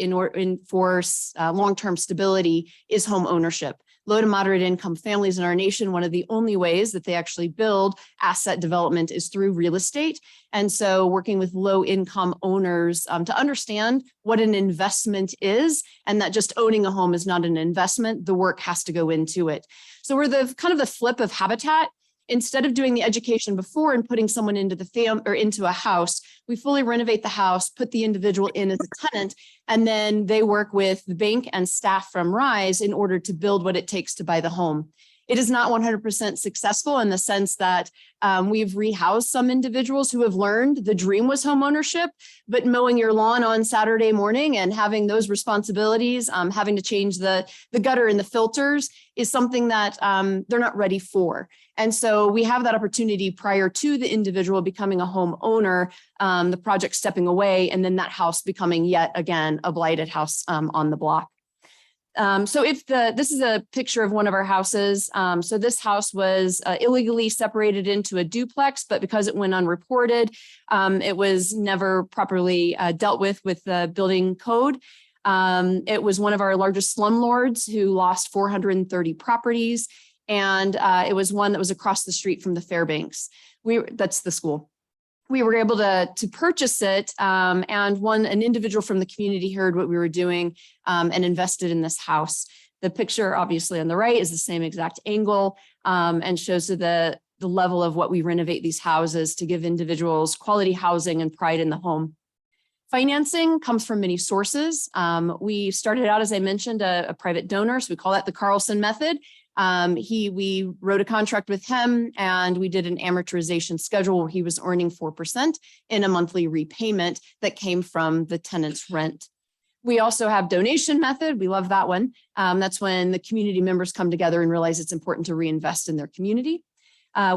for long-term stability is home ownership. Low to moderate income families in our nation, one of the only ways that they actually build asset development is through real estate. And so working with low income owners to understand what an investment is and that just owning a home is not an investment, the work has to go into it. So we're the kind of the flip of Habitat. Instead of doing the education before and putting someone into the into a house, we fully renovate the house, put the individual in as a tenant, and then they work with the bank and staff from RISE in order to build what it takes to buy the home. It is not 100% successful in the sense that we've rehoused some individuals who have learned the dream was home ownership, but mowing your lawn on Saturday morning and having those responsibilities, having to change the gutter and the filters is something that they're not ready for. And so we have that opportunity prior to the individual becoming a home owner, the project stepping away, and then that house becoming yet again a blighted house on the block. So this is a picture of one of our houses. So this house was illegally separated into a duplex, but because it went unreported, it was never properly dealt with the building code. It was one of our largest slumlords who lost 430 properties. And it was one that was across the street from the Fairbanks. That's the school. we were able to purchase it. And an individual from the community heard what we were doing and invested in this house. The picture obviously on the right is the same exact angle and shows the level of what we renovate these houses to give individuals quality housing and pride in the home. Financing comes from many sources. We started out, as I mentioned, a private donor, so we call that the Carlson method. We wrote a contract with him and we did an amortization schedule where he was earning 4% in a monthly repayment that came from the tenant's rent. We also have donation method. We love that one. That's when the community members come together and realize it's important to reinvest in their community.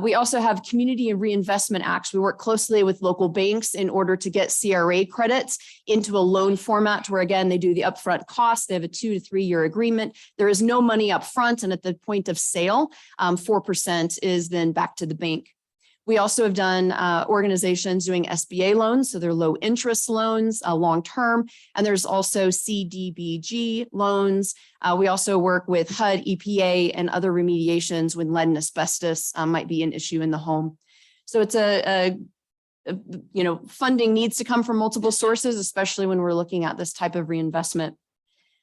We also have community and reinvestment acts. We work closely with local banks in order to get CRA credits into a loan format where, again, they do the upfront cost. They have a 2 to 3 year agreement. There is no money up front, and at the point of sale, 4% is then back to the bank. We also have done organizations doing SBA loans, so they're low interest loans, long-term, and there's also CDBG loans. We also work with HUD, EPA, and other remediations when lead and asbestos might be an issue in the home. So it's funding needs to come from multiple sources, especially when we're looking at this type of reinvestment.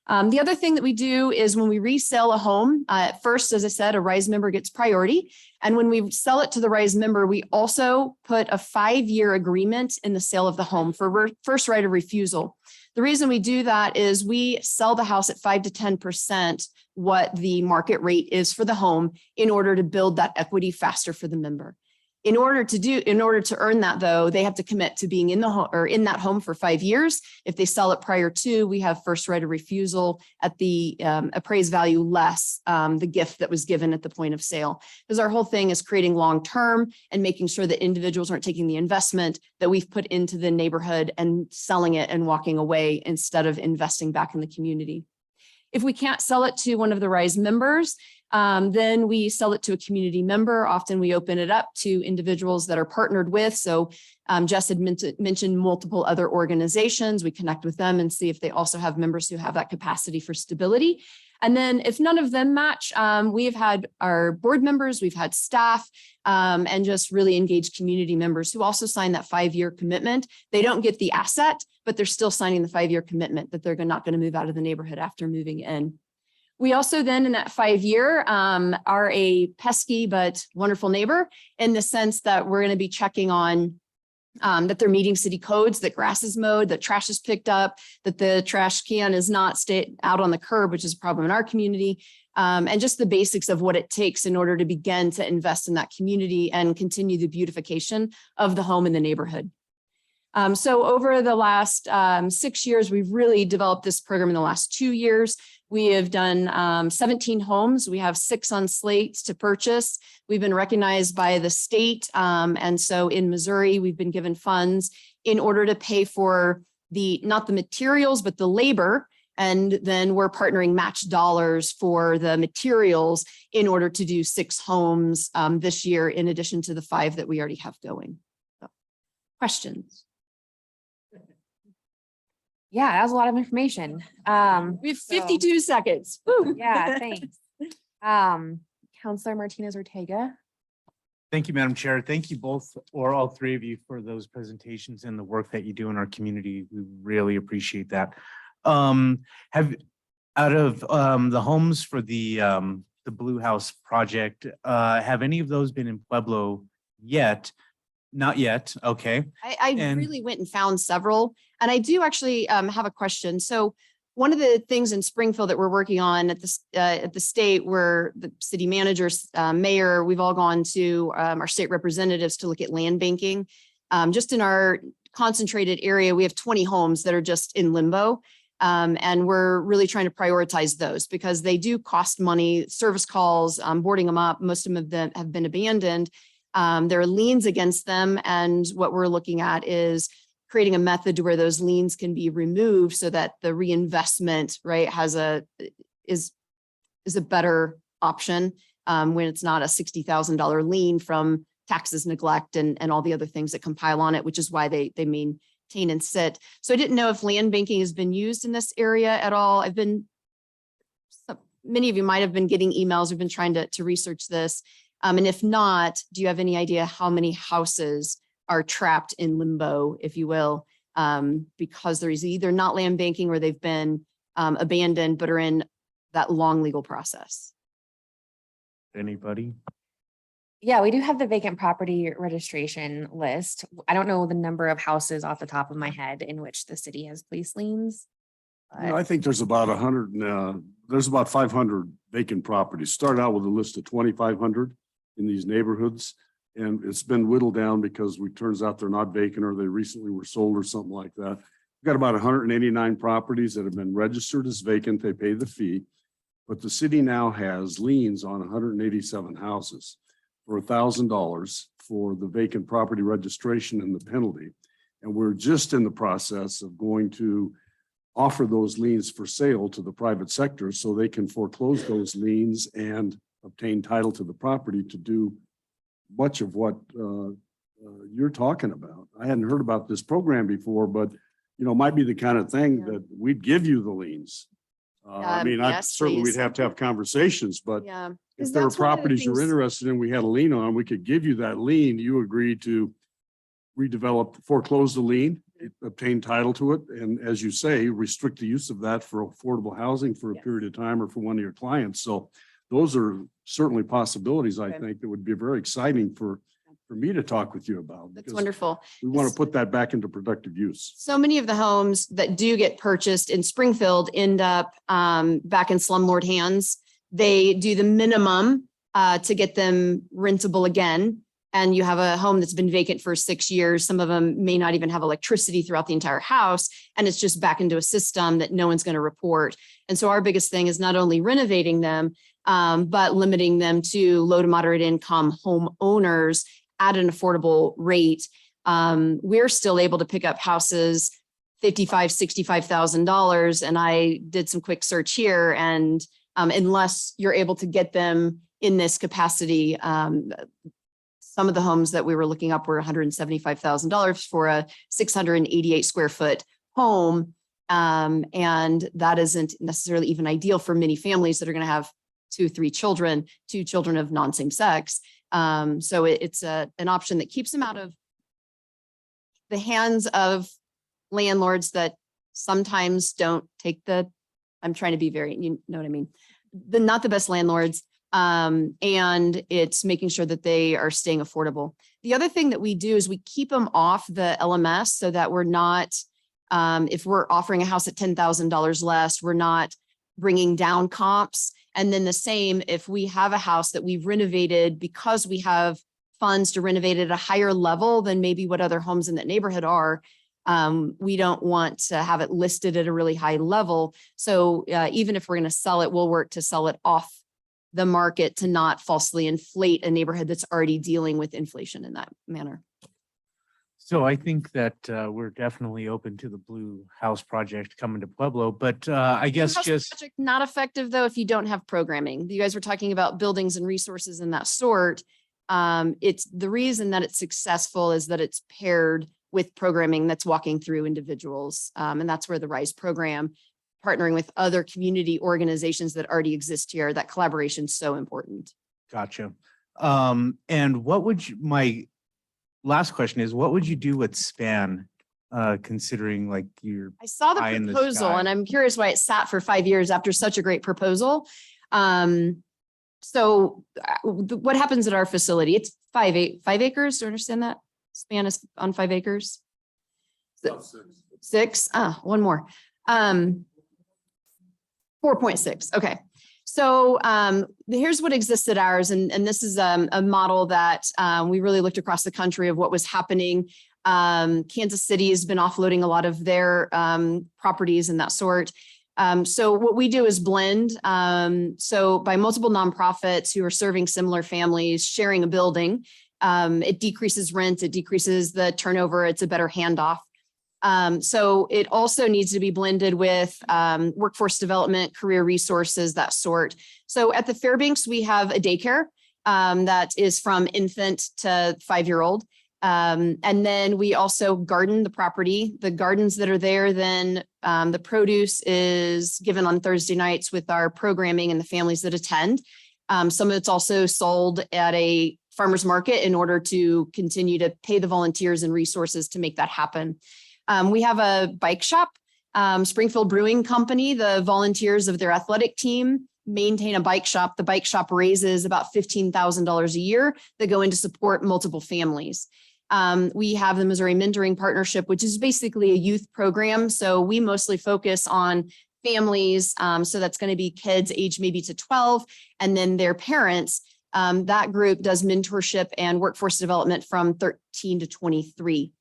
The other thing that we do is when we resell a home, at first, as I said, a RISE member gets priority. And when we sell it to the RISE member, we also put a 5-year agreement in the sale of the home for first right of refusal. The reason we do that is we sell the house at 5 to 10% what the market rate is for the home in order to build that equity faster for the member. In order to earn that, though, they have to commit to being in the home or in that home for 5 years. If they sell it prior to, we have first right of refusal at the appraised value less the gift that was given at the point of sale. Because our whole thing is creating long-term and making sure that individuals aren't taking the investment that we've put into the neighborhood and selling it and walking away instead of investing back in the community. If we can't sell it to one of the RISE members, then we sell it to a community member. Often we open it up to individuals that are partnered with. So Jess had mentioned multiple other organizations. We connect with them and see if they also have members who have that capacity for stability. And then if none of them match, we've had our board members, we've had staff, and just really engaged community members who also sign that 5-year commitment. They don't get the asset, but they're still signing the 5-year commitment that they're not going to move out of the neighborhood after moving in. We also then in that 5-year are a pesky but wonderful neighbor in the sense that we're going to be checking on that they're meeting city codes, that grass is mowed, that trash is picked up, that the trash can is not out on the curb, which is a problem in our community, and just the basics of what it takes in order to begin to invest in that community and continue the beautification of the home in the neighborhood. So over the last 6 years, we've really developed this program in the last 2 years. We have done 17 homes. We have 6 on slates to purchase. We've been recognized by the state. And so in Missouri, we've been given funds in order to pay for not the materials, but the labor. And then we're partnering match dollars for the materials in order to do 6 homes this year, in addition to the 5 that we already have going. So, questions? Yeah, that was a lot of information. We have 52 seconds. Woo. Yeah, thanks. Counselor Martinez Ortega. Thank you, Madam Chair. Thank you both, or all 3 of you, for those presentations and the work that you do in our community. We really appreciate that. Have out of the homes for the Blue House project, have any of those been in Pueblo yet? Not yet. Okay. I really went and found several, and I do actually have a question. So one of the things in Springfield that we're working on at the state, where the city managers, mayor, we've all gone to our state representatives to look at land banking. Just in our concentrated area, we have 20 homes that are just in limbo. And we're really trying to prioritize those because they do cost money, service calls, boarding them up. Most of them have been abandoned. There are liens against them. And what we're looking at is creating a method to where those liens can be removed so that the reinvestment, right, is a better option when it's not a $60,000 lien from taxes, neglect, and all the other things that compile on it, which is why they maintain and sit. So I didn't know if land banking has been used in this area at all. Many of you might have been getting emails. We've been trying to research this. And if not, do you have any idea how many houses are trapped in limbo, if you will, because there's either not land banking or they've been abandoned, but are in that long legal process. Anybody? Yeah, we do have the vacant property registration list. I don't know the number of houses off the top of my head in which the city has placed liens. You know, I think there's about 100, there's about 500 vacant properties. Started out with a list of 2,500 in these neighborhoods. And it's been whittled down because we, turns out they're not vacant or they recently were sold or something like that. We've got about 189 properties that have been registered as vacant. They pay the fee. But the city now has liens on 187 houses for $1,000 for the vacant property registration and the penalty. And we're just in the process of going to offer those liens for sale to the private sector so they can foreclose those liens and obtain title to the property to do much of what you're talking about. I hadn't heard about this program before, but you know, might be the kind of thing that we'd give you the liens. I mean, yes, certainly please. we'd have to have conversations, but Yeah. if there were properties you're interested in, we had a lien on, we could give you that lien. You agreed to redevelop, foreclose the lien, obtain title to it, and as you say, restrict the use of that for affordable housing for a period of time or for one of your clients. So those are certainly possibilities, I think, that would be very exciting for me to talk with you about. That's because wonderful. We want to put that back into productive use. So many of the homes that do get purchased in Springfield end up back in slumlord hands. They do the minimum to get them rentable again. And you have a home that's been vacant for 6 years. Some of them may not even have electricity throughout the entire house. And it's just back into a system that no one's going to report. And so our biggest thing is not only renovating them, but limiting them to low to moderate income homeowners at an affordable rate. We're still able to pick up houses $55,000, $65,000. And I did some quick search here, and unless you're able to get them in this capacity, some of the homes that we were looking up were $175,000 for a 688 square foot home. And that isn't necessarily even ideal for many families that are going to have 2, 3 children, 2 children of non-same sex. So it's an option that keeps them out of the hands of landlords that sometimes don't take I'm trying to be very, you know what I mean? Not the best landlords. And it's making sure that they are staying affordable. The other thing that we do is we keep them off the LMS so that we're not, if we're offering a house at $10,000 less, we're not bringing down comps. And then the same, if we have a house that we've renovated because we have funds to renovate it at a higher level than maybe what other homes in that neighborhood are, we don't want to have it listed at a really high level. So even if we're going to sell it, we'll work to sell it off the market to not falsely inflate a neighborhood that's already dealing with inflation in that manner. So I think that we're definitely open to the Blue House project coming to Pueblo, but I guess House just. project not effective though if you don't have programming. You guys were talking about buildings and resources and that sort. It's the reason that it's successful is that it's paired with programming that's walking through individuals. And that's where the RISE program, partnering with other community organizations that already exist here, that collaboration is so important. Gotcha. And what would you, my last question is, what would you do with SPAN, considering like your. I saw the eye in the proposal sky? and I'm curious why it sat for 5 years after such a great proposal. So what happens at our facility? It's 5 acres. Do you understand that? SPAN is on 5 acres. 6, one more. 4.6. Okay. So here's what exists at ours. And this is a model that we really looked across the country of what was happening. Kansas City has been offloading a lot of their properties and that sort. So what we do is blend. So by multiple nonprofits who are serving similar families, sharing a building, it decreases rent, it decreases the turnover, it's a better handoff. So it also needs to be blended with workforce development, career resources, that sort. So at the Fairbanks, we have a daycare that is from infant to 5-year-old. And then we also garden the property. The gardens that are there, then the produce is given on Thursday nights with our programming and the families that attend. Some of it's also sold at a farmer's market in order to continue to pay the volunteers and resources to make that happen. We have a bike shop, Springfield Brewing Company, the volunteers of their athletic team maintain a bike shop. The bike shop raises about $15,000 a year that go in to support multiple families. We have the Missouri Mentoring Partnership, which is basically a youth program. So we mostly focus on families. So that's going to be kids aged maybe to 12 and then their parents. That group does mentorship and workforce development from 13 to 23.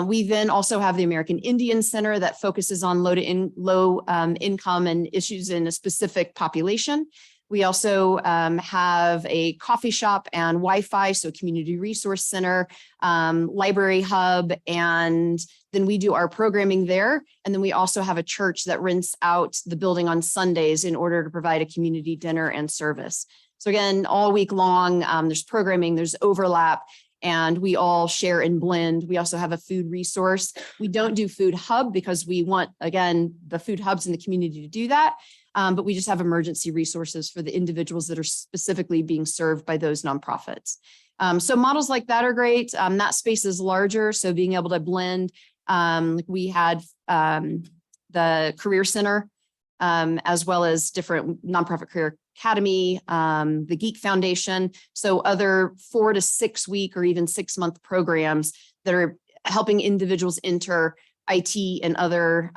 We then also have the American Indian Center that focuses on low income and issues in a specific population. We also have a coffee shop and Wi-Fi, so community resource center, library hub, and then we do our programming there. And then we also have a church that rents out the building on Sundays in order to provide a community dinner and service. So again, all week long, there's programming, there's overlap, and we all share and blend. We also have a food resource. We don't do food hub because we want, again, the food hubs in the community to do that. But we just have emergency resources for the individuals that are specifically being served by those nonprofits. So models like that are great. That space is larger, so being able to blend. We had the Career Center, as well as different nonprofit career academy, the Geek Foundation. So other 4 to 6 week or even 6 month programs that are helping individuals enter IT and other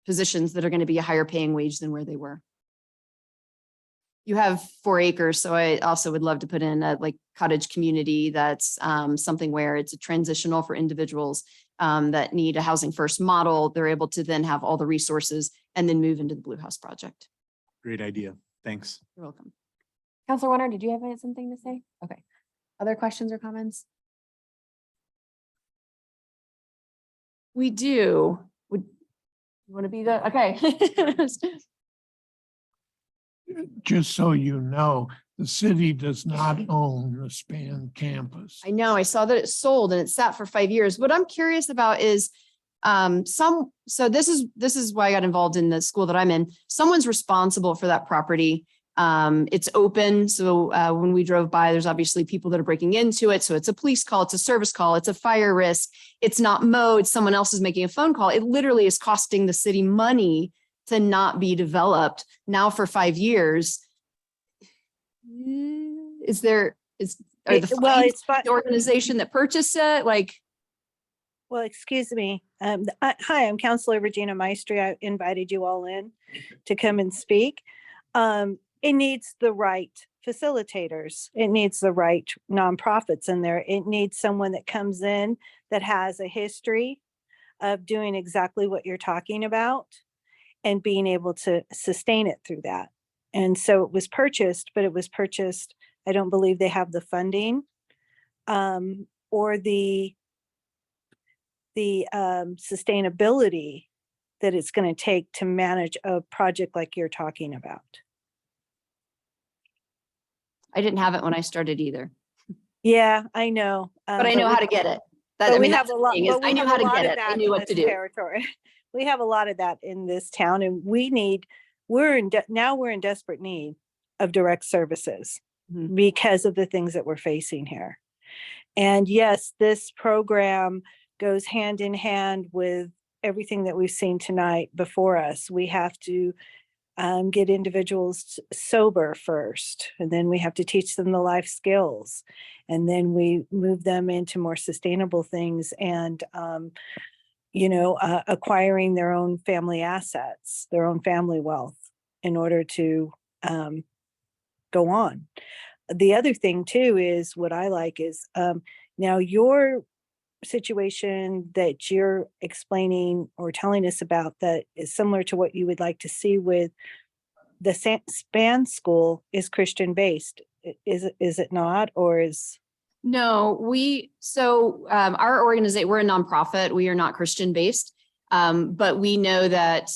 positions that are going to be a higher paying wage than where they were. You have 4 acres, so I also would love to put in a like cottage community that's something where it's a transitional for individuals that need a housing first model. They're able to then have all the resources and then move into the Blue House Project. Great idea. Thanks. You're welcome. Counselor Warner, did you have something to say? Okay. Other questions or comments? We do. Would you want to be the, okay. Just so you know, the city does not own the Span campus. I know, I saw that it sold and it sat for 5 years. What I'm curious about is so this is why I got involved in the school that I'm in. Someone's responsible for that property. It's open. So when we drove by, there's obviously people that are breaking into it. So it's a police call, it's a service call, it's a fire risk. It's not mowed. Someone else is making a phone call. It literally is costing the city money to not be developed now for 5 years. Is there, are the Well, fines it's fi- the organization that purchased it? Like, Well, excuse me. Hi, I'm Counselor Regina Maestri. I invited you all in to come and speak. It needs the right facilitators. It needs the right nonprofits in there. It needs someone that comes in that has a history of doing exactly what you're talking about and being able to sustain it through that. And so it was purchased, but it was purchased, I don't believe they have the funding or the sustainability that it's going to take to manage a project like you're talking about. I didn't have it when I started either, Yeah, I know. but I know how to get it. That, But I we mean, have that's a the lot, thing is but we I knew have how a to lot get of it. I that knew in what to this do. territory. We have a lot of that in this town, and we need, now we're in desperate need of direct services because of the things that we're facing here. And yes, this program goes hand in hand with everything that we've seen tonight before us. We have to get individuals sober first, and then we have to teach them the life skills, and then we move them into more sustainable things and acquiring their own family assets, their own family wealth in order to go on. The other thing too is what I like is now your situation that you're explaining or telling us about that is similar to what you would like to see with the Span School is Christian based. Is it not, or is? No, our organization, we're a nonprofit. We are not Christian based. But we know that,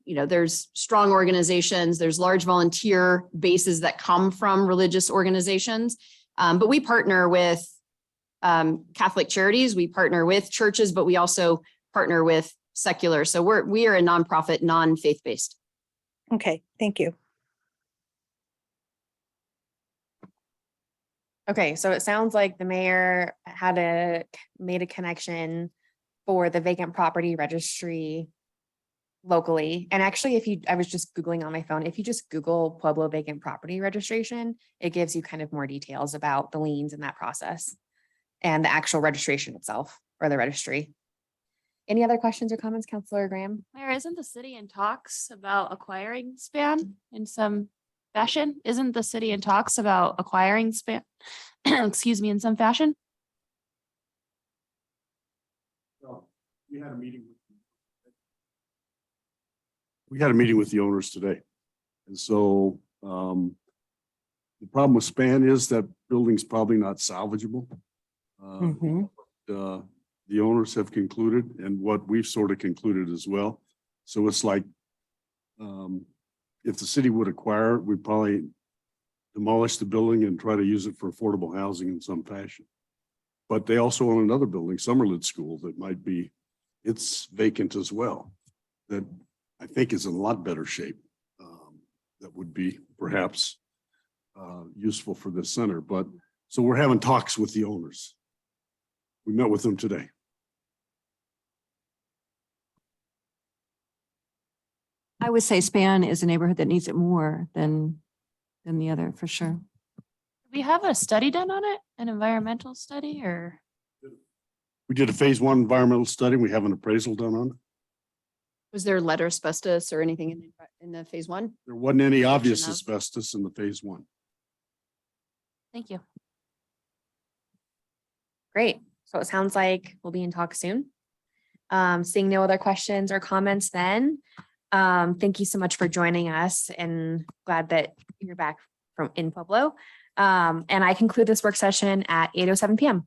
there's strong organizations, there's large volunteer bases that come from religious organizations. But we partner with Catholic charities, we partner with churches, but we also partner with secular. So we are a nonprofit, non-faith based. Okay, thank you. Okay, so it sounds like the mayor made a connection for the vacant property registry locally. And actually, I was just Googling on my phone, if you just Google Pueblo vacant property registration, it gives you kind of more details about the liens in that process and the actual registration itself or the registry. Any other questions or comments, Councilor Graham? Mayor, isn't the city in talks about acquiring Span in some fashion? Isn't the city in talks about acquiring Span? Excuse me, in some fashion? We had a meeting. We had a meeting with the owners today. And so the problem with Span is that building's probably not salvageable. The owners have concluded, and what we've sort of concluded as well. So it's like, if the city would acquire it, we'd probably demolish the building and try to use it for affordable housing in some fashion. But they also own another building, Summerlid School, that might be, it's vacant as well, that I think is in a lot better shape. That would be perhaps useful for this center. But so we're having talks with the owners. We met with them today. I would say Span is a neighborhood that needs it more than the other, for sure. We have a study done on it, an environmental study or? We did a phase 1 environmental study. We have an appraisal done on it. Was there lead asbestos or anything in the phase 1? There wasn't any obvious of. asbestos in the phase 1. Thank you. Great. So it sounds like we'll be in talk soon. Seeing no other questions or comments then, thank you so much for joining us and glad that you're back in Pueblo. And I conclude this work session at 8:07 p.m.